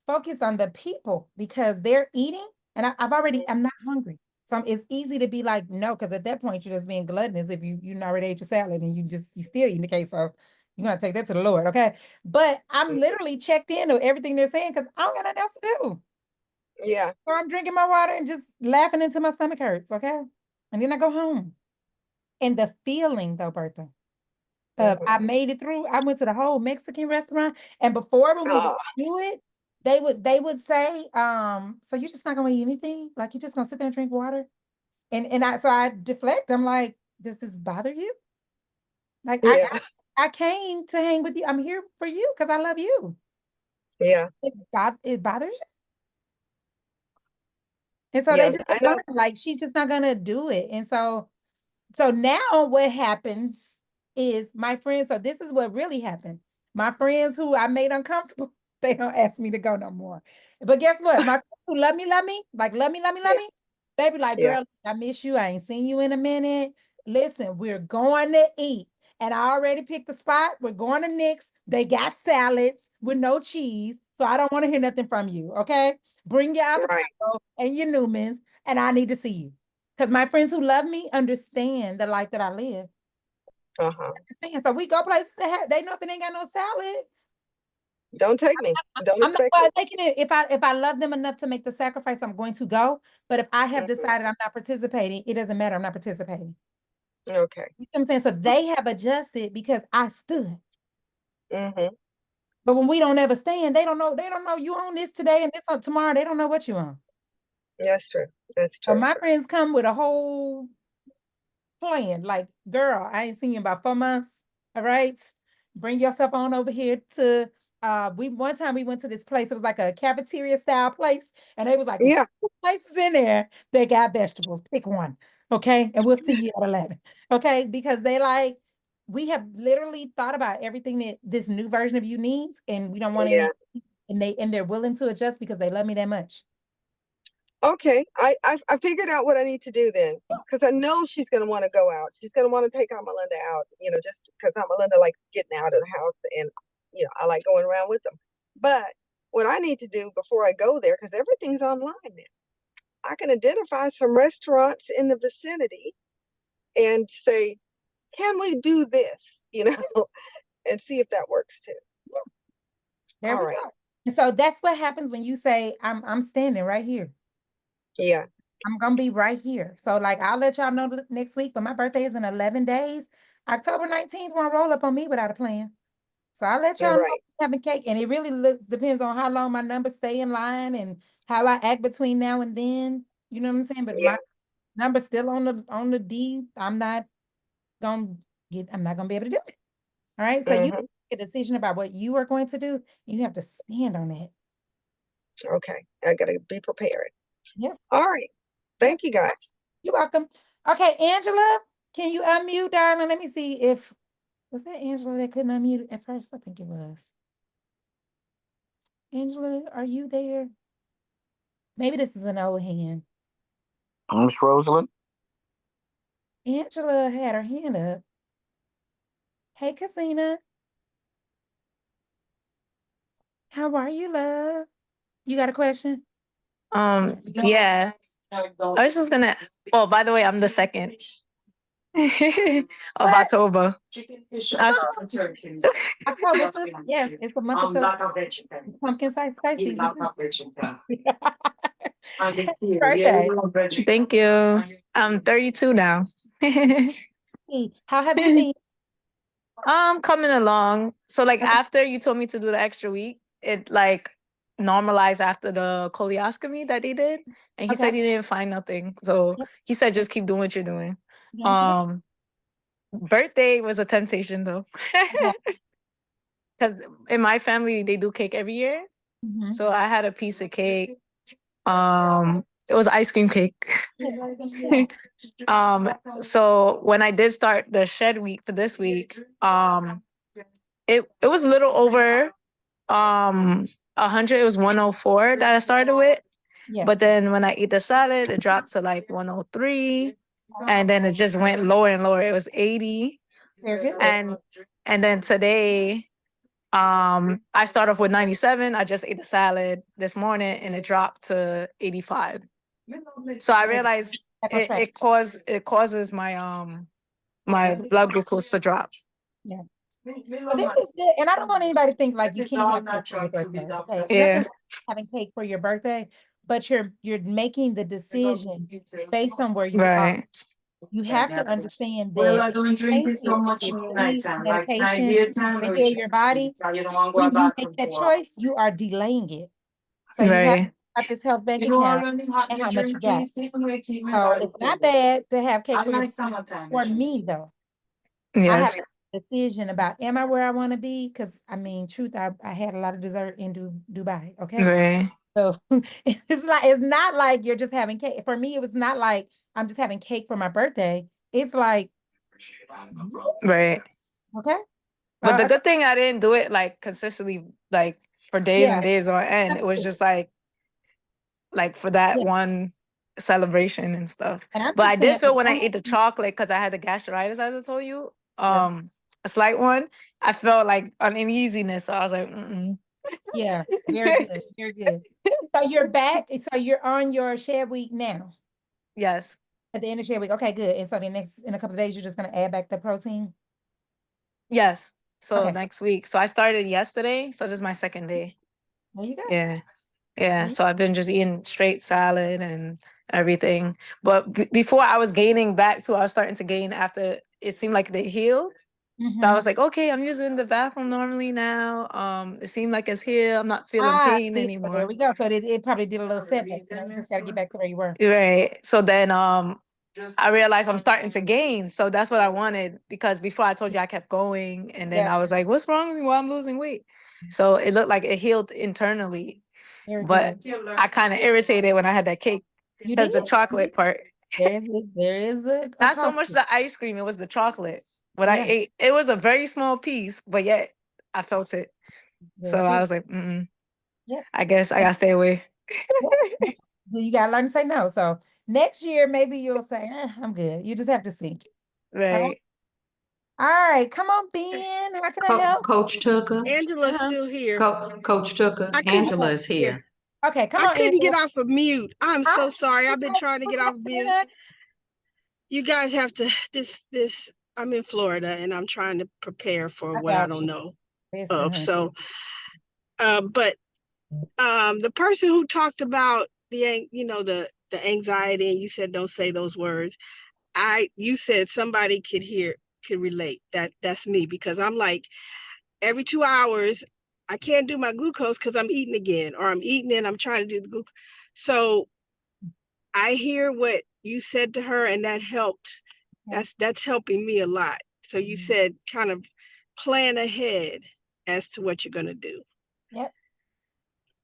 focused on the people because they're eating and I'm not hungry. So it's easy to be like, no, because at that point you're just being gluttonous if you already ate your salad and you still eating the case. So you're gonna take that to the Lord, okay? But I'm literally checked into everything they're saying because I don't got nothing else to do. Yeah. So I'm drinking my water and just laughing until my stomach hurts, okay? And then I go home. And the feeling though, Bertha, I made it through. I went to the whole Mexican restaurant. And before when we would do it, they would say, so you're just not gonna eat anything? Like you're just gonna sit there and drink water? And I deflect. I'm like, does this bother you? Like I came to hang with you. I'm here for you because I love you. Yeah. It bothers you. And so they just learn, like she's just not gonna do it. And so now what happens is my friends, so this is what really happened. My friends who I made uncomfortable, they don't ask me to go no more. But guess what? My friends who love me, like love me, they be like, girl, I miss you. I ain't seen you in a minute. Listen, we're going to eat. And I already picked the spot. We're going to Nick's. They got salads with no cheese. So I don't want to hear nothing from you. Okay. Bring your avocado and your Newmans, and I need to see you. Because my friends who love me understand the life that I live. Understand. So we go places that they know if it ain't got no salad. Don't take me. I'm not taking it. If I love them enough to make the sacrifice, I'm going to go. But if I have decided I'm not participating, it doesn't matter. I'm not participating. Okay. You see what I'm saying? So they have adjusted because I stood. But when we don't ever stand, they don't know you on this today and this on tomorrow. They don't know what you on. That's true. That's true. So my friends come with a whole plan. Like, girl, I ain't seen you in about 4 months. All right. Bring yourself on over here to one time we went to this place. It was like a cafeteria style place, and it was like, Yeah. places in there they got vegetables. Pick one, okay, and we'll see you at 11, okay? Because we have literally thought about everything that this new version of you needs, and we don't want Yeah. any, and they're willing to adjust because they love me that much. Okay. I figured out what I need to do then, because I know she's gonna want to go out. She's gonna want to take Aunt Melinda out, just because Aunt Melinda likes getting out of the house, and I like going around with them. But what I need to do before I go there, because everything's online now, I can identify some restaurants in the vicinity and say, can we do this? And see if that works too. There All we right. go. And so that's what happens when you say, I'm standing right here. Yeah. I'm gonna be right here. So I'll let y'all know next week, but my birthday is in 11 days. October 19th won't roll up on me without a plan. So I'll let y'all know Right. I'm having cake. And it really depends on how long my numbers stay in line and how I act between now and then. You know what I'm saying? But Yeah. my number's still on the D. I'm not gonna be able to do it. All right. So you Mhm. make a decision about what you are going to do. You have to stand on it. Okay. I gotta be prepared. Yeah. All right. Thank you guys. You're welcome. Okay, Angela, can you unmute, darling? Let me see if was that Angela that couldn't unmute at first? I think it was. Angela, are you there? Maybe this is an old hand. Miss Rosalind. Angela had her hand up. Hey, Casina. How are you, love? You got a question? Yeah. I was just gonna. Oh, by the way, I'm the second of October. October, sis. Yes, it's a month of pumpkin spice season too. Birthday. Thank you. I'm 32 now. How have you been? Coming along. So after you told me to do the extra week, it normalized after the colonoscopy that they did. And he said he didn't find nothing. So he said just keep doing what you're doing. Birthday was a temptation though. Because in my family they do cake every year. So I had a piece of cake. It was ice cream cake. So when I did start the shed week for this week, it was a little over 100. It was 104 that I started with. Yeah. But then when I eat the salad, it dropped to 103. And then it just went lower and lower. It was 80. Very good. And then today, I started off with 97. I just ate the salad this morning and it dropped to 85. So I realized it causes my my blood glucose to drop. Yeah. Well, this is good. And I don't want anybody to think you can't have cake for your birthday. Okay. It's nothing having cake for your birthday, but you're making the decision based on where you are. You have to understand that if any medication to heal your body, when you make that choice, you are delaying it. So you have this health bank account and how much you got. So it's not bad to have cake for your birthday. For me though. Yes. I have a decision about am I where I want to be? Because truth, I had a lot of dessert in Dubai. Okay. Right. So it's not like you're just having cake. For me, it was not like I'm just having cake for my birthday. It's like right. Okay. But the good thing I didn't do it consistently for days and days on end. It was just for that one celebration and stuff. But I did feel when I ate the chocolate, because I had the gastritis, as I told you, a slight one, I felt uneasiness. So I was like, Yeah, very good, very good. So you're back. So you're on your shed week now. Yes. At the end of shed week. Okay, good. And so in a couple of days, you're just gonna add back the protein. Yes. So next week. So I started yesterday. So this is my second day. There you go. Yeah. Yeah. So I've been just eating straight salad and everything. But before I was gaining back too, I was starting to gain after it seemed like they healed. So I was like, okay, I'm using the bathroom normally now. It seemed like it's healed. I'm not feeling pain anymore. There we go. So it probably did a little setback. So you just gotta get back to where you were. Right. So then I realized I'm starting to gain. So that's what I wanted, because before I told you I kept going, and then I was like, what's wrong with me? Well, I'm losing weight. So it looked like it healed internally. But I kind of irritated when I had that cake because the chocolate part. There is a Not so much the ice cream, it was the chocolate. What I Yeah. ate, it was a very small piece, but yet I felt it. So I was like, Yep. I guess I gotta stay away. You gotta learn to say no. So next year, maybe you'll say, I'm good. You just have to see. Right. All right, come on, Ben. How can I help? Coach Tucker. Angela's still here. Coach Tucker. I couldn't- Angela is here. Okay, come I on, couldn't get Angela. off of mute. I'm so sorry. I've been trying to get off mute. You guys have to this. I'm in Florida and I'm trying to prepare for what I don't know of. So, but the person who talked about the anxiety, and you said don't say those words. You said somebody could relate. That's me, because I'm like, every 2 hours I can't do my glucose because I'm eating again, or I'm eating and I'm trying to do the glucose. So I hear what you said to her, and that helped. That's helping me a lot. So you said kind of plan ahead as to what you're going to do. Yep.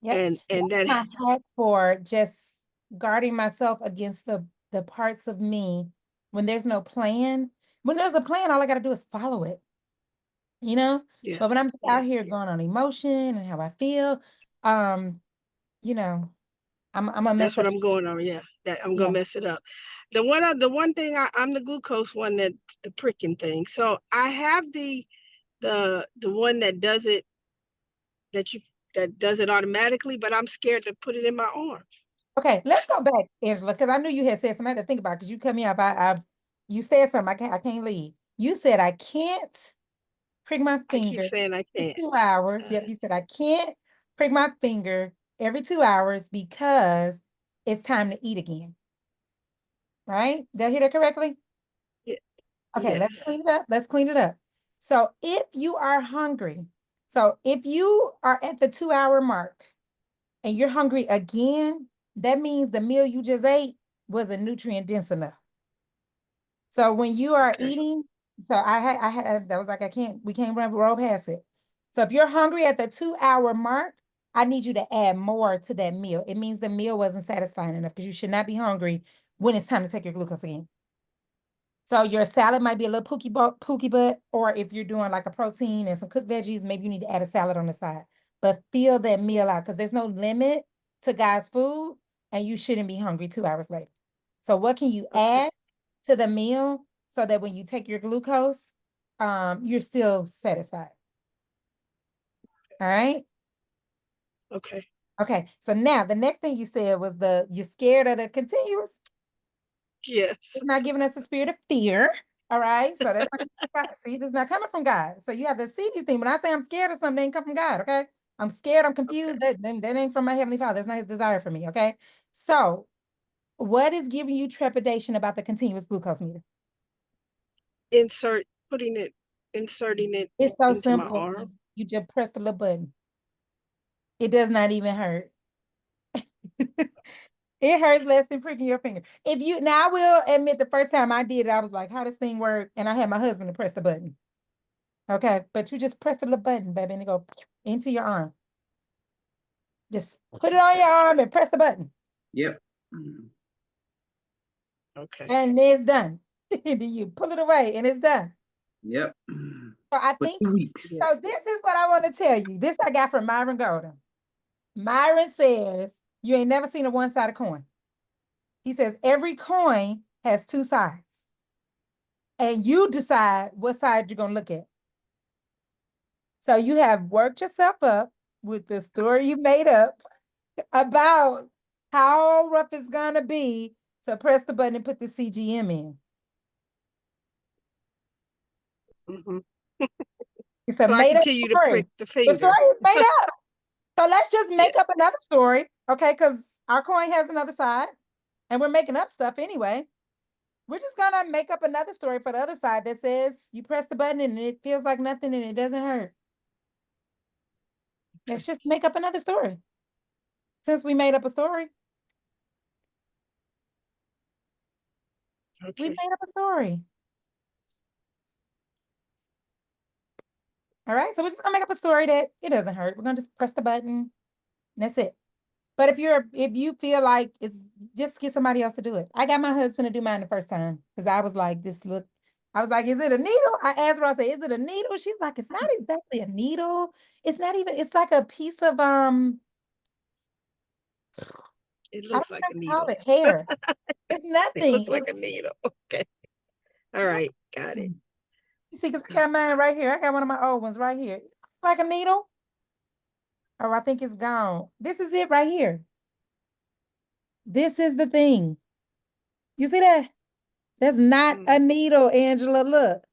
Yep. And that's that my hack for just guarding myself against the parts of me when there's no plan. When there's a plan, all I got to do is follow it. Yeah. But when I'm out here going on emotion and how I feel, I'm gonna mess that's what up. I'm going on. Yeah, that I'm gonna mess it up. The one thing I'm the glucose one, that the pricking thing. So I have the one that does it automatically, but I'm scared to put it in my arm. Okay, let's go back, Angela, because I knew you had said something. I had to think about, because you cut me off. You said something. I can't leave. You said I can't prick my finger. I keep saying I every can't. 2 hours. Yep, you said I can't prick my finger every 2 hours because it's time to eat again. Right? Did I hear that correctly? Yeah. Okay, let's clean it up. Let's clean it up. So if you are hungry, so if you are at the 2 hour mark and you're hungry again, that means the meal you just ate wasn't nutrient dense enough. So when you are eating, so I had that was like, we can't roll past it. So if you're hungry at the 2 hour mark, I need you to add more to that meal. It means the meal wasn't satisfying enough, because you should not be hungry when it's time to take your glucose again. So your salad might be a little pookie butt, or if you're doing like a protein and some cooked veggies, maybe you need to add a salad on the side. But fill that meal out, because there's no limit to God's food, and you shouldn't be hungry 2 hours later. So what can you add to the meal so that when you take your glucose, you're still satisfied? All right. Okay. Okay. So now the next thing you said was you're scared of the continuous. Yes. It's not giving us a spirit of fear. All right. So that's not, see, this is not coming from God. So you have to see these things. When I say I'm scared of something, they ain't come from God. Okay. I'm scared, I'm confused. That ain't from my Heavenly Father. That's not his desire for me. Okay. So what is giving you trepidation about the continuous glucose meter? Inserting it It's so into my simple. arm. You just press the little button. It does not even hurt. It hurts less than pricking your finger. Now I will admit, the first time I did it, I was like, how does this thing work? And I had my husband to press the button. Okay, but you just press the little button, baby, and it go into your arm. Just put it on your arm and press the button. Yep. Okay. And it's done. Then you pull it away and it's done. Yep. So I think, so this is what I want to tell you. This I got from Myron Golden. Myron says, you ain't never seen a one-sided coin. He says, every coin has two sides. And you decide what side you're going to look at. So you have worked yourself up with the story you made up about how rough it's going to be to press the button and put the CGM in. Mm-hmm. It's a so made I up continue story. to prick the finger. The story is made up. So let's just make up another story, okay? Because our coin has another side, and we're making up stuff anyway. We're just gonna make up another story for the other side that says you press the button and it feels like nothing and it doesn't hurt. Let's just make up another story. Since we made up a story. We Okay. made up a story. All right, so we're just gonna make up a story that it doesn't hurt. We're gonna just press the button, and that's it. But if you feel like it's, just get somebody else to do it. I got my husband to do mine the first time because I was like, I was like, is it a needle? I asked her, I said, is it a needle? She's like, it's not exactly a needle. It's not even, it's like a piece of It I looks don't like know a what to call needle. it, hair. It's It looks nothing. like a needle. Okay. All right. Got it. You see, because I got mine right here. I got one of my old ones right here. Like a needle. Oh, I think it's gone. This is it right here. This is the thing. You see that? That's not a needle, Angela. Look.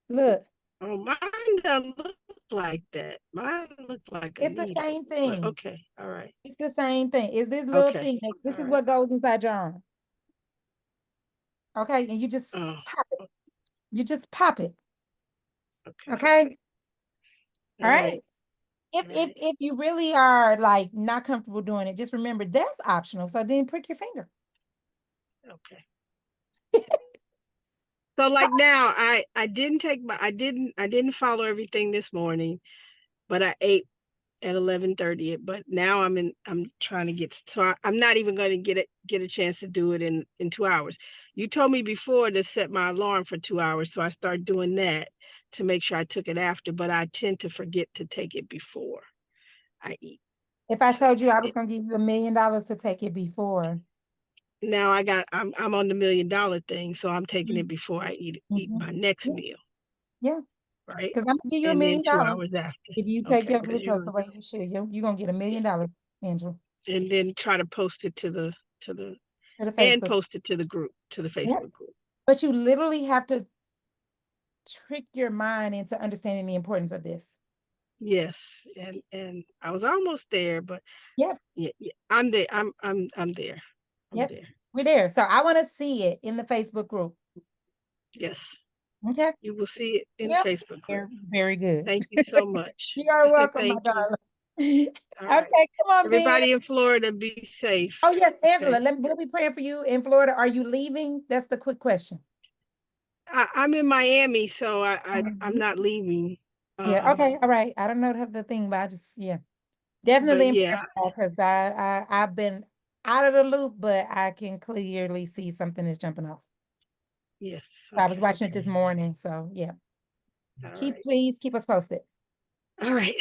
Look. Oh, mine doesn't look like that. Mine look like a It's the needle. same But thing. okay. All right. It's the same thing. It's this little Okay. thing. This All is right. what goes inside your arm. Okay, and you just Oh, pop it. You just pop it. okay. Okay. All right. right. If you really are like not comfortable doing it, just remember that's optional. So then prick your finger. Okay. So like now I didn't take my I didn't follow everything this morning, but I ate at 11:30. But now I'm trying to get, so I'm not even going to get a chance to do it in 2 hours. You told me before to set my alarm for 2 hours, so I start doing that to make sure I took it after, but I tend to forget to take it before I eat. If I told you I was gonna give you $1 million to take it before. Now I'm on the $1 million thing, so I'm taking it before I eat my next meal. Yeah. Right. Because I'm gonna give you $1 And then million 2 hours after. if you take Okay, your 'cause glucose the way you should. You're gonna get $1 million, Angela. And then try to post it to the and Facebook. post it to the group, to the Yep. Facebook group. But you literally have to trick your mind into understanding the importance of this. Yes, and I was almost there, but Yep. yeah, I'm there. I'm there. Yep. We're there. So I want to see it in the Facebook group. Yes. Okay. You will see it in the Yep. Facebook group. Very good. Thank you so much. You are welcome, my Thank you. darling. All right. Okay, come on, Ben. Everybody in Florida, be safe. Oh, yes, Angela, Okay. we'll be praying for you in Florida. Are you leaving? That's the quick question. I'm in Miami, so I'm not leaving. Yeah, okay, all right. I don't know the thing, but I just, definitely yeah. because I've been out of the loop, but I can clearly see something is jumping off. Yes. I was watching it this morning, so yeah. Please keep us posted. All right.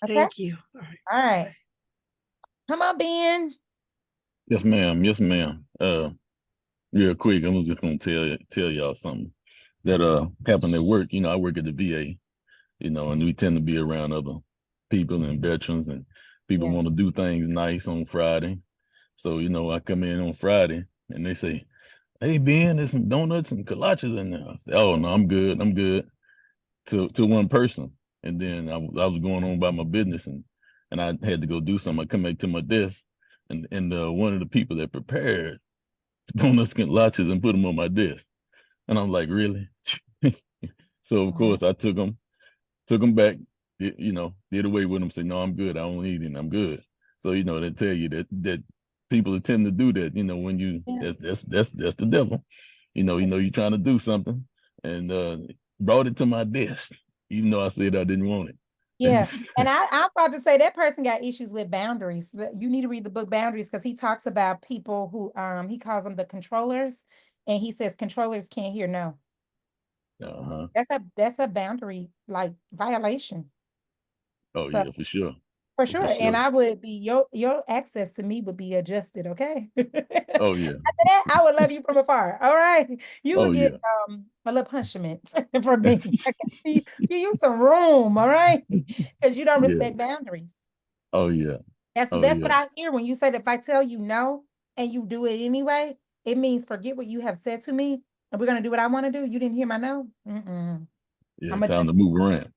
Okay? Thank you. All right. Come on, Ben. Yes, ma'am. Yes, ma'am. Real quick, I was just gonna tell y'all something that happened at work. You know, I work at the VA, you know, and we tend to be around other people and veterans, and people want to do things nice on Friday. So, you know, I come in on Friday and they say, "Hey Ben, there's some donuts and kolaches in there." I say, "Oh no, I'm good. I'm good." To one person. And then I was going on about my business, and I had to go do something. I come back to my desk, and one of the people that prepared donuts and kolaches and put them on my desk. And I'm like, really? So of course I took them back, you know, did away with them, say, no, I'm good. I don't need it. I'm good. So, you know, they tell you that people tend to do that, you know, when you, that's the devil. You know, you're trying to do something, and brought it to my desk, even though I said I didn't want it. Yeah. And I'm about to say that person got issues with boundaries. You need to read the book Boundaries, because he talks about people who he calls them the controllers, and he says controllers can't hear no. Uh-huh. That's a boundary like violation. Oh So, yeah, for sure. For sure. And I would be your access to me would be adjusted, okay? Oh yeah. After that, I would love you from afar. All right. You would get a little punishment from me. You use some room, all right? Because you don't respect boundaries. Oh yeah. That's what I hear when you say that if I tell you no and you do it anyway, it means forget what you have said to me, and we're gonna do what I want to do. You didn't hear my no. Yeah, time to move around.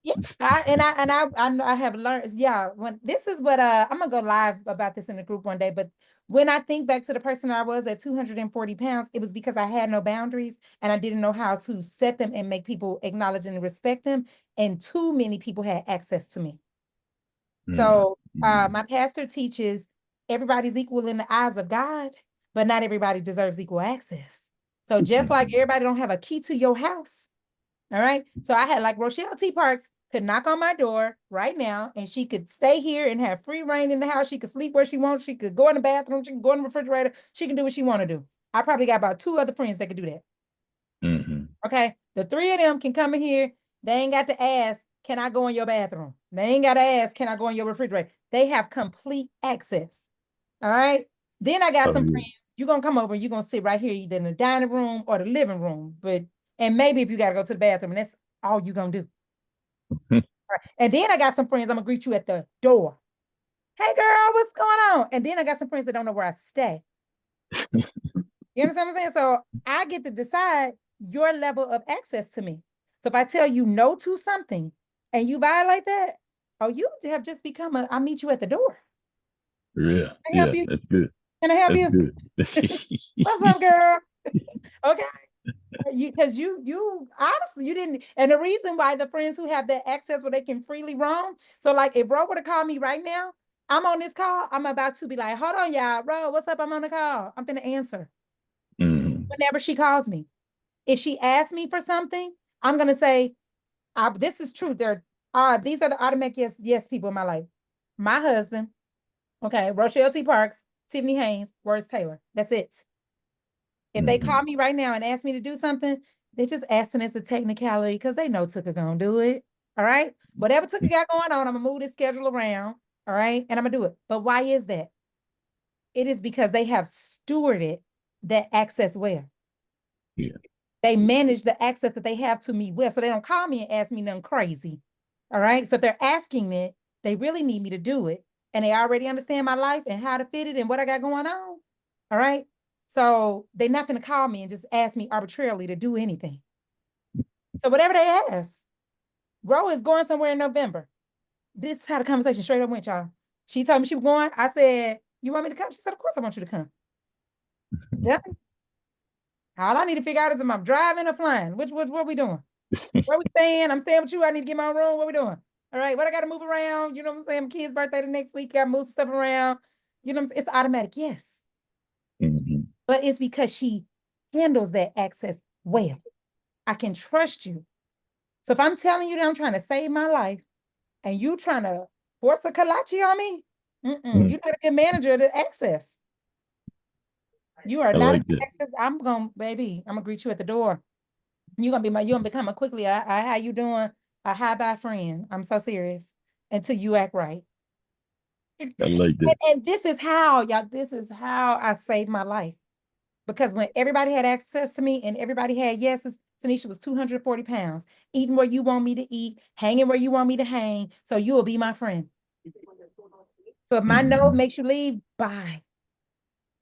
Yeah, I have learned. Yeah, when this is what I'm gonna go live about this in the group one day. But when I think back to the person I was at 240 pounds, it was because I had no boundaries and I didn't know how to set them and make people acknowledge and respect them. And too many people had access to me. So my pastor teaches everybody's equal in the eyes of God, but not everybody deserves equal access. So just like everybody don't have a key to your house, all right? So I had like Rochelle T. Parks could knock on my door right now and she could stay here and have free reign in the house. She could sleep where she wants. She could go in the bathroom. She can go in the refrigerator. She can do what she want to do. I probably got about 2 other friends that could do that. Okay, the 3 of them can come in here. They ain't got to ask, can I go in your bathroom? They ain't got to ask, can I go in your refrigerator? They have complete access. All right. Then I got some friends. You're going to come over and you're going to sit right here, either in the dining room or the living room. And maybe if you got to go to the bathroom, and that's all you're going to do. Right. And then I got some friends, I'm going to greet you at the door. Hey, girl, what's going on? And then I got some friends that don't know where I stay. You understand what I'm saying? So I get to decide your level of access to me. So if I tell you no to something and you violate that, oh, you have just become I'll meet you at the door. Yeah, you? That's good. Can I help that's you? Good. What's up, girl? Okay. Because you honestly, you didn't. And the reason why the friends who have that access where they can freely roam. So like if Ro were to call me right now, I'm on this call, I'm about to be like, hold on, y'all. Ro, what's up? I'm on the call. I'm gonna answer. Whenever she calls me. If she asks me for something, I'm gonna say, this is true. These are the automatic yes people in my life. My husband, okay, Rochelle T. Parks, Tiffany Haynes, Words Taylor. That's it. If they call me right now and ask me to do something, they're just asking us a technicality because they know Tuka gonna do it. All right. Whatever Tuka got going on, I'm gonna move this schedule around. All right. And I'm gonna do it. But why is that? It is because they have stewarded that access well. Yeah. They manage the access that they have to me well. So they don't call me and ask me nothing crazy. All right. So if they're asking it, they really need me to do it. And they already understand my life and how to fit it and what I got going on. All right. So they're not going to call me and just ask me arbitrarily to do anything. So whatever they ask, Ro is going somewhere in November. This is how the conversation straight up went, y'all. She told me she was going. I said, you want me to come? She said, of course I want you to come. Yeah. All I need to figure out is if I'm driving or flying. What are we doing? Where we staying? I'm staying with you. I need to get my room. What we doing? All right. What I got to move around? You know what I'm saying? My kid's birthday the next week. Got to move stuff around. You know what I'm saying? It's automatic. Yes. But it's because she handles that access well. I can trust you. So if I'm telling you that I'm trying to save my life and you trying to force a kolache on me, you're not a good manager of the access. You are not a good access. I'm going to greet you at the door. You're gonna become a quickly, how you doing? A hi-bye friend. I'm so serious. Until you act right. I like that. And this is how, y'all, this is how I saved my life. Because when everybody had access to me and everybody had yeses, Tanisha was 240 pounds, eating where you want me to eat, hanging where you want me to hang. So you will be my friend. So if my no makes you leave, bye.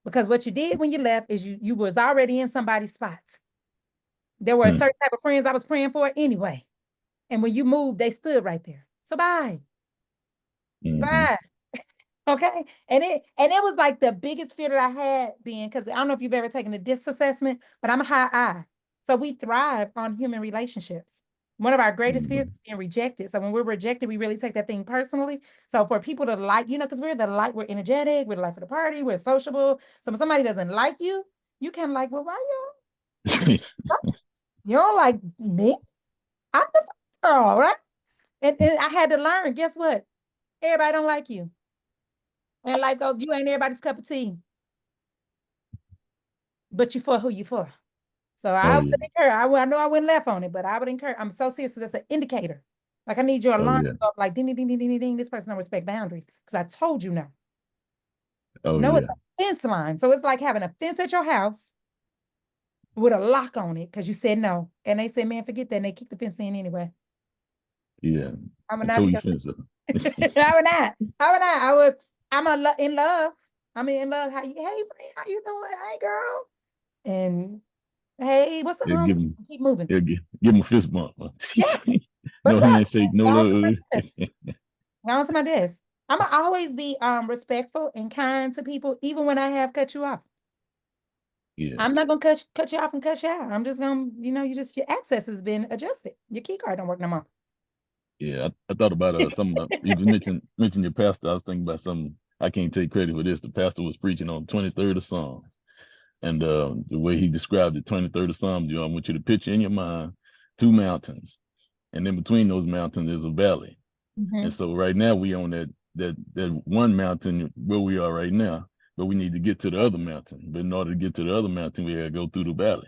Because what you did when you left is you was already in somebody's spot. There were a certain type of friends I was praying for anyway. And when you moved, they stood right there. So bye. Bye. Okay. And it was like the biggest fear that I had being, because I don't know if you've ever taken a DISC assessment, but I'm a high I. So we thrive on human relationships. One of our greatest fears is being rejected. So when we're rejected, we really take that thing personally. So for people to like, because we're we're energetic, we're the life of the party, we're sociable. So when somebody doesn't like you, you can like, well, why you? You don't like me? I'm the girl, right? And I had to learn, guess what? Everybody don't like you. And life goes, you ain't everybody's cup of tea. But you for who you for. So I would encourage, I know I went left on it, but I would encourage, I'm so serious, that's an indicator. Like I need your alarm to go up like ding, ding, ding, ding, ding, ding. This person don't respect boundaries. Because I told you no. No, it's a fence line. So it's like having a fence at your house with a lock on it because you said no. And they said, man, forget that. And they kick the fence in anyway. Yeah. I would not be I would not. I'm in love. I'm in love. Hey, friend, how you doing? Hey, girl. And hey, what's up, homie? Keep moving. Yeah, give him a fist bump. Yeah. No handshake, no love. Go on to my desk. I'm gonna always be respectful and kind to people, even when I have cut you off. Yeah. I'm not gonna cut you off and cut you out. I'm just gonna, your access has been adjusted. Your key card don't work no more. Yeah, I thought about some. You mentioned your pastor. I was thinking about something. I can't take credit for this. The pastor was preaching on 23rd of Psalms, And the way he described it, 23rd of Psalms, I want you to picture in your mind 2 mountains, and in between those mountains is a valley. And so right now we on that one mountain where we are right now, but we need to get to the other mountain. But in order to get to the other mountain, we gotta go through the valley.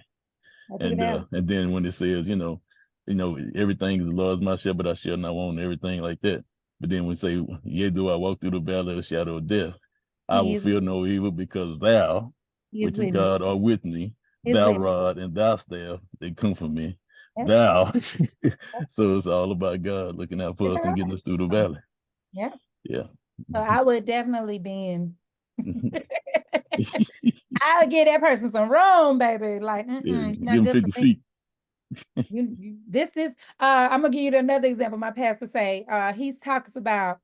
And then when it says, everything is the Lord's my shepherd, I shall not want, everything like that. But then we say, yea, do I walk through the valley of the shadow of death, I will fear no evil, because thou, which is God, are with me. Thou rod and thou staff, they comfort me. Thou. So it's all about God looking out for us and getting us through the valley. Yeah. Yeah. So I would definitely be in. I would give that person some room, baby. Like, Yeah, not give them good 50 for me. feet. I'm gonna give you another example. My pastor say, he talks about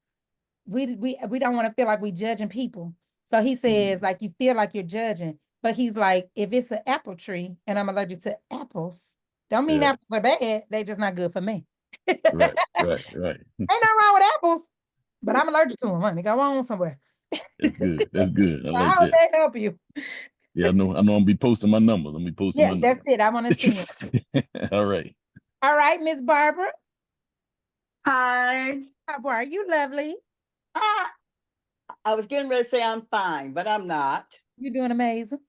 we don't want to feel like we judging people. So he says, like, you feel like you're judging, but he's like, if it's an apple tree and I'm allergic to apples, don't mean apples are bad. They just not good for me. Right. Ain't nothing wrong with apples, but I'm allergic to them, honey. Go on somewhere. That's good. That's good. I like How would that. that help you? Yeah, I know. I'm gonna be posting my number. Let me post my number. That's it. I want to see it. All right. All right, Miss Barbara. Hi. How are you, lovely? I was getting ready to say I'm fine, but I'm not. You're doing amazing.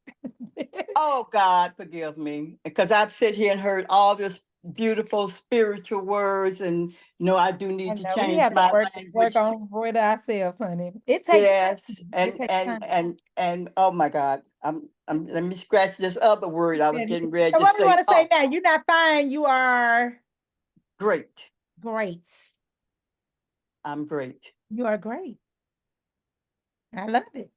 Oh, God, forgive me. Because I've sit here and heard all this beautiful spiritual words, and I do need to change we have my to language. work on with ourselves, honey. It takes yes, time. and oh my God, I'm let me scratch this other word I was getting ready to say. What do you want to say now? You're not fine. You are great. Great. I'm great. You are great. I love it.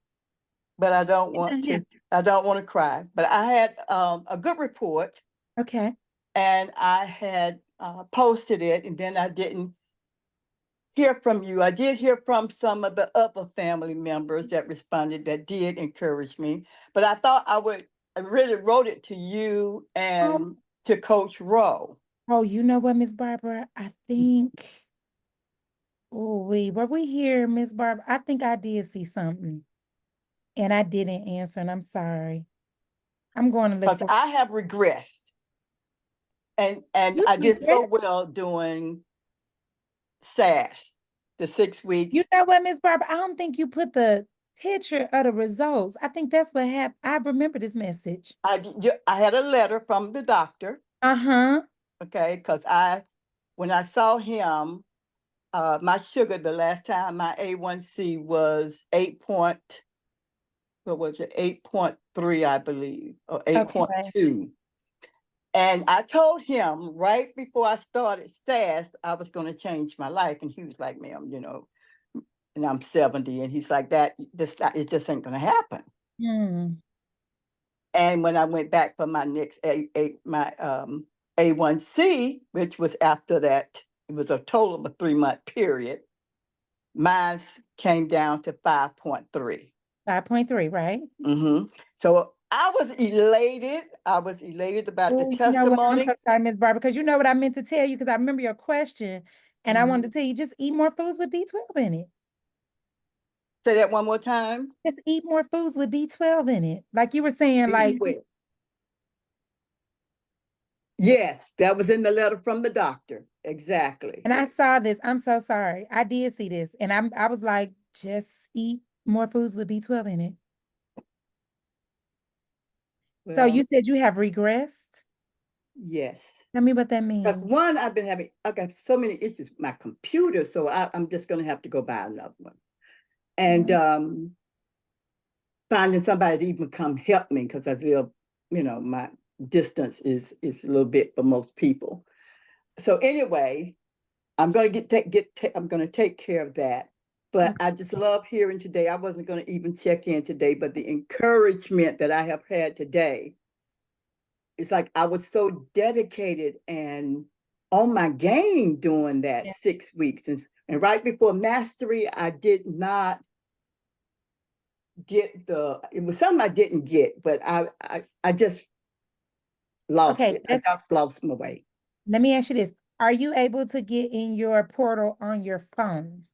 But I don't want to. I don't want to cry. But I had a good report. Okay. And I had posted it, and then I didn't hear from you. I did hear from some of the other family members that responded that did encourage me. But I thought I really wrote it to you and to Coach Rowe. Oh, you know what, Miss Barbara? I think, were we here, Miss Barbara? I think I did see something. And I didn't answer, and I'm sorry. I'm going to look because I have regressed. And I did so well doing SAS, the 6 weeks. You know what, Miss Barbara? I don't think you put the picture of the results. I think that's what happened. I remember this message. I had a letter from the doctor. Okay, because when I saw him, my sugar the last time, my A1C was 8.3, I believe, or 8.2. And I told him right before I started SAS, I was going to change my life. And he was like, ma'am, and I'm 70. And he's like, it just ain't going to happen. And when I went back for my next my A1C, which was after that, it was a total of a 3-month period, mine came down to 5.3. 5.3, right? So I was elated. I was elated about the testimony. You know what? I'm so sorry, Ms. Barbara, because you know what I meant to tell you, because I remember your question, and I wanted to tell you, just eat more foods with B12 in it. Say that one more time. Just eat more foods with B12 in it. Like you were saying, Yes, that was in the letter from the doctor. Exactly. And I saw this. I'm so sorry. I did see this. And I was like, just eat more foods with B12 in it. Well, so you said you have regressed? Yes. Tell me what that means. Because one, I got so many issues with my computer, so I'm just going to have to go buy another one. And finding somebody to even come help me, because I live, my distance is a little bit for most people. So anyway, I'm going to take care of that. But I just love hearing today. I wasn't going to even check in today, but the encouragement that I have had today, it's like I was so dedicated and on my game doing that 6 weeks. And right before mastery, I did not get it was something I didn't get, but I just lost it. I just lost my way. Let me ask you this. Are you able to get in your portal on your phone?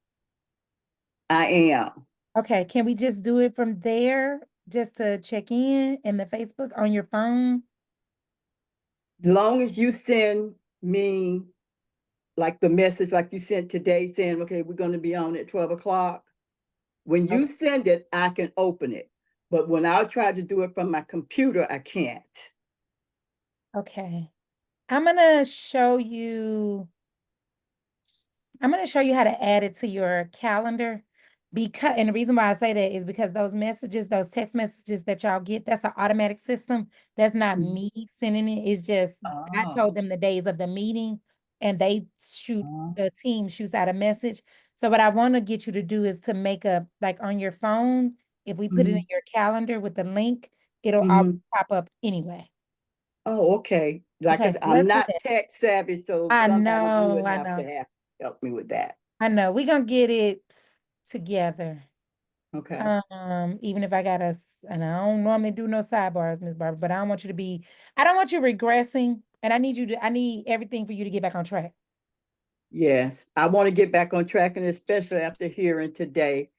I am. Okay, can we just do it from there? just to check in the Facebook on your phone? As long as you send me like the message like you sent today saying, okay, we're going to be on at 12 o'clock. When you send it, I can open it. But when I try to do it from my computer, I can't. Okay. I'm gonna show you how to add it to your calendar. And the reason why I say that is because those messages, those text messages that y'all get, that's an automatic system. That's not me sending it. It's just I told them the days of the meeting and they the team shoots out a message. So what I want to get you to do is to make a, like on your phone, if we put it in your calendar with the link, it'll always pop up anyway. Oh, okay. Like Okay, I'm not tech savvy, so I somebody know, would I have know. to help me with that. I know. We're gonna get it together. Okay. Even if I gotta, and I don't normally do no sidebars, Miss Barbara, but I don't want you to be, I don't want you regressing, and I need everything for you to get back on track. Yes, I want to get back on track, and especially after hearing today.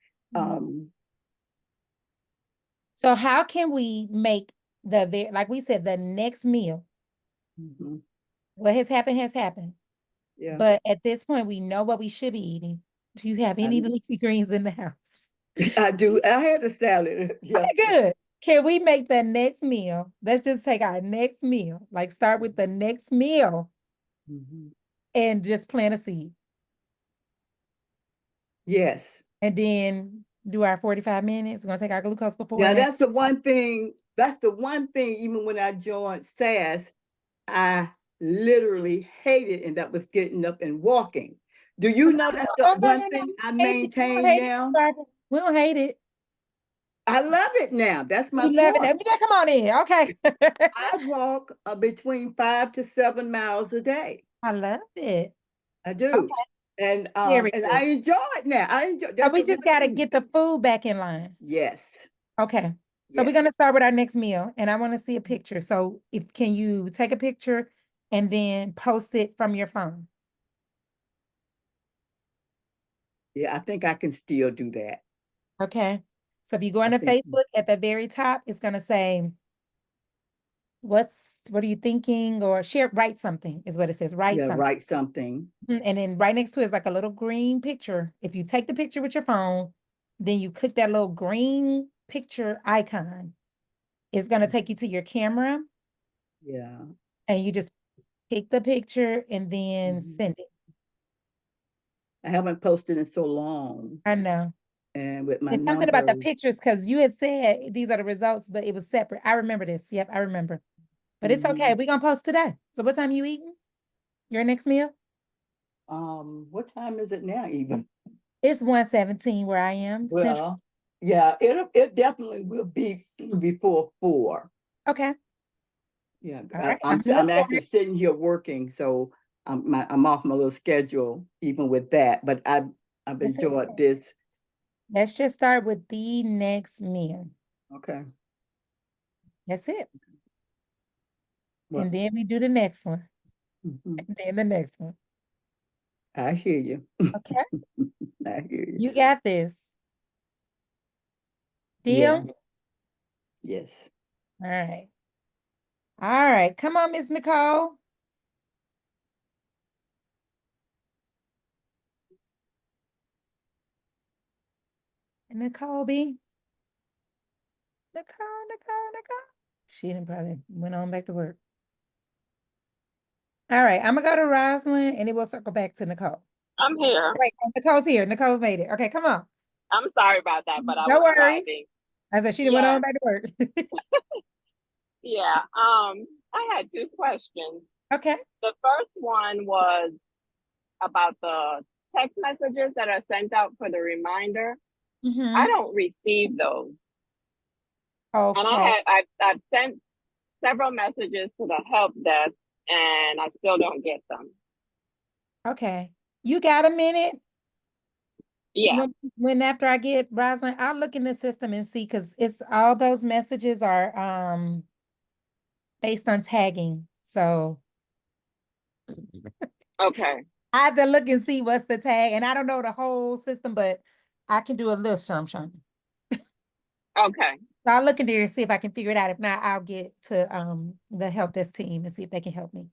So how can we make like we said, the next meal? What has happened has happened. Yeah. But at this point, we know what we should be eating. Do you have any leafy greens in the house? I do. I had a salad. Yes. Okay, good. Can we make the next meal? Let's just take our next meal. Like start with the next meal and just plant a seed. Yes. And then do our 45 minutes. We're gonna take our glucose before. Yeah, that's the one thing. That's the one thing, even when I joined SAS, I literally hated, and that was getting up and walking. Do you know that's the one thing I maintain now? We don't hate it. I love it now. That's my point. Love it now. Come on in. Okay. I walk between 5 to 7 miles a day. I love it. I do. Okay. And I enjoy it now. I enjoy. So we just got to get the food back in line. Yes. Okay. So we're gonna start with our next meal, and I want to see a picture. So can you take a picture and then post it from your phone? Yeah, I think I can still do that. Okay. So if you go into Facebook at the very top, it's gonna say, what are you thinking? Or write something is what it says. Write something. Write something. And then right next to it is like a little green picture. If you take the picture with your phone, then you click that little green picture icon. It's gonna take you to your camera. Yeah. And you just pick the picture and then send it. I haven't posted in so long. I know. And with my It's something about the pictures, because you had said these are the results, but it was separate. I remember this. Yep, I remember. But it's okay. We're gonna post today. So what time you eating? Your next meal? What time is it now even? It's 1:17 where I am. Well, Central. yeah, it definitely will be before 4. Okay. Yeah, right. I'm actually sitting here working, so I'm off my little schedule even with that. But I've enjoyed this. Let's just start with the next meal. Okay. That's it. And then we do the next one. And then the next one. I hear you. Okay. I hear you. You got this. Deal? Yeah. Yes. All right. All right. Come on, Miss Nicole. Nicole B. Nicole. She didn't probably went on back to work. All right. I'm gonna go to Rosalind and it will circle back to Nicole. I'm here. Wait, Nicole's here. Nicole made it. Okay, come on. I'm sorry about that, but I No was worries. driving. I said she didn't went on back to work. Yeah. I had 2 questions. Okay. The first one was about the text messages that are sent out for the reminder. I don't receive those. Okay. And I've sent several messages to the help desk and I still don't get them. Okay. You got a minute? Yeah. When after I get Rosalind, I'll look in the system and see, because it's all those messages are based on tagging. So okay. I have to look and see what's the tag. And I don't know the whole system, but I can do a little something. Okay. So I'll look in there and see if I can figure it out. If not, I'll get to the help desk team and see if they can help me.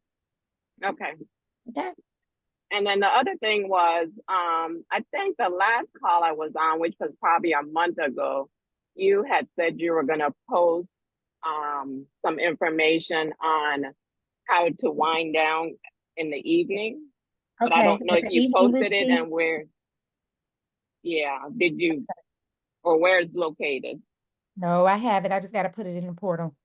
Okay. Okay. And then the other thing was, I think the last call I was on, which was probably a month ago, you had said you were gonna post some information on how to wind down in the evening. But I Okay. don't know Like if an you evening posted it routine. and where, yeah, did you, or where it's located? No, I have it. I just got to put it in the portal.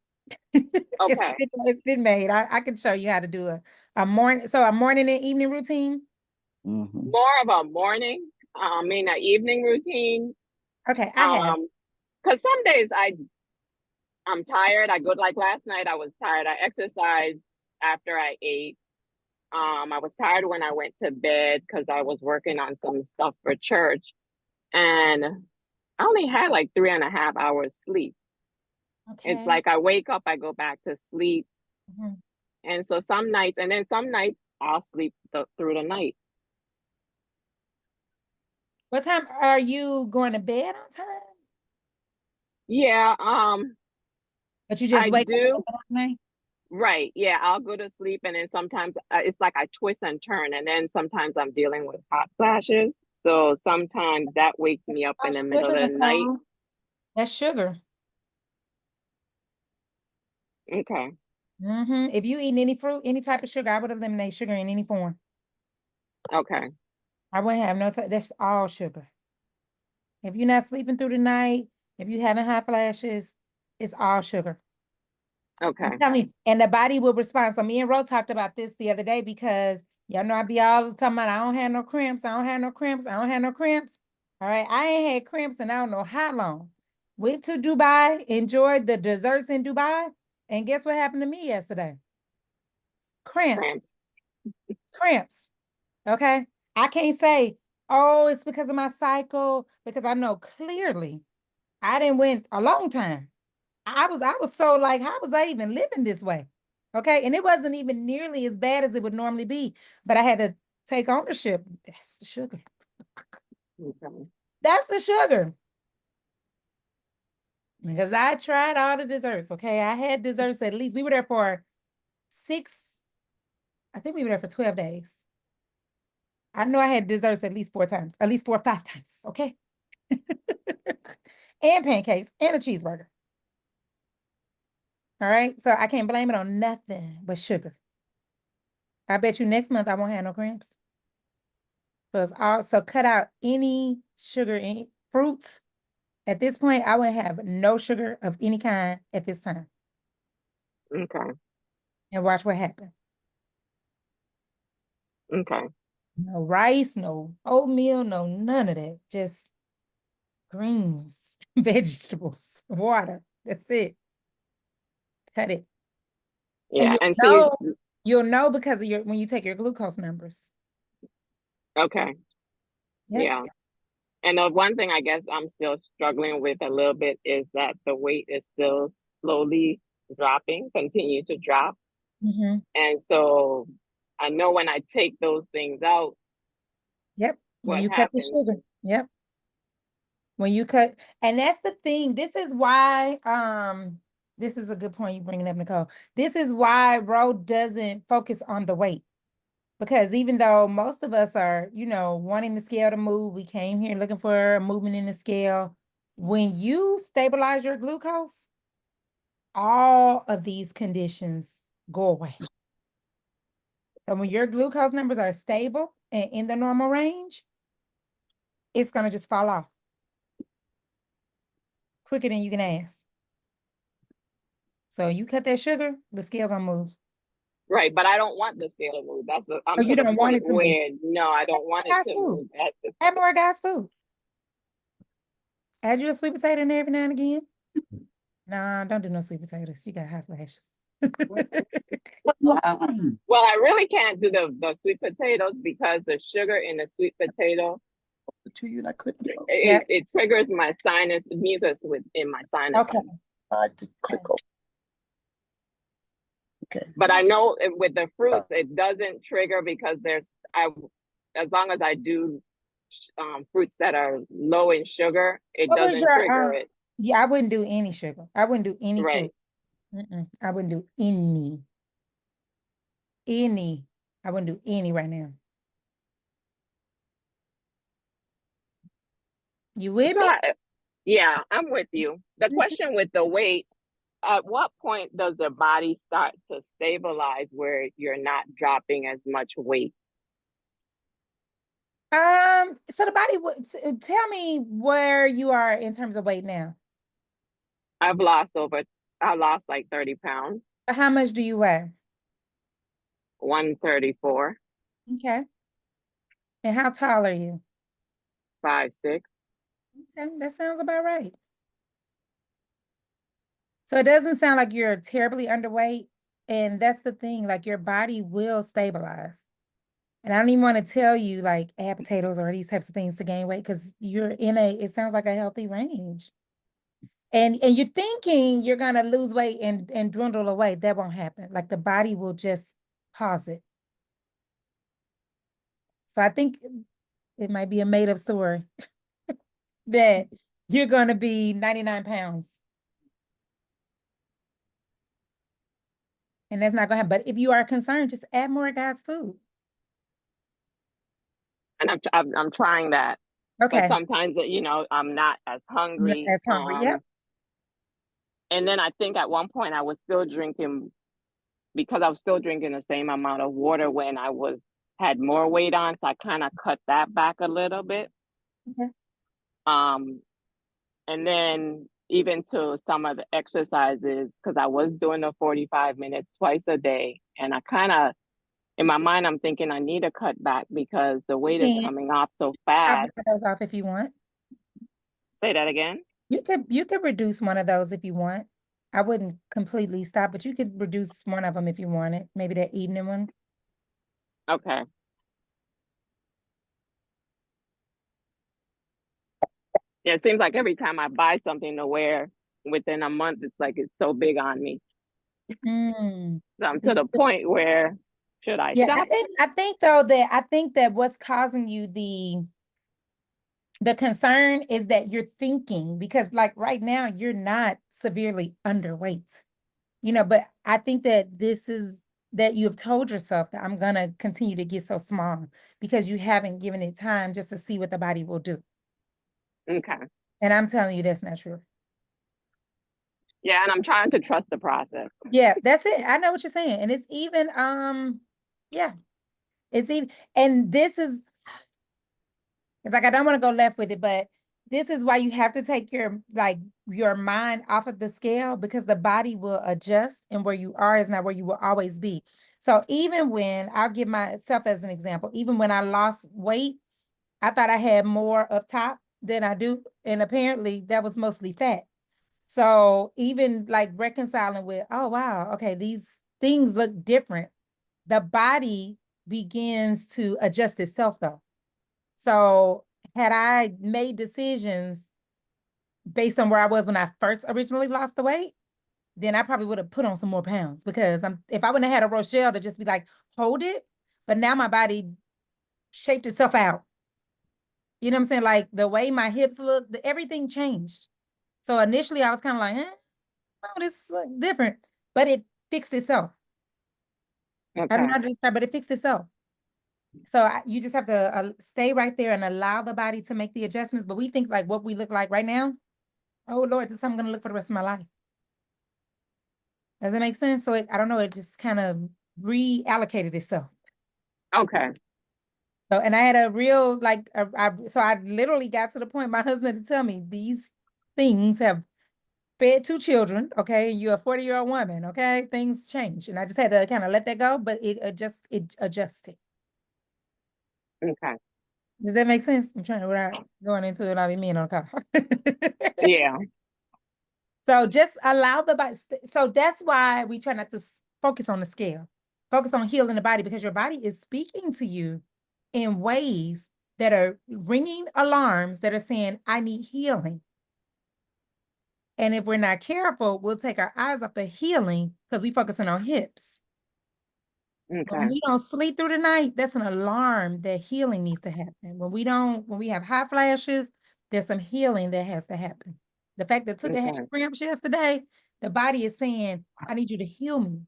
Okay. It's been made. I can show you how to do a morning. So a morning and evening routine. More of a morning, I mean, an evening routine. Okay, I have. Because some days I'm tired. I go, like last night I was tired. I exercised after I ate. I was tired when I went to bed because I was working on some stuff for church. And I only had like 3.5 hours sleep. Okay. It's like I wake up, I go back to sleep. And so some nights, and then some nights I'll sleep through the night. What time are you going to bed on time? Yeah, But you just I wake up in the do. middle of the night? Right. Yeah, I'll go to sleep and then sometimes it's like I twist and turn, and then sometimes I'm dealing with hot flashes. So sometimes that wakes me up in the middle of Sugar, the night. Nicole. That's sugar. Okay. If you eat any fruit, any type of sugar, I would eliminate sugar in any form. Okay. I wouldn't have no, that's all sugar. If you're not sleeping through the night, if you're having hot flashes, it's all sugar. Okay. I'm telling you, and the body will respond. So me and Ro talked about this the other day because y'all know I be all talking about I don't have no cramps, I don't have no cramps, I don't have no cramps. All right, I ain't had cramps in I don't know how long. Went to Dubai, enjoyed the desserts in Dubai, and guess what happened to me yesterday? Cramps. Cramps. Okay. I can't say, oh, it's because of my cycle, because I know clearly I didn't went a long time. I was so like, how was I even living this way? Okay. And it wasn't even nearly as bad as it would normally be, but I had to take ownership. That's the sugar. Okay. That's the sugar. Because I tried all the desserts. Okay. I had desserts at least. We were there for I think we were there for 12 days. I know I had desserts at least 4 times, at least 4 or 5 times. Okay. And pancakes and a cheeseburger. All right. So I can't blame it on nothing but sugar. I bet you next month I won't have no cramps. So cut out any sugar in fruits. At this point, I would have no sugar of any kind at this time. Okay. And watch what happens. Okay. No rice, no oatmeal, no none of that. Just greens, vegetables, water. That's it. Cut it. Yeah. And you'll know because of when you take your glucose numbers. Okay. Yep. Yeah. And the one thing I guess I'm still struggling with a little bit is that the weight is still slowly dropping, continue to drop. And so I know when I take those things out. Yep. When What you cut the happens? sugar. Yep. When you cut, and that's the thing. This is why, this is a good point you bringing up, Nicole. This is why Ro doesn't focus on the weight. Because even though most of us are, wanting the scale to move, we came here looking for a movement in the scale. When you stabilize your glucose, all of these conditions go away. So when your glucose numbers are stable and in the normal range, it's going to just fall off quicker than you can ask. So you cut that sugar, the scale gonna move. Right, but I don't want the scale to move. I'm you to the don't want point it to move. where no, I don't want it to move. Add more guys' food. Add you a sweet potato in there every now and again. Nah, don't do no sweet potatoes. You got hot flashes. Well, I really can't do the sweet potatoes because the sugar in the sweet potato it triggers my sinus mucus within my sinus. Okay. Okay. But I know with the fruits it doesn't trigger because as long as I do fruits that are low in sugar, it doesn't trigger it. Yeah, I wouldn't do any sugar. I wouldn't do any Right. fruit. I wouldn't do any. Any. I wouldn't do any right now. You with So me? yeah, I'm with you. The question with the weight, at what point does the body start to stabilize where you're not dropping as much weight? So the body would tell me where you are in terms of weight now. I lost like 30 pounds, How much do you weigh? 134, Okay. And how tall are you? 5'6". Okay, that sounds about right. So it doesn't sound like you're terribly underweight. And that's the thing, like your body will stabilize. And I don't even want to tell you like add potatoes or these types of things to gain weight because you're in it sounds like a healthy range. And you're thinking you're gonna lose weight and dwindle away. That won't happen. Like the body will just pause it. So I think it might be a made up story that you're gonna be 99 pounds. And that's not gonna happen. But if you are concerned, just add more God's food. And I'm trying that. But Okay. sometimes, I'm not as hungry. As hungry. Yep. And then I think at one point I was still drinking, because I was still drinking the same amount of water when I had more weight on. So I kind of cut that back a little bit. Okay. And then even to some of the exercises, because I was doing the 45 minutes twice a day. And I kind of, in my mind, I'm thinking I need to cut back because the weight is coming off so fast. Cut those off if you want. Say that again. You could reduce one of those if you want. I wouldn't completely stop, but you could reduce one of them if you wanted. Maybe that evening one. Okay. Yeah, it seems like every time I buy something to wear, within a month, it's like it's so big on me. So I'm to the point where, should I stop? I think that what's causing you the concern is that you're thinking, because like right now you're not severely underweight, but I think that this is that you have told yourself that I'm gonna continue to get so small because you haven't given it time just to see what the body will do. Okay. And I'm telling you that's not true. Yeah, and I'm trying to trust the process. Yeah, that's it. I know what you're saying. And it's even yeah. It's even, and this is, it's like I don't want to go left with it, but this is why you have to take your mind off of the scale, because the body will adjust, and where you are is not where you will always be. So even when, I'll give myself as an example, even when I lost weight, I thought I had more up top than I do. And apparently that was mostly fat. So even like reconciling with, oh, wow, okay, these things look different. The body begins to adjust itself though. So had I made decisions based on where I was when I first originally lost the weight, then I probably would have put on some more pounds, because if I wouldn't have had a Rochelle to just be like, hold it, but now my body shaped itself out. You know what I'm saying? Like the way my hips look, everything changed. So initially I was kind of like, no, this is different, but it fixed itself. Okay. I don't know how to describe, but it fixed itself. So you just have to stay right there and allow the body to make the adjustments. But we think like what we look like right now, oh Lord, this is how I'm going to look for the rest of my life. Does it make sense? So I don't know, it just kind of reallocated itself. Okay. So, and I had a real, so I literally got to the point, my husband to tell me these things have fed 2 children, okay? You're a 40-year-old woman, okay? Things change. And I just had to kind of let that go, but it adjusted. Okay. Does that make sense? I'm trying, without going into it, I didn't mean on the car. Yeah. So just allow the body. So that's why we try not to focus on the scale. Focus on healing the body, because your body is speaking to you in ways that are ringing alarms that are saying, I need healing. And if we're not careful, we'll take our eyes off the healing because we're focusing on hips. Okay. When we don't sleep through the night, that's an alarm that healing needs to happen. When we have hot flashes, there's some healing that has to happen. The fact that took a had cramps yesterday, the body is saying, I need you to heal me.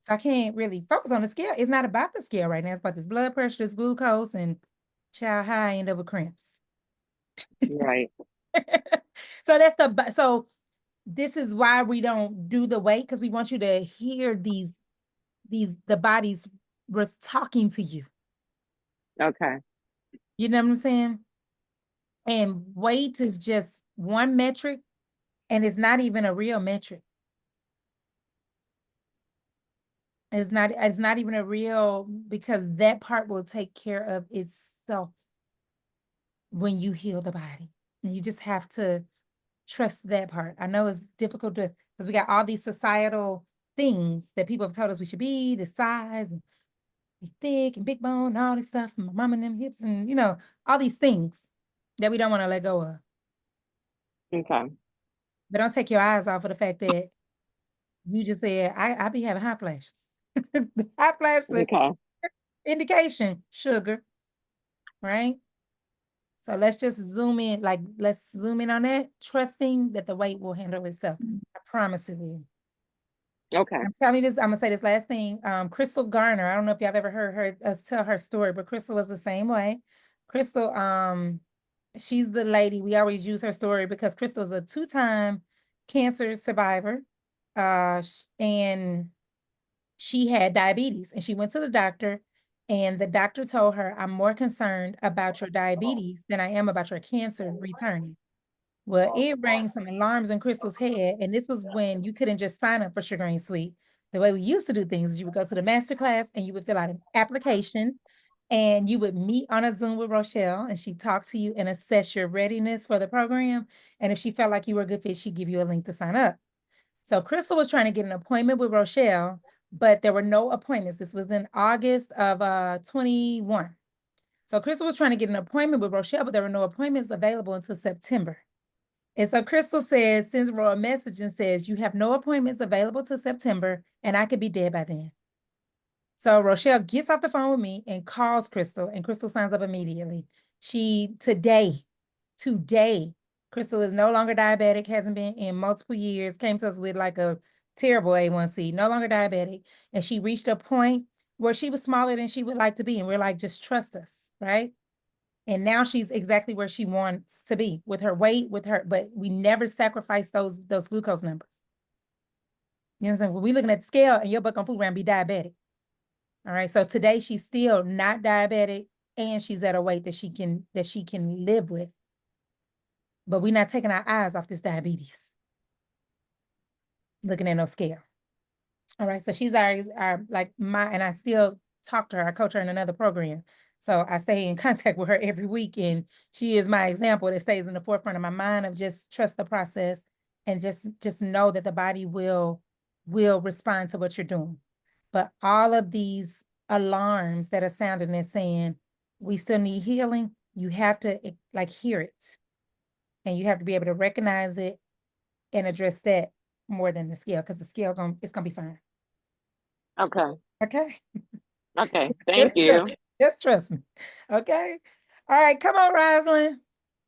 So I can't really focus on the scale. It's not about the scale right now. It's about this blood pressure, this glucose, and child high end up with cramps. Right. So this is why we don't do the weight, because we want you to hear the body's was talking to you. Okay. You know what I'm saying? And weight is just one metric, and it's not even a real metric. It's not even a real, because that part will take care of itself when you heal the body. And you just have to trust that part. I know it's difficult because we got all these societal things that people have told us we should be, the size, and be thick and big bone, and all this stuff, and my mom and them hips, and all these things that we don't want to let go of. Okay. But don't take your eyes off of the fact that you just said, I be having hot flashes. The hot flashes, Okay. indication, sugar, right? So let's just zoom in, let's zoom in on that, trusting that the weight will handle itself. I promise it will. Okay. I'm telling you this, I'm gonna say this last thing. Crystal Garner, I don't know if y'all have ever heard us tell her story, but Crystal was the same way. Crystal, she's the lady, we always use her story because Crystal is a 2-time cancer survivor. And she had diabetes, and she went to the doctor, and the doctor told her, I'm more concerned about your diabetes than I am about your cancer returning. Well, it rang some alarms in Crystal's head, and this was when you couldn't just sign up for Sugar Ain't Sweet. The way we used to do things is you would go to the master class and you would fill out an application, and you would meet on a Zoom with Rochelle, and she'd talk to you and assess your readiness for the program. And if she felt like you were a good fit, she'd give you a link to sign up. So Crystal was trying to get an appointment with Rochelle, but there were no appointments. This was in August of 21. So Crystal was trying to get an appointment with Rochelle, but there were no appointments available until September. And so Crystal sends Roy a message and says, you have no appointments available till September, and I could be dead by then. So Rochelle gets off the phone with me and calls Crystal, and Crystal signs up immediately. Today, Crystal is no longer diabetic, hasn't been in multiple years, came to us with like a terrible A1C, no longer diabetic. And she reached a point where she was smaller than she would like to be. And we're like, just trust us, right? And now she's exactly where she wants to be with her weight, but we never sacrifice those glucose numbers. You know what I'm saying? When we looking at the scale and your butt on food, we're gonna be diabetic. All right. So today she's still not diabetic, and she's at a weight that she can live with. But we're not taking our eyes off this diabetes. Looking at no scale. All right. So she's and I still talk to her. I coach her in another program. So I stay in contact with her every week, and she is my example that stays in the forefront of my mind of just trust the process and just know that the body will respond to what you're doing. But all of these alarms that are sounding and saying, we still need healing, you have to hear it. And you have to be able to recognize it and address that more than the scale, because the scale it's gonna be fine. Okay. Okay. Okay. Thank you. Just trust me. Okay. All right. Come on, Rosalind.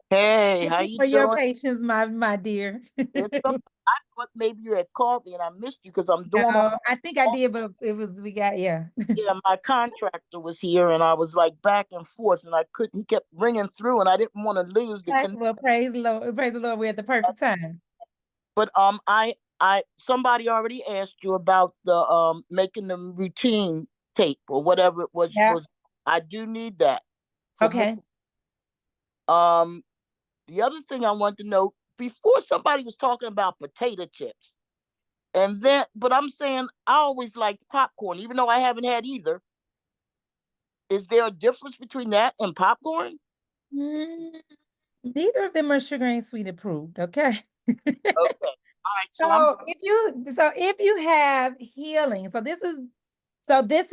Hey, Thank how you you for your doing? patience, my dear. It's okay. I thought maybe you had called me and I missed you because I'm doing No, I think I did, but yeah. Yeah, my contractor was here and I was like back and forth and I couldn't, he kept ringing through and I didn't want to lose the connection. Well, praise the Lord, we're at the perfect time. But somebody already asked you about the making the routine tape or whatever it was. Yeah. I do need that. Okay. The other thing I wanted to know, before somebody was talking about potato chips. And then, but I'm saying I always liked popcorn, even though I haven't had either. Is there a difference between that and popcorn? Neither of them are Sugar Ain't Sweet approved, okay? Okay. All right. If you have healing, this is there's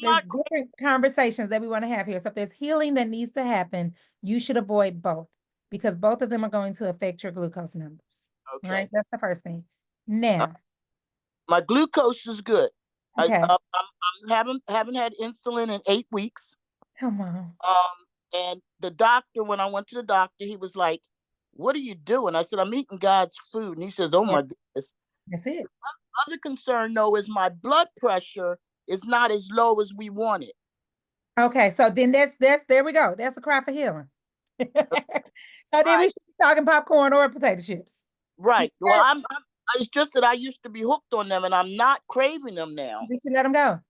different conversations that we want to have here. So if there's healing that needs to happen, you should avoid both, because both of them are going to affect your glucose numbers. Okay. Right? That's the first thing. Now, my glucose is good. Okay. I haven't had insulin in 8 weeks. Come on. And the doctor, when I went to the doctor, he was like, "What are you doing?" I said, "I'm eating God's food." And he says, "Oh my goodness." That's it. Other concern though is my blood pressure is not as low as we want it. Okay, so then that's there we go. That's a cry for healing. So then we should be talking popcorn or potato chips. Right. Well, it's just that I used to be hooked on them, and I'm not craving them now. We should let them go.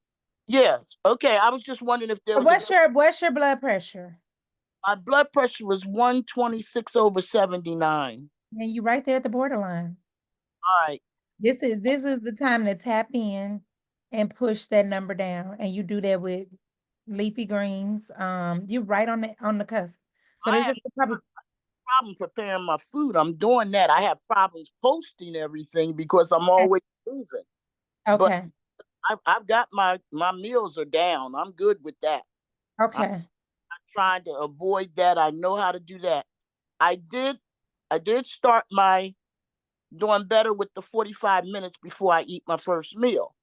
Yes. Okay. I was just wondering if there was. What's your blood pressure? My blood pressure was 126/79. And you right there at the borderline. All right. This is the time to tap in and push that number down. And you do that with leafy greens. You're right on the cusp. So there's just probably problem preparing my food. I'm doing that. I have problems posting everything because I'm always moving. okay. But I've got my meals are down. I'm good with that. Okay. I'm trying to avoid that. I know how to do that. I did start my doing better with the 45 minutes before I eat my first meal.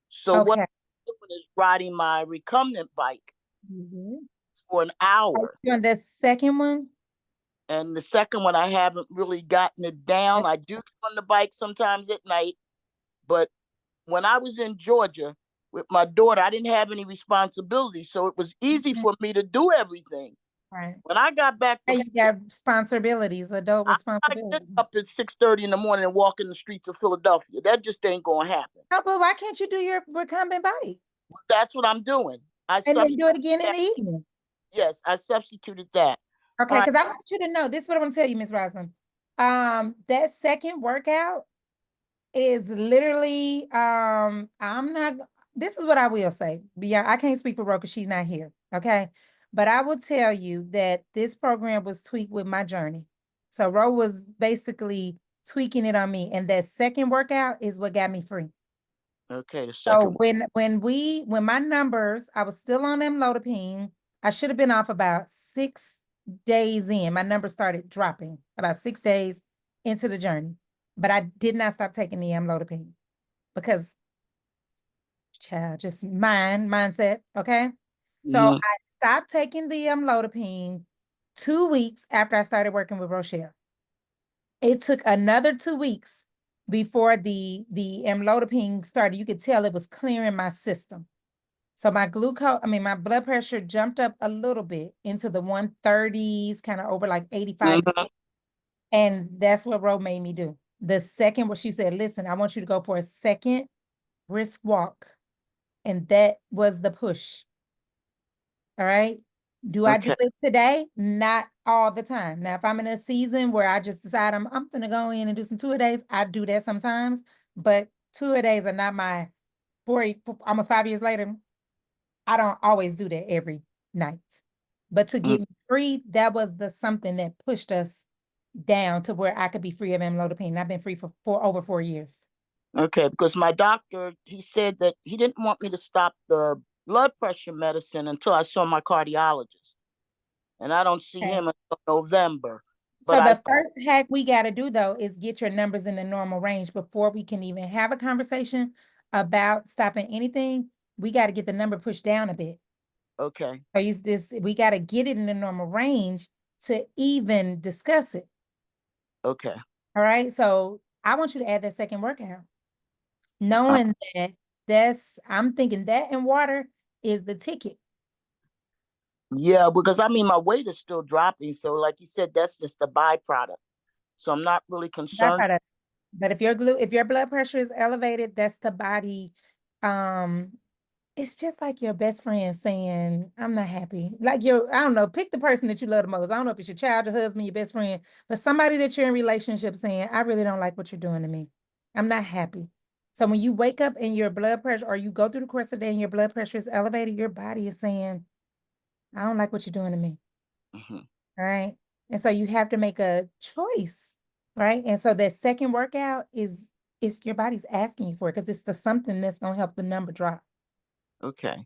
So what I'm doing is riding my recumbent bike for an hour. You doing the second one? And the second one, I haven't really gotten it down. I do get on the bike sometimes at night, but when I was in Georgia with my daughter, I didn't have any responsibility, so it was easy for me to do everything. Right. When I got back, you got responsibilities, adult responsibilities. I get up at 6:30 in the morning and walk in the streets of Philadelphia. That just ain't gonna happen. No, but why can't you do your recumbent bike? That's what I'm doing. And then do it again in the evening. Yes, I substituted that. Okay, because I want you to know, this is what I'm gonna tell you, Ms. Roslyn. That second workout is literally, this is what I will say. Beyond, I can't speak for Ro because she's not here, okay? But I will tell you that this program was tweaked with my journey. So Ro was basically tweaking it on me, and that second workout is what got me free. Okay, the second. So when my numbers, I was still on amlodipine. I should have been off about 6 days in. My numbers started dropping about 6 days into the journey, but I did not stop taking the amlodipine because, child, just mindset. Okay, so I stopped taking the amlodipine 2 weeks after I started working with Rochelle. It took another 2 weeks before the amlodipine started. You could tell it was clearing my system. So my my blood pressure jumped up a little bit into the 130s, kind of over like 85. And that's what Ro made me do. The second, where she said, listen, I want you to go for a second brisk walk. And that was the push. All right. Do I do it today? Not all the time. Now, if I'm in a season where I just decide I'm gonna go in and do some two-a-days, I do that sometimes. But two-a-days are not my almost 5 years later. I don't always do that every night. But to get me free, that was something that pushed us down to where I could be free of amlodipine. I've been free for over 4 years. Okay, because my doctor, he said that he didn't want me to stop the blood pressure medicine until I saw my cardiologist. And I don't see him until November. So the first hack we got to do, though, is get your numbers in the normal range before we can even have a conversation about stopping anything. We got to get the number pushed down a bit. Okay. We got to get it in the normal range to even discuss it. Okay. All right. So I want you to add that second workout. Knowing that I'm thinking that and water is the ticket. Yeah, because I mean, my weight is still dropping. So like you said, that's just a byproduct. So I'm not really concerned. Byproduct. But if your blood pressure is elevated, that's the body. It's just like your best friend saying, I'm not happy. Like I don't know, pick the person that you love the most. I don't know if it's your child, your husband, your best friend, but somebody that you're in relationship saying, I really don't like what you're doing to me. I'm not happy. So when you wake up and your blood pressure, or you go through the course of the day and your blood pressure is elevated, your body is saying, I don't like what you're doing to me. All right. And so you have to make a choice, right? And so that second workout is your body's asking you for it, because it's the something that's going to help the number drop. Okay.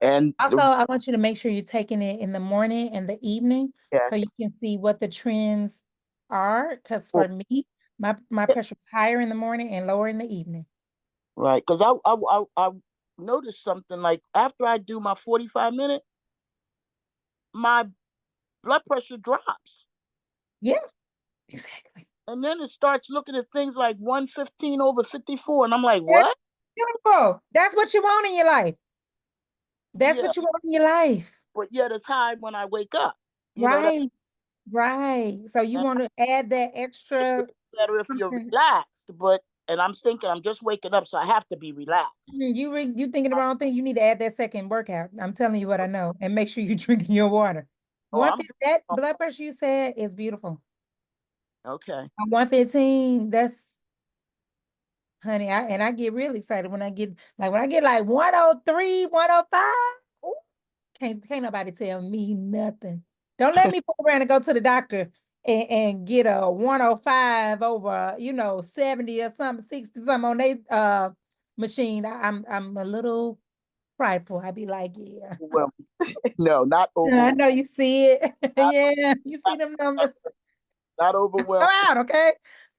And also, I want you to make sure you're taking it in the morning and the evening, so you can see what the trends are. Because for me, my pressure is higher in the morning and lower in the evening. Right. Because I noticed something, like after I do my 45 minute, my blood pressure drops. Yeah, exactly. And then it starts looking at things like 115/54. And I'm like, That's what? beautiful. That's what you want in your life. That's Yeah. what you want in your life. But yet it's high when I wake up. You know, Right. Right. So you want to add that extra better if you're something. relaxed, and I'm thinking I'm just waking up, so I have to be relaxed. You thinking the wrong thing. You need to add that second workout. I'm telling you what I know, and make sure you're drinking your water. One thing, that blood pressure you said is beautiful. Okay. 115. That's, honey. I get really excited when I get like 103, 105. Ooh, can't nobody tell me nothing. Don't let me go around and go to the doctor and get a 105 over 70 or something, 60 something on their machine. I'm a little prideful. I'd be like, yeah. Well, no, not over. I know you see it. Yeah, you see them numbers. Not overwhelmed. Go out, okay?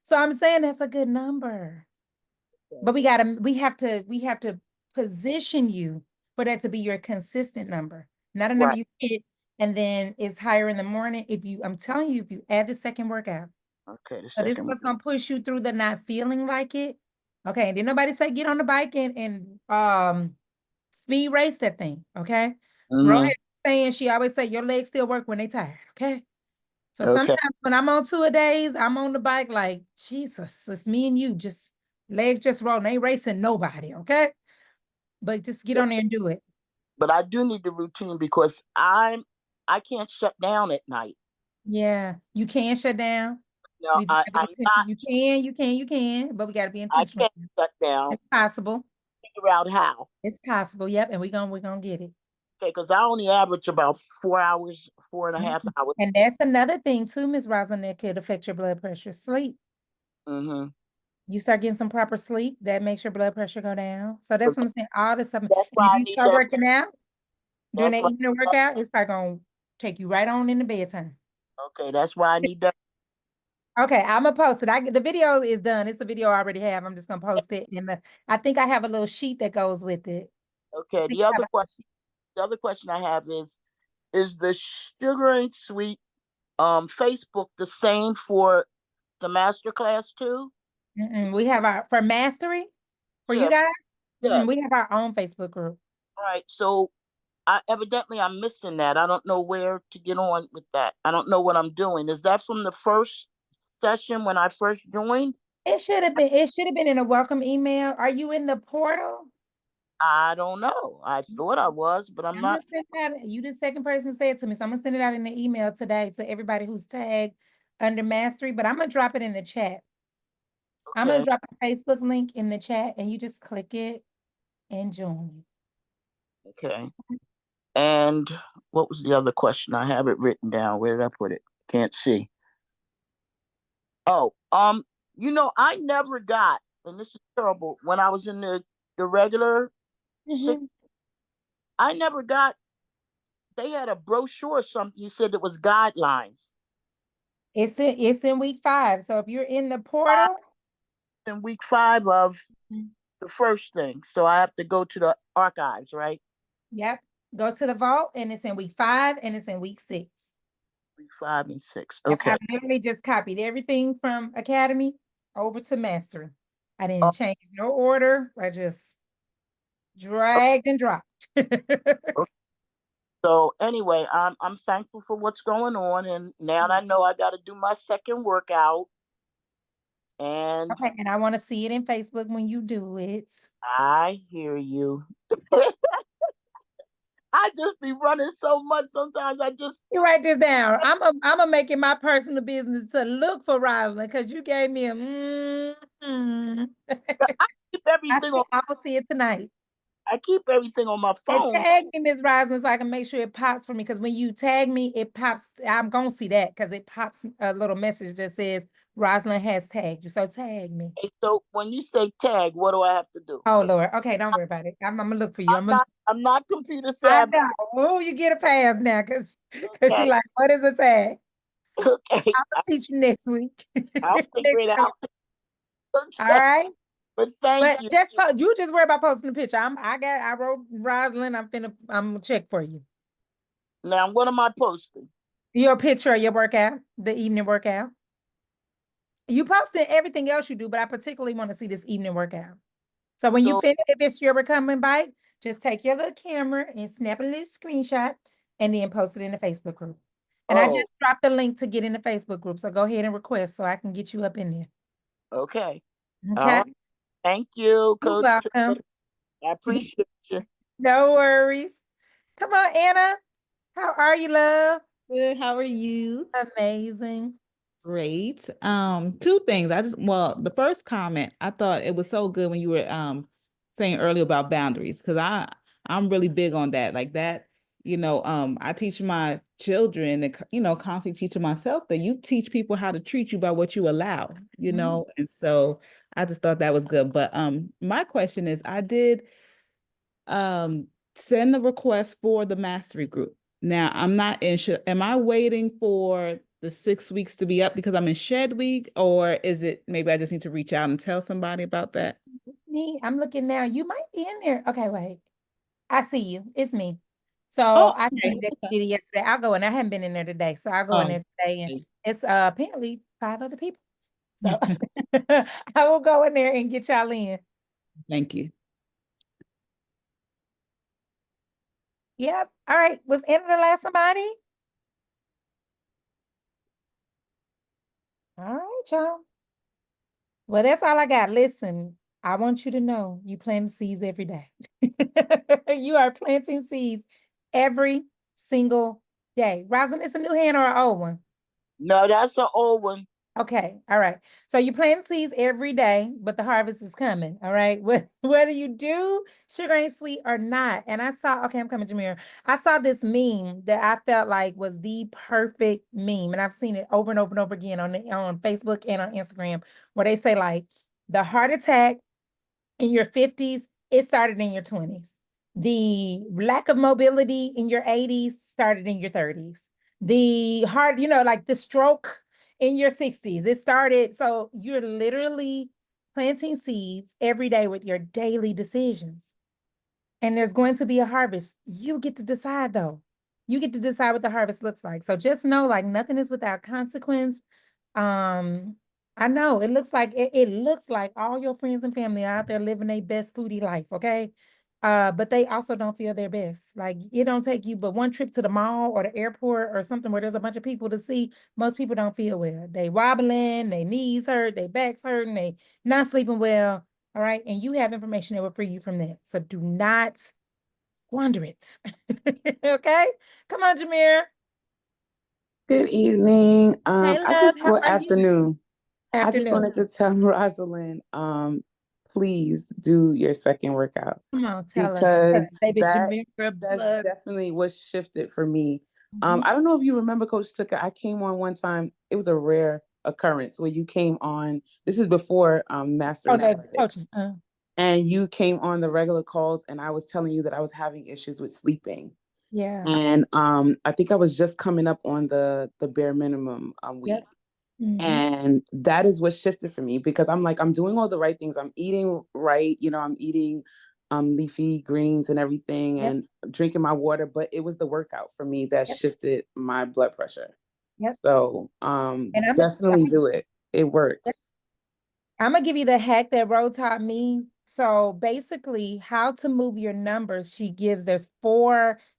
So I'm saying that's a good number. But we have to position you for that to be your consistent number, not a number you hit and then it's higher in the morning. I'm telling you, if you add the second workout, okay, so this is what's gonna push you through the not feeling like it. Okay, did nobody say get on the bike and speed race that thing? Okay, Rohit saying she always say your legs still work when they tired. Okay, so sometimes when I'm on 2 a-days, I'm on the bike like Jesus, it's me and you, just legs just rolling, ain't racing nobody. Okay, but just get on there and do it. But I do need the routine because I can't shut down at night. Yeah, you can shut down. No, I'm not. You can, but we got to be intentional. I can't shut down. It's possible. Figure out how. It's possible. Yep, and we're gonna get it. Okay, because I only average about 4 hours, 4.5 hours. And that's another thing too, Miss Rosalind, that could affect your blood pressure. Sleep. Mm-hmm. You start getting some proper sleep, that makes your blood pressure go down. So that's what I'm saying. All this stuff. And why I if you need start that. working out, doing That's that evening workout, it's probably gonna take you right on into bedtime. Okay, that's why I need that. Okay, I'm gonna post it. The video is done. It's a video I already have. I'm just gonna post it. And I think I have a little sheet that goes with it. Okay, the other question I have is the sugar and sweet Facebook the same for the master class too? We have for mastery for you guys. Yeah. We have our own Facebook group. All right, so I'm missing that. I don't know where to get on with that. I don't know what I'm doing. Is that from the first session when I first joined? It should have been in a welcome email. Are you in the portal? I don't know. I thought I was, but I'm not. You the second person to say it to me, so I'm gonna send it out in the email today to everybody who's tagged under mastery. But I'm gonna drop it in the chat. Okay. I'm gonna drop a Facebook link in the chat, and you just click it and join. Okay. And what was the other question? I have it written down. Where did I put it? Can't see. Oh, I never got, and this is terrible, when I was in the regular, I never got, they had a brochure or something. You said it was guidelines. It's in week 5. So if you're in the portal. In week 5 of the first thing. So I have to go to the archives, right? Yep. Go to the vault, and it's in week 5 and it's in week 6. Week 5 and 6. Okay. I literally just copied everything from Academy over to Mastery. I didn't change no order. I just dragged and dropped. So anyway, I'm thankful for what's going on, and now I know I got to do my second workout. And okay, and I want to see it in Facebook when you do it. I hear you. I just be running so much. Sometimes you write this down. I'm a make it my personal business to look for Rosalind, because you gave me a I keep everything I will see it tonight. I keep everything on my phone. And tag me, Miss Rosalind, so I can make sure it pops for me. Because when you tag me, it pops. I'm gonna see that because it pops a little message that says Rosalind has tagged you. So tag me. Okay, so when you say tag, what do I have to do? Oh Lord. Okay, don't worry about it. I'm gonna look for you. I'm not computer I savvy. know. Oh, you get a pass now because you're like, what is a tag? Okay. I'm gonna teach you next week. I'll figure it out. Okay. All right. But thank you. You just worry about posting the picture. I wrote Rosalind. I'm gonna check for you. Now, what am I posting? Your picture of your workout, the evening workout. You posted everything else you do, but I particularly want to see this evening workout. So when you finish, if it's your recumbent bike, just take your little camera and snap a little screenshot and then post it in the Facebook group. And I just dropped the link to get in the Facebook group. So go ahead and request so I can get you up in there. Okay. Okay. Thank you, Coach. You're welcome. I appreciate you. No worries. Come on, Anna. How are you, love? Good. How are you? Amazing. Great. Two things. The first comment, I thought it was so good when you were saying earlier about boundaries, because I'm really big on that. Like that, I teach my children and constantly teaching myself that you teach people how to treat you by what you allow, and so I just thought that was good. But my question is, I did send the request for the mastery group. Now I'm not in am I waiting for the 6 weeks to be up because I'm in shed week, or is it maybe I just need to reach out and tell somebody about that? I'm looking now. You might be in there. Okay, wait. I see you. It's me. So I see that you did it yesterday. I'll go in. I haven't been in there today. So I'll go in there today. And it's apparently 5 other people. So I will go in there and get y'all in. Thank you. Yep. All right. Was Anna the last somebody? All right, y'all. Well, that's all I got. Listen, I want you to know you plant seeds every day. You are planting seeds every single day. Rosalind, it's a new hand or an old one? No, that's an old one. Okay. All right. So you plant seeds every day, but the harvest is coming. All right. Whether you do sugar ain't sweet or not. And I saw, okay, I'm coming, Jameer. I saw this meme that I felt like was the perfect meme. And I've seen it over and over and over again on Facebook and on Instagram, where they say like the heart attack in your 50s, it started in your 20s. The lack of mobility in your 80s started in your 30s. The heart, like the stroke in your 60s, it started. So you're literally planting seeds every day with your daily decisions. And there's going to be a harvest. You get to decide though. You get to decide what the harvest looks like. So just know like nothing is without consequence. I know it looks like all your friends and family are out there living their best foodie life, okay? But they also don't feel their best. Like it don't take you but one trip to the mall or the airport or something where there's a bunch of people to see. Most people don't feel well. They wobbling, their knees hurt, their backs hurting, they not sleeping well. All right. And you have information that will free you from that. So do not squander it. Okay. Come on, Jameer. Good evening. Hey, love. How are Afternoon. you? I just wanted to tell Rosalind, please do your second workout. Come on, tell because us. Baby that's definitely what shifted for me. I don't know if you remember, Coach Tucker. I came on one time. It was a rare occurrence where you came on. This is before Mastery started. And you came on the regular calls, and I was telling you that I was having issues with sleeping. Yeah. And I think I was just coming up on the bare minimum week. Yep. Mm-hmm. And that is what shifted for me, because I'm like, I'm doing all the right things. I'm eating right. I'm eating leafy greens and everything, and drinking my water. But it was the workout for me that shifted my blood pressure. Yep. So definitely do it. It works. I'm going to give you the hack that Ro taught me. So basically how to move your numbers, she gives,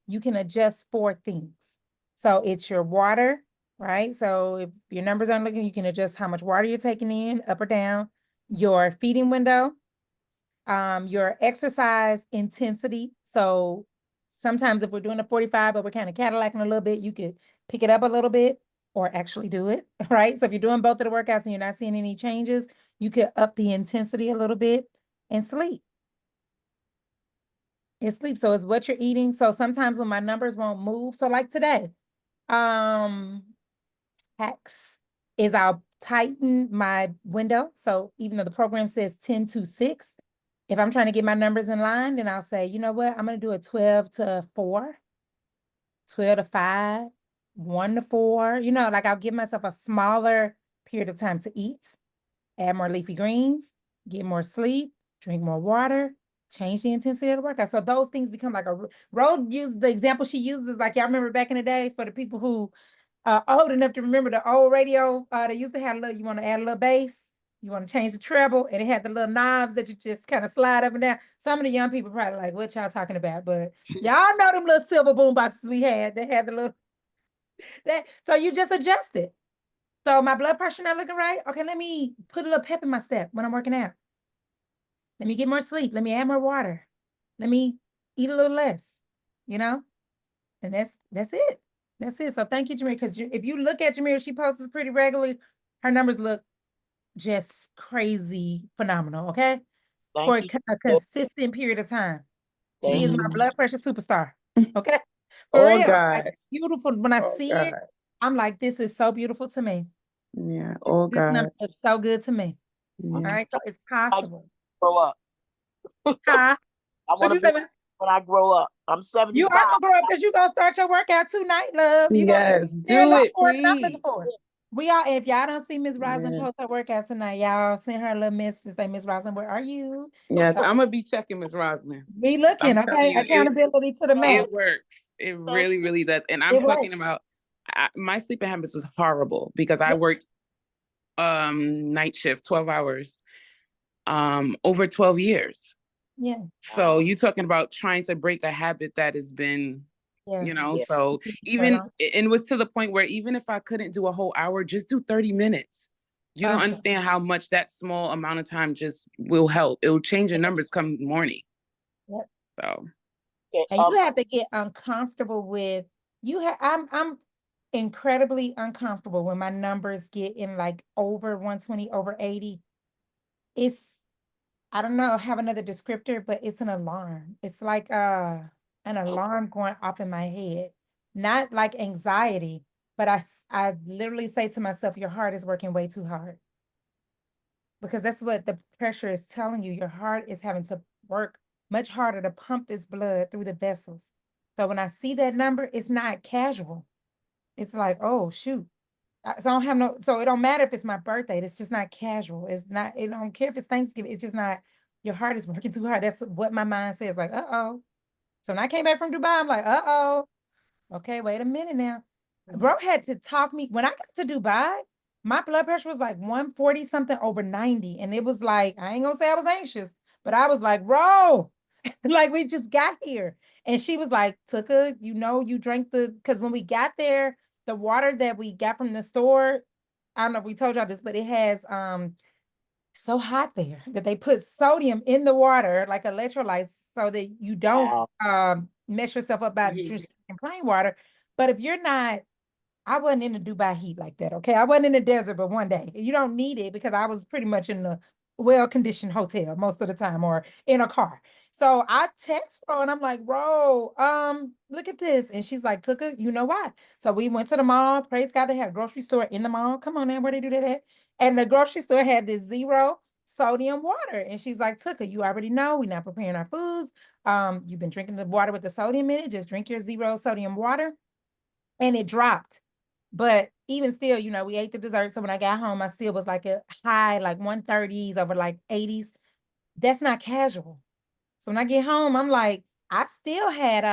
you can adjust 4 things. So it's your water, right? So if your numbers aren't looking, you can adjust how much water you're taking in, up or down, your feeding window, your exercise intensity. So sometimes if we're doing a 45, but we're kind of Cadillacing a little bit, you could pick it up a little bit or actually do it, right? So if you're doing both of the workouts and you're not seeing any changes, you could up the intensity a little bit and sleep. It's sleep. So it's what you're eating. So sometimes when my numbers won't move, so like today, hacks is I'll tighten my window. So even though the program says 10 to 6, if I'm trying to get my numbers in line, then I'll say, you know what, I'm going to do a 12 to 4, 12 to 5, 1 to 4, like I'll give myself a smaller period of time to eat, add more leafy greens, get more sleep, drink more water, change the intensity of the workout. So those things become like Rose used the example she uses, like y'all remember back in the day for the people who old enough to remember the old radio. They used to have a little, you want to add a little bass, you want to change the treble, and it had the little knobs that you just kind of slide up and down. Some of the young people probably like, what y'all talking about? But y'all know them little silver boom boxes we had. They had the little, so you just adjust it. So my blood pressure not looking right. Okay, let me put a little pep in my step when I'm working out. Let me get more sleep. Let me add more water. Let me eat a little less, you know? And that's it. That's it. So thank you, Jamira, because if you look at Jamira, she posts pretty regularly. Her numbers look just crazy phenomenal, okay? For a consistent period of time. She is my blood pressure superstar, okay? For real. God. Like, beautiful. When I see it, I'm like, this is so beautiful to me. Yeah. This number looks so good to me. All right, so it's possible. Grow up. Huh? I want to be when I grow up. I'm 75. You are gonna grow up because you're gonna start your workout tonight, love. You Yes, gonna do it, please. We all, if y'all don't see Miss Roslyn post her workout tonight, y'all send her a little message to say, Miss Roslyn, where are you? Yes, I'm gonna be checking Miss Roslyn. Be looking, okay? Accountability to the max. It works. It really, really does. And I'm talking about my sleeping habits was horrible because I worked night shift, 12 hours, over 12 years. Yeah. So you're talking about trying to break a habit that has been, so even, and it was to the point where even if I couldn't do a whole hour, just do 30 minutes. You don't understand how much that small amount of time just will help. It will change your numbers come morning. Yep. So. And you have to get uncomfortable with, I'm incredibly uncomfortable when my numbers get in like over 120, over 80. I don't know, have another descriptor, but it's an alarm. It's like an alarm going off in my head. Not like anxiety, but I literally say to myself, your heart is working way too hard. Because that's what the pressure is telling you. Your heart is having to work much harder to pump this blood through the vessels. So when I see that number, it's not casual. It's like, oh, shoot. So I don't have so it don't matter if it's my birthday. It's just not casual. It don't care if it's Thanksgiving. It's just not, your heart is working too hard. That's what my mind says, like, uh-oh. So when I came back from Dubai, I'm like, uh-oh. Okay, wait a minute now. Bro had to talk me. When I got to Dubai, my blood pressure was like 140 something over 90. And it was like, I ain't gonna say I was anxious, but I was like, bro, like we just got here. And she was like, Tuka, you drank because when we got there, the water that we got from the store, I don't know if we told y'all this, but it has so hot there that they put sodium in the water, like electrolytes, so that you don't mess yourself up by just drinking plain water. But if you're not, I wasn't in the Dubai heat like that, okay? I wasn't in the desert, but one day. You don't need it because I was pretty much in the well-conditioned hotel most of the time or in a car. So I text bro and I'm like, bro, look at this. And she's like, Tuka, you know why? So we went to the mall. Praise God, they had a grocery store in the mall. Come on, man, where they do that at? And the grocery store had this 0 sodium water. And she's like, Tuka, you already know we're not preparing our foods. You've been drinking the water with the sodium in it. Just drink your 0 sodium water. And it dropped. But even still, we ate the dessert. So when I got home, I still was like a high, like 130s over like 80s. That's not casual. So when I get home, I'm like, I still had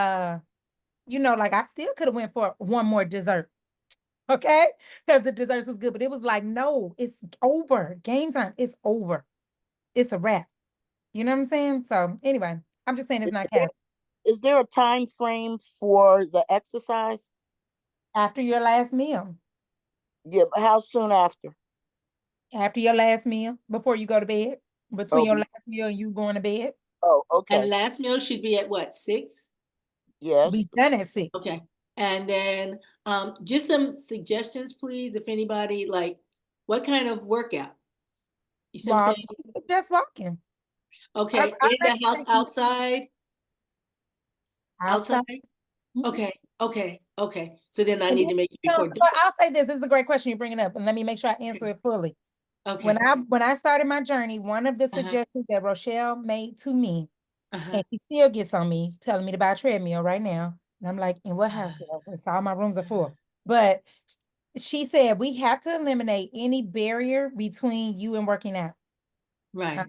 like I still could have went for one more dessert. Okay? Because the desserts was good. But it was like, no, it's over. Game time. It's over. It's a wrap. You know what I'm saying? So anyway, I'm just saying it's not casual. Is there a time frame for the exercise? After your last meal. Yeah, but how soon after? After your last meal, before you go to bed. Between your last meal and you going to bed. Oh, okay. And last meal should be at what, 6? Yes. Be done at 6. Okay. And then just some suggestions, please, if anybody, like, what kind of workout? You see what I'm saying? Just walking. Okay. In the house, outside? Outside? Okay. So then I need to make it before. So I'll say this is a great question you're bringing up, and let me make sure I answer it fully. Okay. When I started my journey, one of the suggestions that Rochelle made to me, and she still gets on me, telling me to buy a treadmill right now. And I'm like, in what house? So all my rooms are full. But she said we have to eliminate any barrier between you and working out. Right.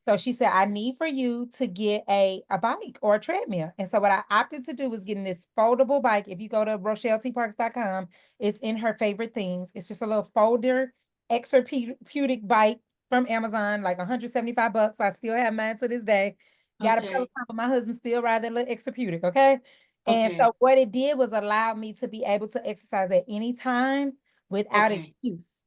So she said, I need for you to get a bike or a treadmill. And so what I opted to do was getting this foldable bike. If you go to RochelleTParks.com, it's in her favorite things. It's just a little folder, exerputic bike from Amazon, like $175. I still have mine to this day. Got a Peloton, but my husband still ride that little exerputic, okay? And so what it did was allow me to be able to exercise at any time without excuse.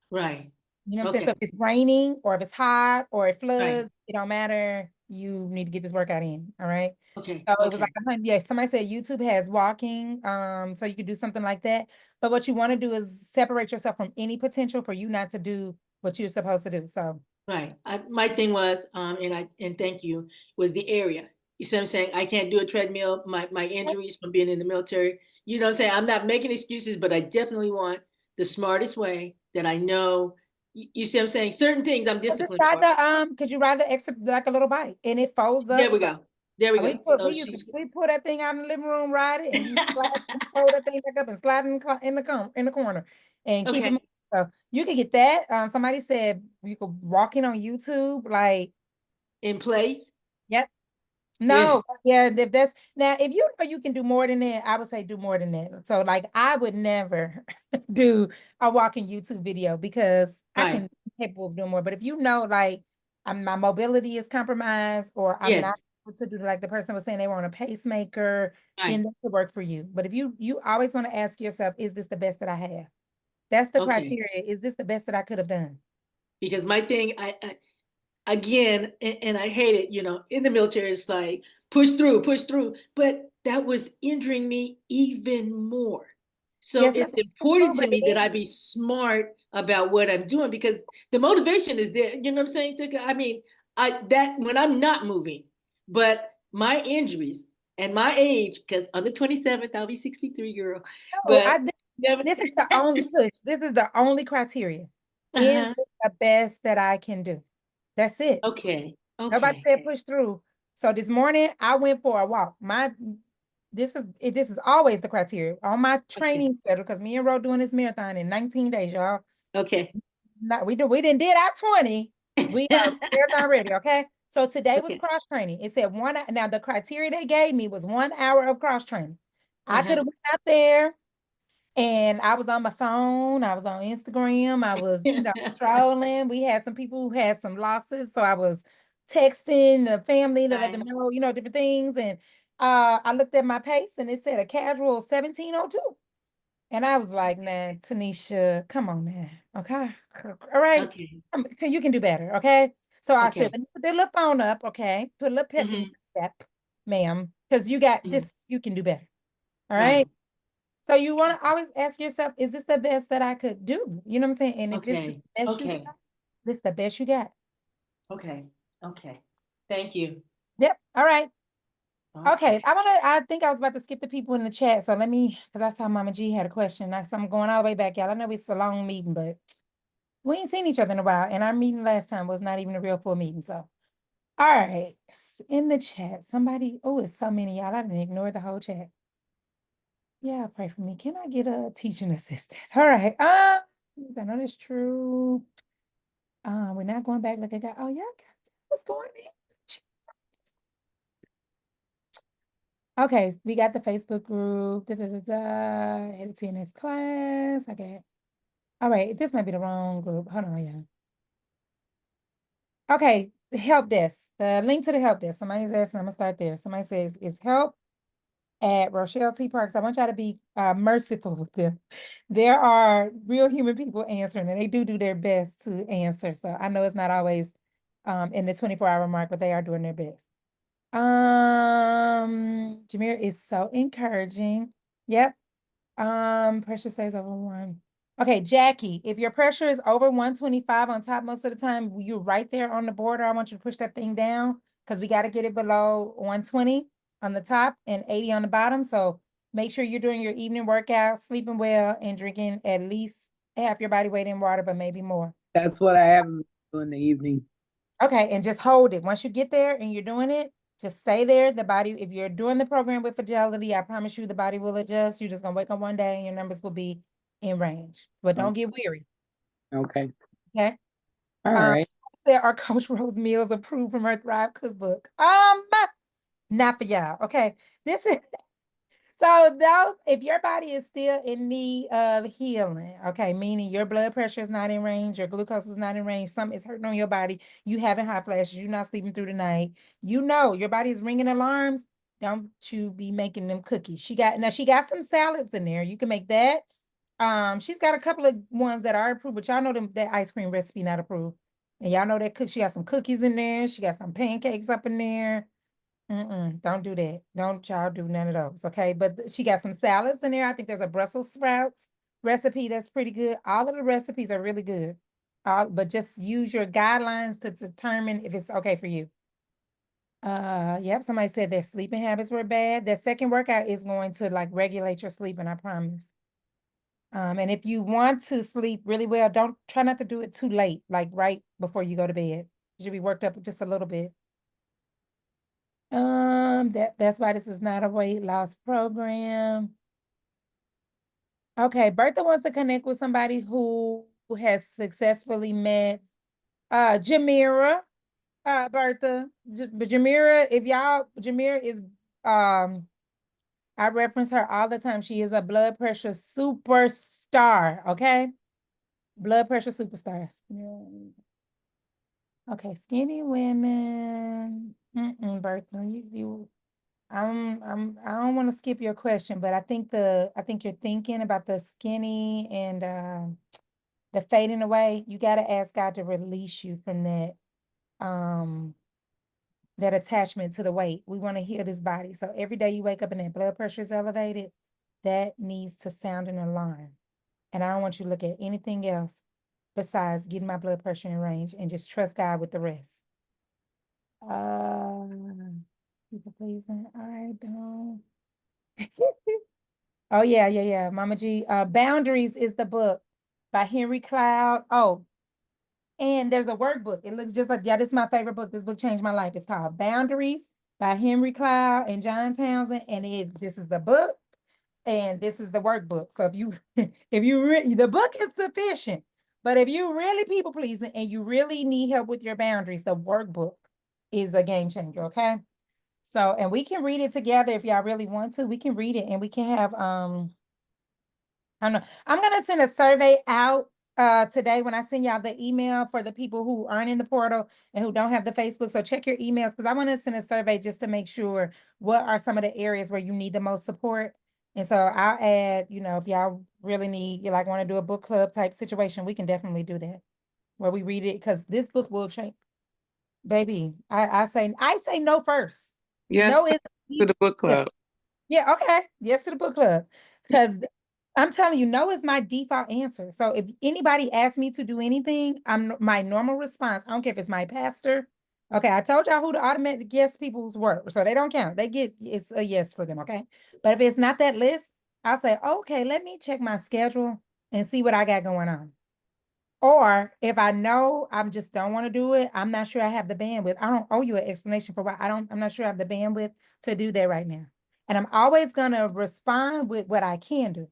Right. You know what I'm saying? So if it's raining or if it's hot or it floods, it don't matter. You need to get this workout in. All right. Okay. So it was like, yeah, somebody said YouTube has walking. So you could do something like that. But what you want to do is separate yourself from any potential for you not to do what you're supposed to do. So right. My thing was, and thank you, was the area. You see what I'm saying? I can't do a treadmill. My injuries from being in the military. You know what I'm saying? I'm not making excuses, but I definitely want the smartest way that I know. You see what I'm saying? Certain things I'm disciplined for. could you ride the extra like a little bike and it folds up? There we go. There we go. So We pull that thing out in the living room, ride it, and you slide, you fold that thing back up and slide in the corner and keep it moving. So you can get that. Somebody said you could walk in on YouTube, like in place. Yep. No, yeah, if that's now, if you know you can do more than that, I would say do more than that. So, like, I would never do a walking YouTube video because I can be capable of doing more. But if you know, like, my mobility is compromised, or I'm not able to do, like the person was saying, they want a pacemaker, then that could work for you. But if you always want to ask yourself, is this the best that I have? That's the criteria. Is this the best that I could have done? Because my thing, I again, and I hate it, you know, in the military, it's like push through, but that was injuring me even more. So it's important to me that I be smart about what I'm doing because the motivation is there. You know what I'm saying, Tuka? I mean, that when I'm not moving, but my injuries and my age, because on the 27th, I'll be 63, girl. No, this is the only push. This is the only criteria. Is this the best that I can do? That's it. Okay. Nobody said push through. So this morning I went for a walk. This is always the criteria on my training schedule because me and Ro doing this marathon in 19 days, y'all. Okay. We didn't did our 20. We are marathon ready. Okay. So today was cross training. It said 1 hour. Now the criteria they gave me was 1 hour of cross training. I could have went out there and I was on my phone. I was on Instagram. I was, trolling. We had some people who had some losses. So I was texting the family to let them know, different things. And I looked at my pace and it said a casual 1702. And I was like, nah, Tanisha, come on, man. Okay. All right. You can do better. Okay. So I said, let me put the little phone up. Okay. Put a little pep in your step, ma'am, because you got this, you can do better. All right. So you want to always ask yourself, is this the best that I could do? You know what I'm saying? And if this is the best you got, this is the best you got. Okay. Thank you. Yep. All right. Okay. I think I was about to skip the people in the chat. So let me, because I saw Mama G had a question. So I'm going all the way back, y'all. I know it's a long meeting, but we ain't seen each other in a while. And our meeting last time was not even a real full meeting. So, all right. In the chat, somebody, it's so many, y'all. I didn't ignore the whole chat. Yeah, pray for me. Can I get a teaching assistant? All right. I know that's true. We're not going back like I got. Oh, yeah. What's going on? Okay, we got the Facebook group. Headed to your next class. Okay. All right, this might be the wrong group. Hold on, yeah. Okay, the help desk. The link to the help desk. Somebody's asking. I'm gonna start there. Somebody says it's help at Rochelle T. Parks. I want y'all to be merciful with them. There are real human people answering, and they do their best to answer. So I know it's not always in the 24-hour mark, but they are doing their best. Jameer is so encouraging. Yep. Pressure stays over 1. Okay, Jackie, if your pressure is over 125 on top most of the time, you're right there on the border. I want you to push that thing down because we got to get it below 120 on the top and 80 on the bottom. So make sure you're doing your evening workout, sleeping well, and drinking at least half your body weight in water, but maybe more. That's what I have in the evening. Okay, and just hold it. Once you get there and you're doing it, just stay there. The body, if you're doing the program with Agility, I promise you the body will adjust. You're just gonna wake up one day and your numbers will be in range. But don't get weary. Okay. Okay. All right. said, are Coach Rose meals approved from her Thrive cookbook? Not for y'all. Okay. This is so those, if your body is still in need of healing, okay, meaning your blood pressure is not in range, your glucose is not in range, something is hurting on your body, you having hot flashes, you're not sleeping through the night, you know your body is ringing alarms, don't you be making them cookies. She got some salads in there. You can make that. She's got a couple of ones that are approved, but y'all know them that ice cream recipe not approved. And y'all know that she got some cookies in there, she got some pancakes up in there. Don't do that. Don't y'all do none of those, okay? But she got some salads in there. I think there's a Brussels sprouts recipe that's pretty good. All of the recipes are really good. But just use your guidelines to determine if it's okay for you. Yep, somebody said their sleeping habits were bad. Their second workout is going to like regulate your sleeping, I promise. And if you want to sleep really well, don't try not to do it too late, like right before you go to bed. You should be worked up just a little bit. That's why this is not a weight loss program. Okay, Bertha wants to connect with somebody who has successfully met Jamira. Bertha. But Jamira, Jamira is I reference her all the time. She is a blood pressure superstar, okay? Blood pressure superstars. Okay, skinny women. Bertha, I don't want to skip your question, but I think you're thinking about the skinny and the fading away. You got to ask God to release you from that attachment to the weight. We want to heal this body. So every day you wake up and that blood pressure is elevated, that needs to sound an alarm. And I don't want you to look at anything else besides getting my blood pressure in range and just trust God with the rest. People pleasing. All right, don't. Oh, yeah. Mama G. Boundaries is the book by Henry Cloud. Oh, and there's a workbook. It looks just like, this is my favorite book. This book changed my life. It's called Boundaries by Henry Cloud and John Townsend. And this is the book and this is the workbook. So the book is sufficient, but if you really people pleasing and you really need help with your boundaries, the workbook is a game changer, okay? So, and we can read it together if y'all really want to. We can read it and we can have, I don't know. I'm going to send a survey out today when I send y'all the email for the people who aren't in the portal and who don't have the Facebook. So check your emails because I want to send a survey just to make sure what are some of the areas where you need the most support. And so I'll add, if y'all really need, you like want to do a book club type situation, we can definitely do that where we read it because this book will change. Baby, I say no first. Yes, no is to the book club. Yeah, okay. Yes to the book club. Because I'm telling you, no is my default answer. So if anybody asks me to do anything, my normal response, I don't care if it's my pastor. Okay, I told y'all who the automatic guest people's work, so they don't count. It's a yes for them, okay? But if it's not that list, I'll say, okay, let me check my schedule and see what I got going on. Or if I know I just don't want to do it, I'm not sure I have the bandwidth. I don't owe you an explanation for why I'm not sure I have the bandwidth to do that right now. And I'm always gonna respond with what I can do.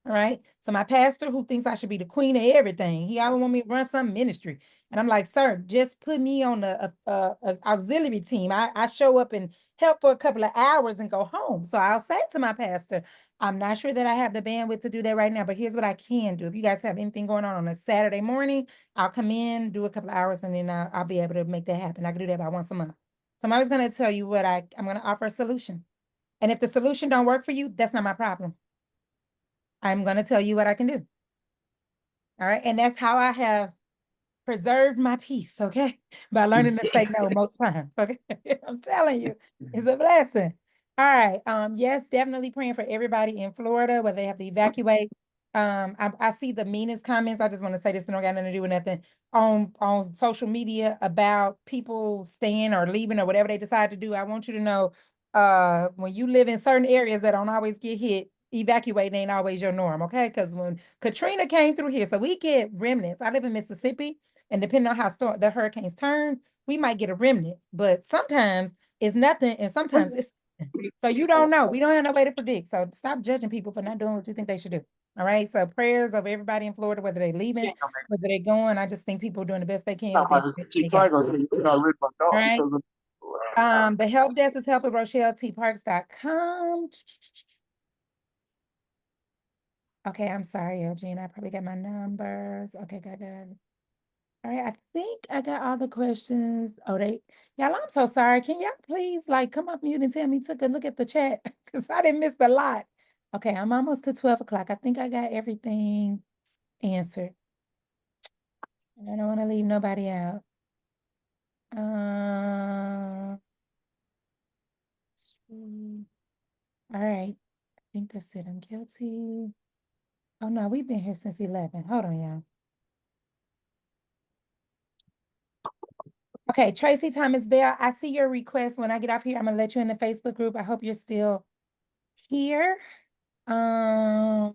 All right. So my pastor who thinks I should be the queen of everything, he always want me to run some ministry. And I'm like, sir, just put me on a auxiliary team. I show up and help for a couple of hours and go home. So I'll say to my pastor, I'm not sure that I have the bandwidth to do that right now, but here's what I can do. If you guys have anything going on a Saturday morning, I'll come in, do a couple of hours, and then I'll be able to make that happen. I can do that about once a month. So I'm always going to tell you what I'm going to offer a solution. And if the solution don't work for you, that's not my problem. I'm going to tell you what I can do. All right. And that's how I have preserved my peace. Okay. By learning to say no most times. Okay. I'm telling you, it's a blessing. All right. Yes, definitely praying for everybody in Florida where they have to evacuate. I see the meanest comments. I just want to say this, and don't got nothing to do with nothing on social media about people staying or leaving or whatever they decide to do. I want you to know, when you live in certain areas that don't always get hit, evacuating ain't always your norm, okay? Because when Katrina came through here, so we get remnants. I live in Mississippi, and depending on how the hurricanes turn, we might get a remnant. But sometimes it's nothing, and sometimes it's So you don't know. We don't have no way to predict. So stop judging people for not doing what you think they should do. All right. So prayers of everybody in Florida, whether they leaving, whether they going. I just think people are doing the best they can with it. They got. All right. The help desk is help at RochelleTParks.com. Okay, I'm sorry, Eugene. I probably got my numbers. Okay, good. All right, I think I got all the questions. Oh, y'all, I'm so sorry. Can y'all please like come off mute and tell me took a look at the chat? Because I didn't miss a lot. Okay, I'm almost to 12 o'clock. I think I got everything answered. I don't want to leave nobody out. All right. I think that's it. I'm guilty. Oh no, we've been here since 11. Hold on, y'all. Okay, Tracy Thomas Bell, I see your request. When I get off here, I'm gonna let you in the Facebook group. I hope you're still here. Mama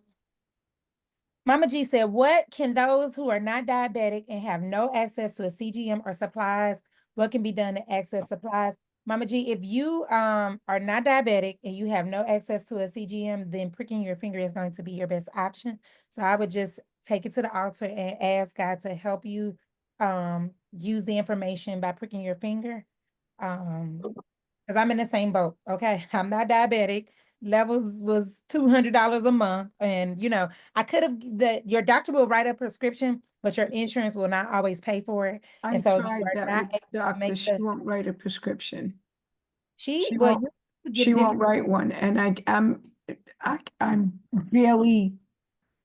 G said, what can those who are not diabetic and have no access to a CGM or supplies, what can be done to access supplies? Mama G, if you are not diabetic and you have no access to a CGM, then pricking your finger is going to be your best option. So I would just take it to the altar and ask God to help you use the information by pricking your finger. Because I'm in the same boat, okay? I'm not diabetic. Levels was $200 a month. And, you know, I could have, your doctor will write a prescription, but your insurance will not always pay for it. I And so you tried are that not with able to doctor. make She the, won't write a prescription. she, She well, won't, you get she a won't different, write one. And I'm barely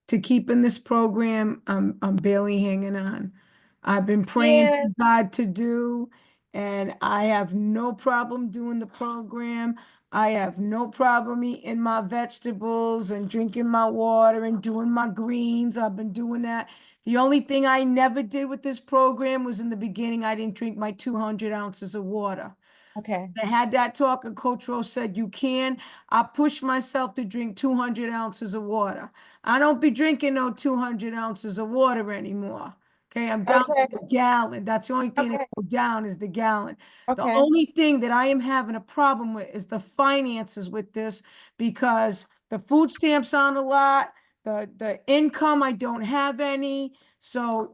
to keep in this program. I'm barely hanging on. I've been praying yeah, for God to do, and I have no problem doing the program. I have no problem eating my vegetables and drinking my water and doing my greens. I've been doing that. The only thing I never did with this program was in the beginning, I didn't drink my 200 ounces of water. okay, I had that talk and Coach Rose said, you can. I push myself to drink 200 ounces of water. I don't be drinking no 200 ounces of water anymore. Okay, I'm down okay, to a gallon. That's the only thing that okay, go down is the gallon. The okay, only thing that I am having a problem with is the finances with this because the food stamps on a lot, the income, I don't have any. So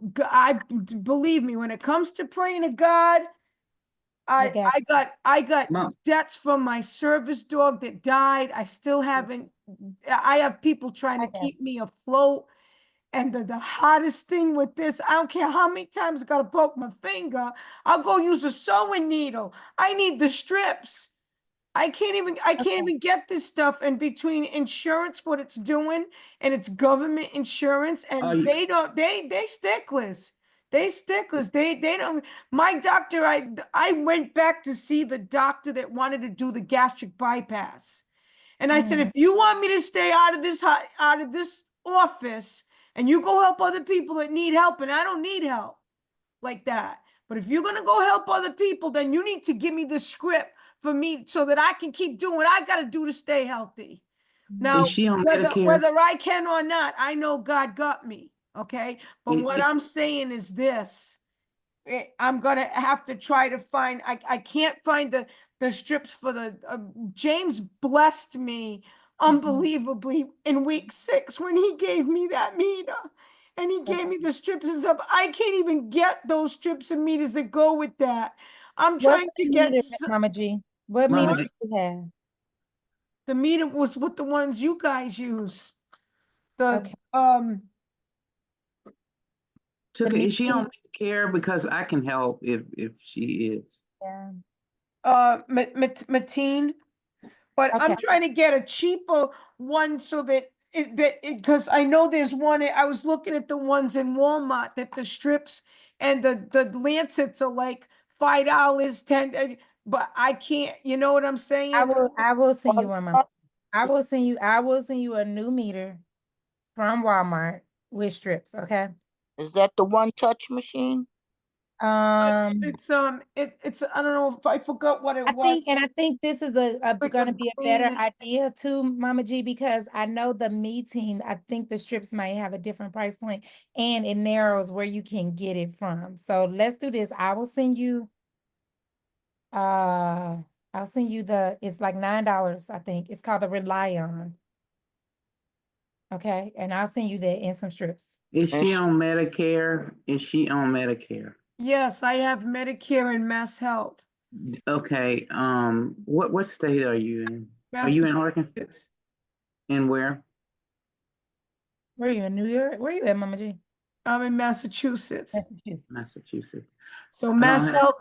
believe me, when it comes to praying to God, I got, I got debts from my service dog that died. I still haven't, I have people trying to keep me afloat. And the hardest thing with this, I don't care how many times I gotta poke my finger, I'll go use a sewing needle. I need the strips. I can't even get this stuff in between insurance, what it's doing, and it's government insurance, and they sticklers. They sticklers. They don't. My doctor, I went back to see the doctor that wanted to do the gastric bypass, and I said, if you want me to stay out of this office, and you go help other people that need help, and I don't need help like that. But if you're gonna go help other people, then you need to give me the script for me so that I can keep doing what I gotta do to stay healthy. Now, Is she on whether Medicare? I can or not, I know God got me. Okay. But what I'm saying is this. I'm gonna have to try to find. I can't find the strips for the. James blessed me unbelievably in week 6 when he gave me that meter, and he gave me the strips and stuff. I can't even get those strips and meters that go with that. I'm what's trying the to meter, get Mama G? What meter do you have? the meter was what the ones you guys use. The Okay. Is she on Medicare? Because I can help if she is. Yeah. Mateen, but I'm trying to get a cheaper one so that because I know there's one. I was looking at the ones in Walmart that the strips and the lancets are like $5, 10, but I can't. You know what I'm saying? I will send you one, Mama. I will send you a new meter from Walmart with strips, okay? Is that the one touch machine? It's I don't know if I forgot what it was. I think this is gonna be a better idea too, Mama G, because I know the meeting, I think the strips might have a different price point and it narrows where you can get it from. So let's do this. I will send you I'll send you it's like $9, I think. It's called the Rely On. Okay, and I'll send you that and some strips. Is she on Medicare? Is she on Medicare? Yes, I have Medicare and Mass Health. Okay, what state are you in? Are you in Oregon? And where? Where are you, in New York? Where are you at, Mama G? I'm in Massachusetts. Massachusetts. So Mass Health,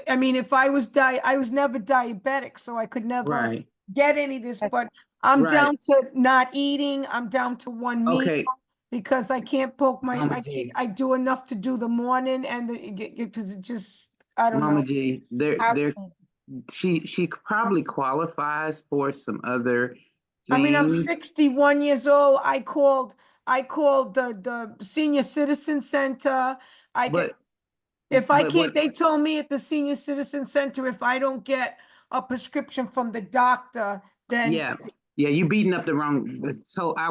I mean, if I was I was never diabetic, so I could never get any of this, but I'm down to not eating. I'm down to one meal because I can't poke I do enough to do the morning and because it just, I don't Mama know. G, she probably qualifies for some other things. I mean, I'm 61 years old. I called the Senior Citizen Center. They told me at the Senior Citizen Center, if I don't get a prescription from the doctor, then yeah, you beating up the wrong. So I